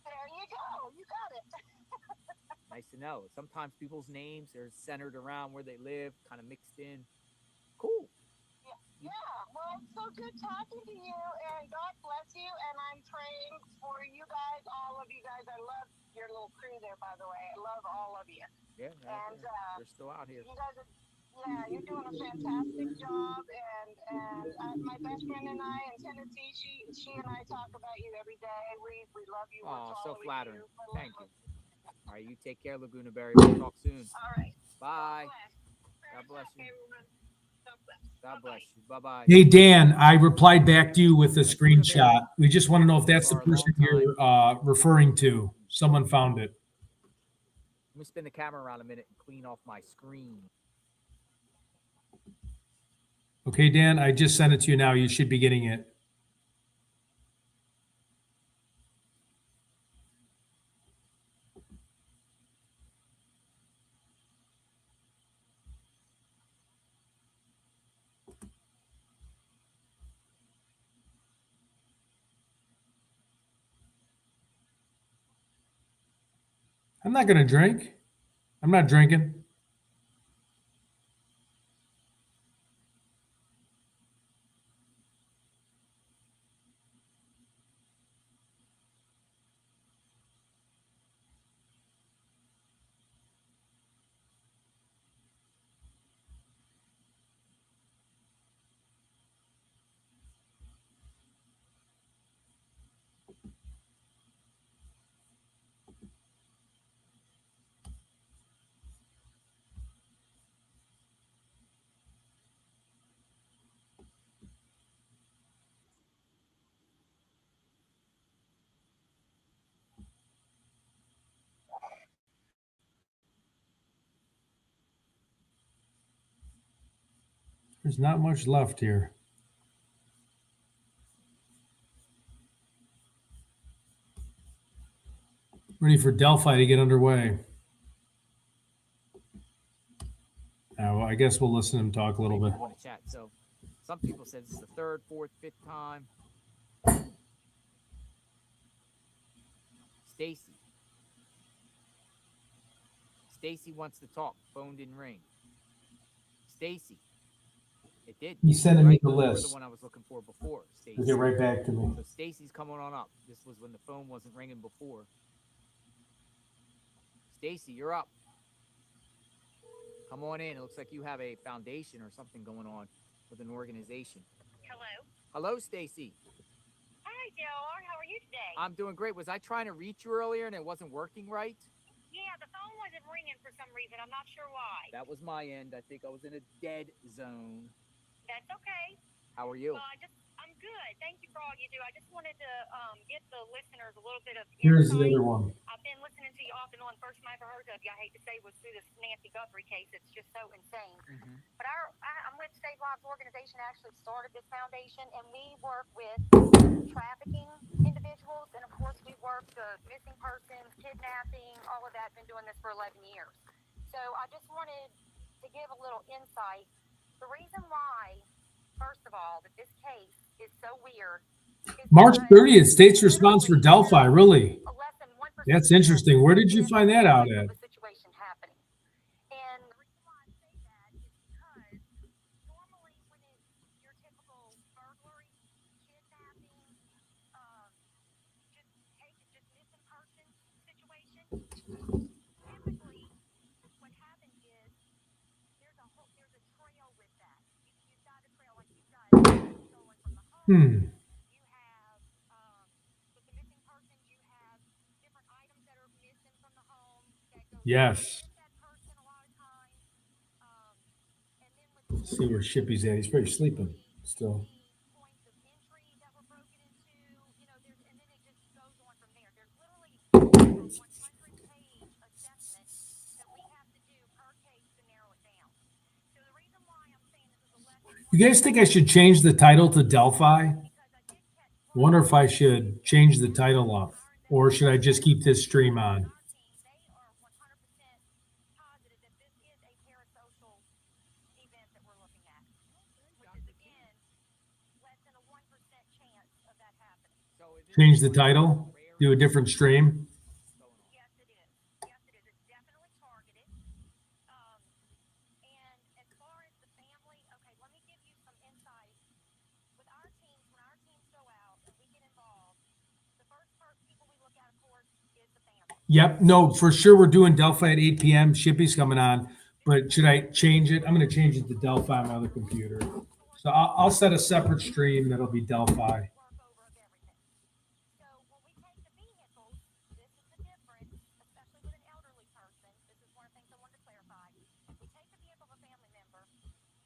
There you go. You got it. Nice to know. Sometimes people's names are centered around where they live, kind of mixed in. Cool. Yeah, well, it's so good talking to you, and God bless you, and I'm praying for you guys, all of you guys. I love your little crew there, by the way. I love all of you. Yeah, and they're still out here. You guys are, you're doing a fantastic job, and my best friend and I in Tennessee, she and I talk about you every day. We love you. Oh, so flattering. Thank you. All right, you take care, Laguna Berry. We'll talk soon. All right. Bye. God bless you. God bless you. Bye-bye. Hey, Dan, I replied back to you with a screenshot. We just want to know if that's the person you're referring to. Someone found it. Let me spin the camera around a minute and clean off my screen. Okay, Dan, I just sent it to you now. You should be getting it. I'm not going to drink. I'm not drinking. There's not much left here. Ready for Delphi to get underway. Well, I guess we'll listen to him talk a little bit. Want to chat. So some people said this is the third, fourth, fifth time. Stacy wants to talk. Phone didn't ring. Stacy. It did. He's sending me the You're list. the one I was looking for before. Stacy. He'll get right back to me. So Stacy's coming on up. This was when the phone wasn't ringing before. Stacy, you're up. Come on in. It looks like you have a foundation or something going on with an organization. Hello. Hello, Stacy. Hi, JLR. How are you today? I'm doing great. Was I trying to reach you earlier and it wasn't working right? Yeah, the phone wasn't ringing for some reason. I'm not sure why. That was my end. I think I was in a dead zone. That's okay. How are you? Well, I'm good. Thank you for all you do. I just wanted to get the listeners a little bit of Here's the insight. other one. I've been listening to you off and on. First time I ever heard of you, I hate to say, was through this Nancy Guthrie case. It's just so insane. But I'm with State Law's organization. Actually started this foundation, and we work with trafficking individuals, and of course we work the missing persons, kidnapping, all of that. Been doing this for 11 years. So I just wanted to give a little insight. The reason why, first of all, that this case is so weird. March 30th, state's response for Delphi. Really? That's interesting. Where did you find that out at? The situation happening. And the reason why I say that is because normally when it's your typical burglary, kidnapping, just missing person situation, typically what happens is there's a trail with that. You've got a trail like you guys stolen from the home. You have with the missing persons, you have different items that are missing from the home that go Yes. with that person a lot of times. And then with Let's see where Shippy's at. He's probably sleeping still. points of entry that were broken into, you know, there's, and then it just goes on from there. There's literally a 100-page assessment that we have to do per case to narrow it down. So the reason why I'm saying this is a lesson. You guys think I should change the title to Delphi? Wonder if I should change the title up, or should I just keep this stream on? They are 100% positive that this is a parasocial event that we're looking at, which is again less than a 1% chance of that happening. Change the title? Do a different stream? Yes, it is. Yes, it is. It's definitely targeted. And as far as the family, okay, let me give you some insight. With our teams, when our teams go out and we get involved, the first people we look at, of course, is the family. Yep. No, for sure we're doing Delphi at 8 p.m. Shippy's coming on. But should I change it? I'm going to change it to Delphi on my other computer. So I'll set a separate stream that'll be Delphi. So when we take the vehicles, this is the difference, especially with an elderly person. This is one of the things I wanted to clarify. We take the vehicle of a family member.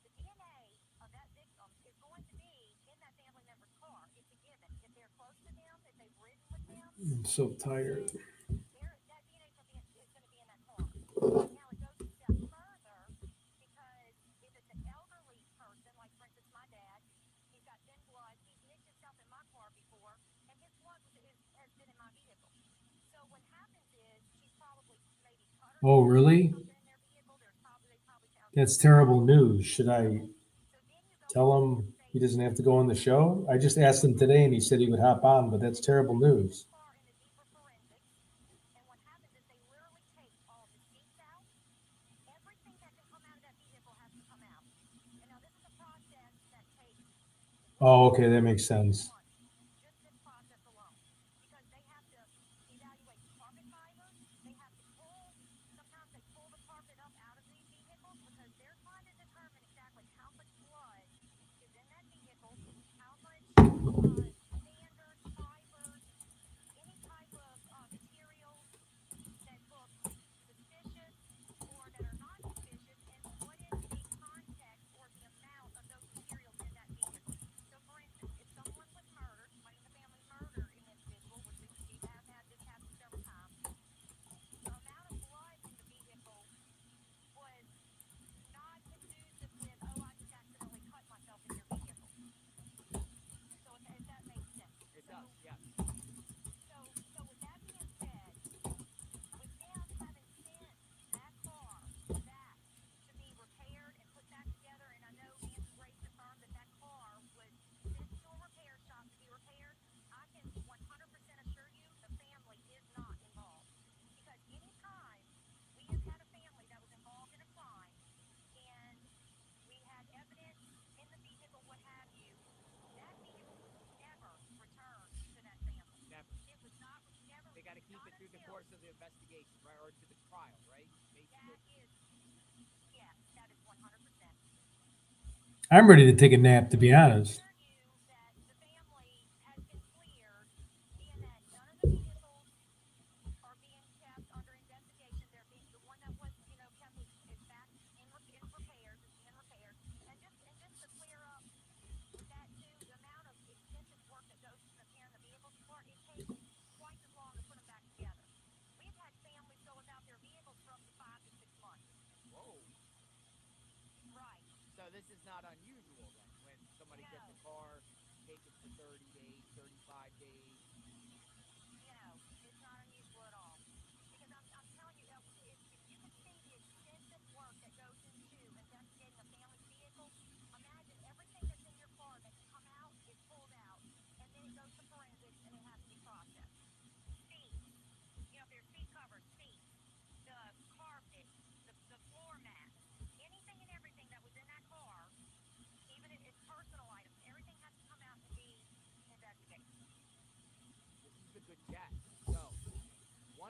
The DNA of that victim is going to be in that family member's car. It's a given. If they're close to them, if they've ridden with them, I'm so tired. that DNA is going to be in that car. Now it goes a step further because if it's an elderly person, like for instance my dad, he's got thin blood. He's nicked himself in my car before, and his blood has been in my vehicle. So what happens is she's probably maybe cut her Oh, really? something in their vehicle. They probably found That's terrible news. Should I tell him he doesn't have to go on the show? I just asked him today and he said he would hop on, but that's terrible news. far into deeper forensics. And what happens is they literally take all the seats out. Everything that can come out of that vehicle has to come out. And now this is a process that takes Oh, okay. That makes sense. just this process alone. Because they have to evaluate carpet fiber. They have to sometimes they pull the carpet up out of these vehicles because they're trying to determine exactly how much blood is in that vehicle, how much sanders, fibers, any type of materials that look suspicious or that are not suspicious, and what is the context or the amount of those materials in that vehicle. So, for instance, if someone was murdered, somebody in the family murdered an individual, which we have had this happen several times, the amount of blood in the vehicle was not conducive with, oh, I just accidentally cut myself in your vehicle. So if that makes sense. It does, yeah. So with that being said, with them having sent that car back to be repaired and put back together, and I know Nancy Grace confirmed that that car was sent to a repair shop to be repaired, I can 100% assure you the family is not involved. Because any time we have had a family that was involved in a crime and we had evidence in the vehicle, what have you, that vehicle was never returned to that family. Never. It was not never. They got to keep it through the course of the investigation, right, or to the trial, right? Basically. That is, yes. I'm ready to take a nap, to be honest. So this is not unusual then, when somebody gets a car, take it for 30 days, 35 days. This is a good chat. So, 1%.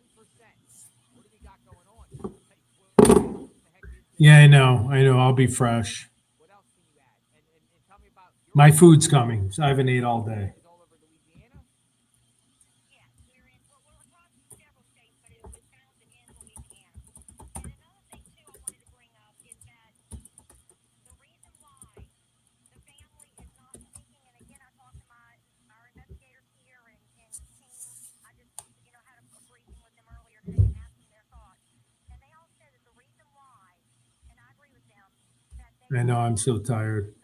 What do we got going on? Like, what the heck is this? Yeah, I know. I'll be fresh. What else can you add? And tell me about your My food's coming. So I haven't ate all day. is all over Louisiana. I know. I'm so tired.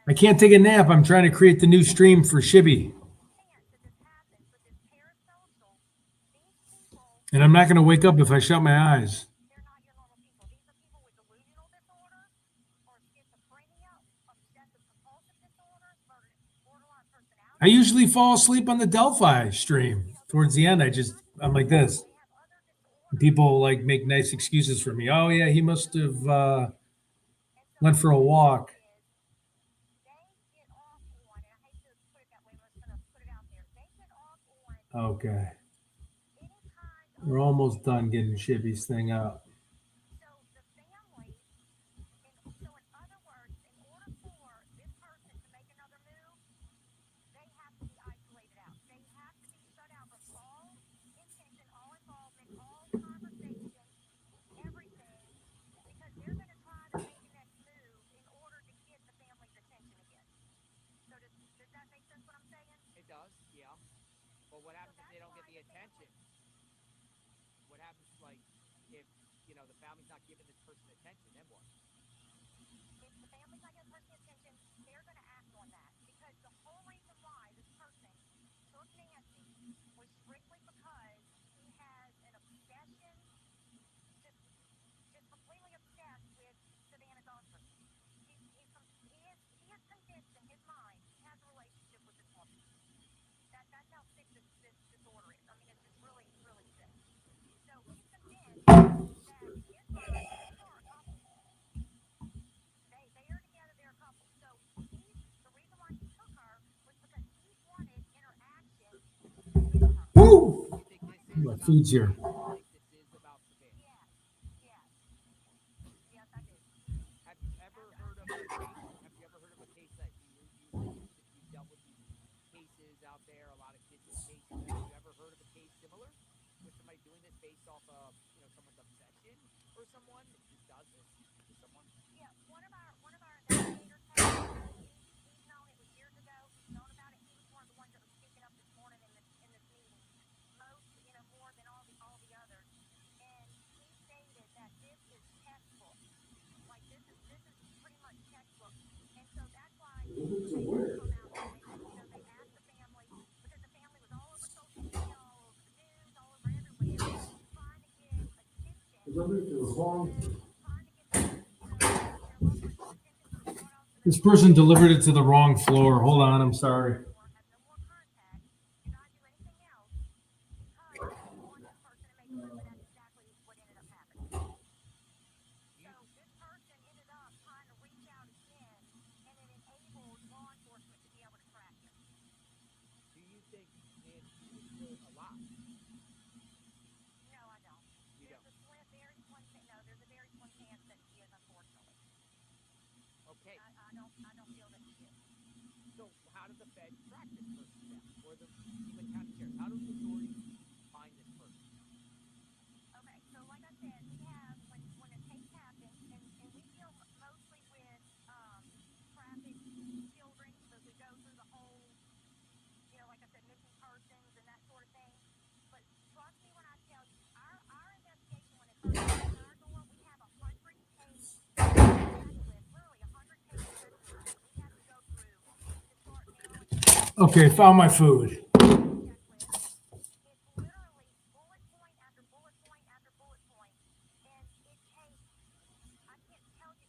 I can't take a nap. I'm trying to create the new stream for Shibby. And I'm not going to wake up if I shut my eyes. I usually fall asleep on the Delphi stream. Towards the end, I'm like this. People like make nice excuses for me. Oh yeah, he must have went for a walk. Okay. We're almost done getting Shibby's thing up. It does, yeah. But what happens if they don't get the attention? What happens, like, if, the family's not giving this person attention, then what? Woo! My food's here. Think this is about Savannah? Have you ever heard of a case? Have you ever heard of a case that you've dealt with these cases out there, a lot of kidnap cases? Have you ever heard of a case similar with somebody doing this based off of someone's obsession or someone that just does this to someone? This person delivered it to the wrong floor. Hold on, I'm sorry. Do you think Nancy is still alive? You don't. Okay. I don't feel that he is. So how did the Fed track this person down, or the Cleveland County Sheriff? How do the authorities find this person? Okay, so like I said, we have when a case happens, and we deal mostly with trafficked children, so we go through the whole, you know, like I said, missing persons and that sort of thing. But trust me when I tell you, our investigation, when it first comes to our door, we have 100-page checklist, literally 100-page checklist we have to go through to start narrowing. Okay, found my food.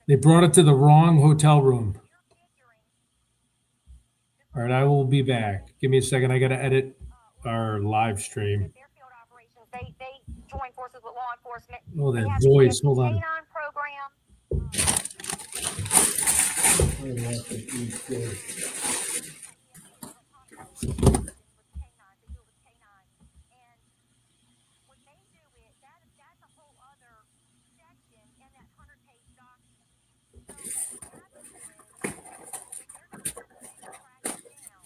They brought it to the wrong hotel room. All right, I will be back. Give me a second. I got to edit our live stream. Their field operations, they join forces with law enforcement. Oh, They that have voice. the Hold on. canine program. When they do it, that's a whole other section in that 100-page document. So what happens is, if they're going to track it down,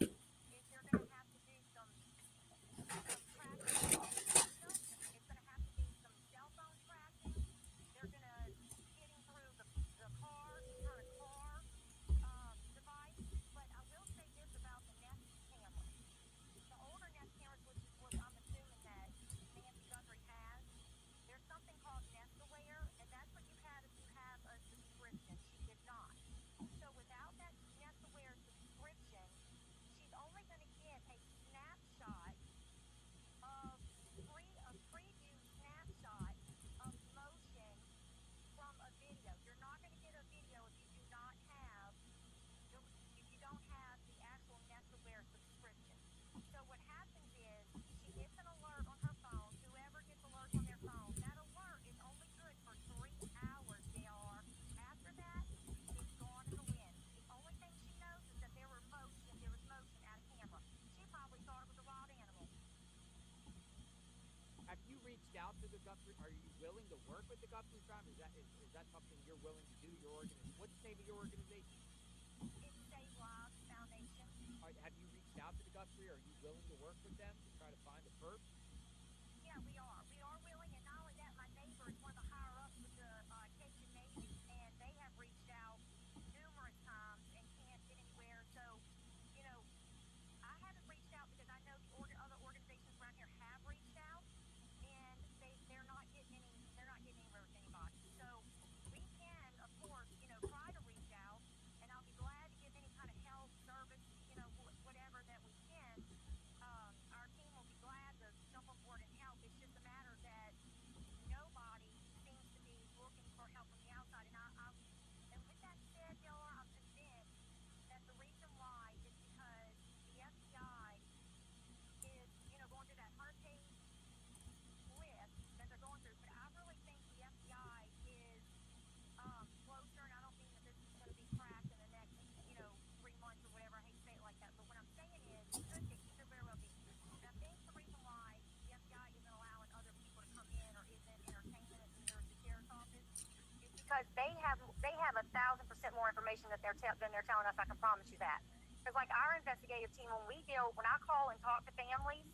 is they're going to have to do some tracking of the system. It's going to have to be some cell phone tracking. They're going to getting through the car, kind of car device. But I will say this about the Nest cameras. The older Nest cameras, which is what I'm assuming that Nancy Guthrie has, there's something called Nest Aware, and that's what you have if you have a subscription. She did not. So without that Nest Aware subscription, she's only going to get a snapshot of a preview snapshot of motion from a video. You're not going to get a video if you do not have the actual Nest Aware subscription. So what happens is she gets an alert on her phone. Whoever gets alerts on their phone, that alert is only good for 3 hours, JLR. After that, it's gone in the wind. The only thing she knows is that there was motion at a camera. She probably thought it was a wild animal. Have you reached out to the Guthrie? Are you willing to work with the Guthrie family? Is that something you're willing to do? What's the name of your organization? It's Save Lives Foundation. Have you reached out to the Guthrie? Are you willing to work with them to try to find a perp? Yeah, we are. We are willing, and not only that, my neighbor is one of the higher ups with the Cajun Navy, and they have reached out numerous times and can't get anywhere. So, you know, I haven't reached out because I know the other organizations around here have reached out, and they're not getting anywhere with anybody. So we can, of course, you know, try to reach out, and I'll be glad to give any kind of help, service, you know, whatever that we can. Our team will be glad to jump on board and help. It's just a matter that nobody seems to be looking for help from the outside. And with that said, JLR, I'm convinced that the reason why is because the FBI is, you know, going through that 100-page list that they're going through. But I really think the FBI is closer, and I don't think that this is going to be cracked in the next, you know, 3 months or whatever. I hate to say it like that, but what I'm saying is, it could very well be. And I think the reason why the FBI isn't allowing other people to come in or isn't entertaining it near the sheriff's office is because they have 1,000% more information that they're telling us. I can promise you that. Because like our investigative team, when I call and talk to families,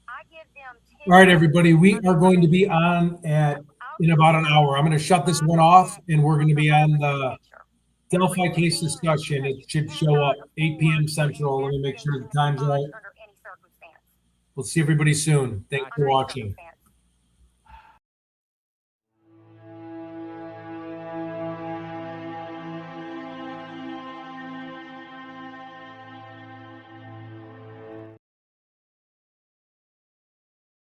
I give them tips. All right, everybody, we are going to be on in about an hour. I'm going to shut this one off, and we're going to be on the Delphi case discussion. It should show up 8 p.m. Central. Let me make sure the time's right. We'll see everybody soon. Thanks for watching.